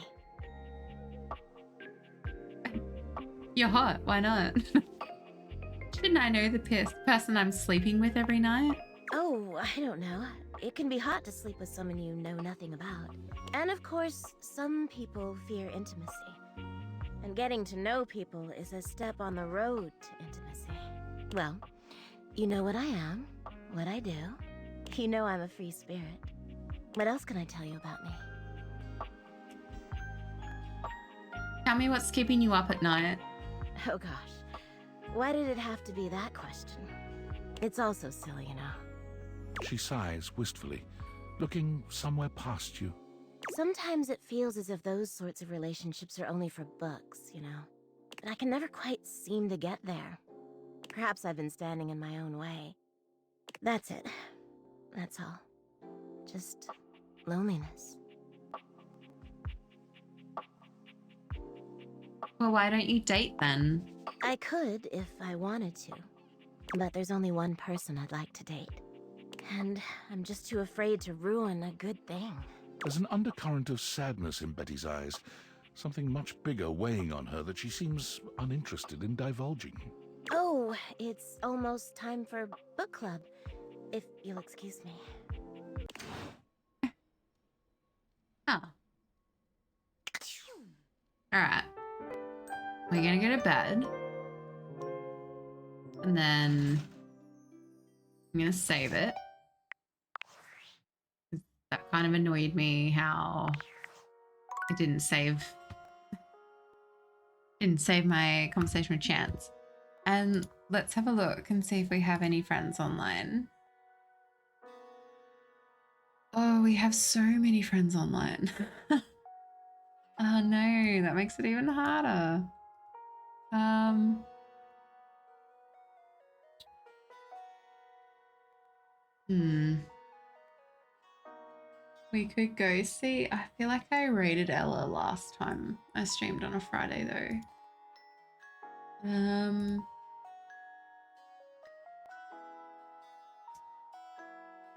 You're hot, why not? Shouldn't I know the person I'm sleeping with every night?
Oh, I don't know. It can be hot to sleep with someone you know nothing about. And of course, some people fear intimacy. And getting to know people is a step on the road to intimacy. Well, you know what I am, what I do. You know I'm a free spirit. What else can I tell you about me?
Tell me what's keeping you up at night.
Oh gosh. Why did it have to be that question? It's all so silly, you know.
She sighs wistfully, looking somewhere past you.
Sometimes it feels as if those sorts of relationships are only for books, you know. But I can never quite seem to get there. Perhaps I've been standing in my own way. That's it. That's all. Just loneliness.
Well, why don't you date then?
I could if I wanted to. But there's only one person I'd like to date. And I'm just too afraid to ruin a good thing.
There's an undercurrent of sadness in Betty's eyes, something much bigger weighing on her that she seems uninterested in divulging.
Oh, it's almost time for book club, if you'll excuse me.
Oh. Alright. We're gonna go to bed. And then I'm gonna save it. That kind of annoyed me how I didn't save my conversation with Chance. And let's have a look and see if we have any friends online. Oh, we have so many friends online. Oh no, that makes it even harder. We could go see. I feel like I rated Ella last time I streamed on a Friday though.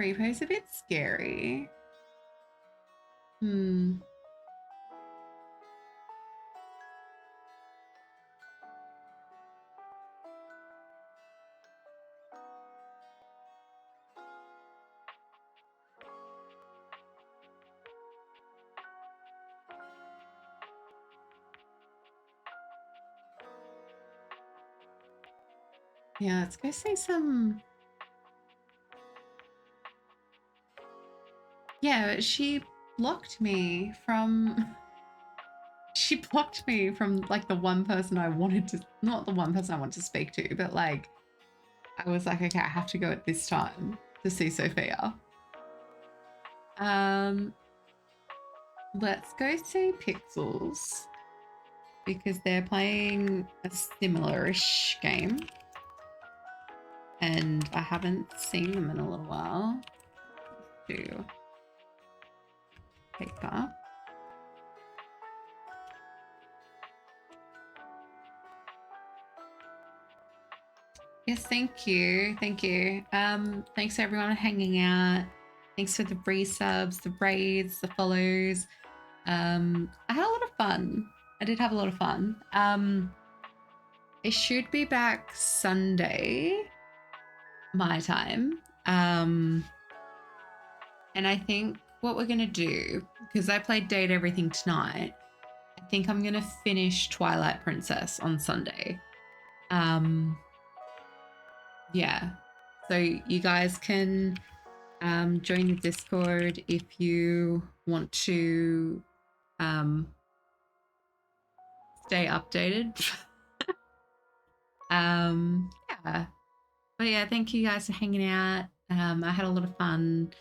Repo's a bit scary. Yeah, let's go see some. Yeah, she blocked me from like the one person I wanted to, not the one person I wanted to speak to, but like I was like, okay, I have to go at this time to see Sophia. Let's go see Pixels because they're playing a similar-ish game. And I haven't seen them in a little while. To paper. Yes, thank you. Thank you. Thanks everyone for hanging out. Thanks for the resubs, the raids, the follows. I had a lot of fun. I did have a lot of fun. It should be back Sunday, my time. And I think what we're gonna do, because I played Date Everything tonight, I think I'm gonna finish Twilight Princess on Sunday. Yeah. So you guys can join the Discord if you want to stay updated. Yeah. But yeah, thank you guys for hanging out. I had a lot of fun.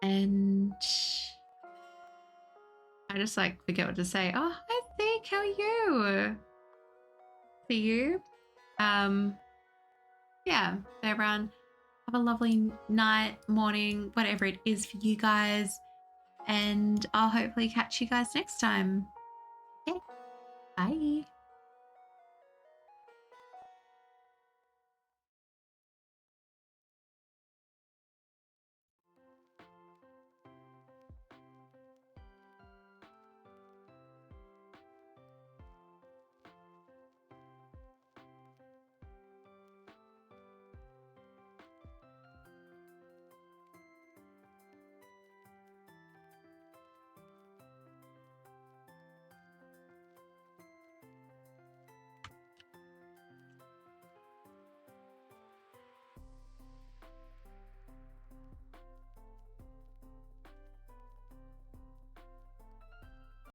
And I just like forget what to say. Oh, hi Zeke, how are you? See you. Yeah, so everyone have a lovely night, morning, whatever it is for you guys. And I'll hopefully catch you guys next time. Okay, bye.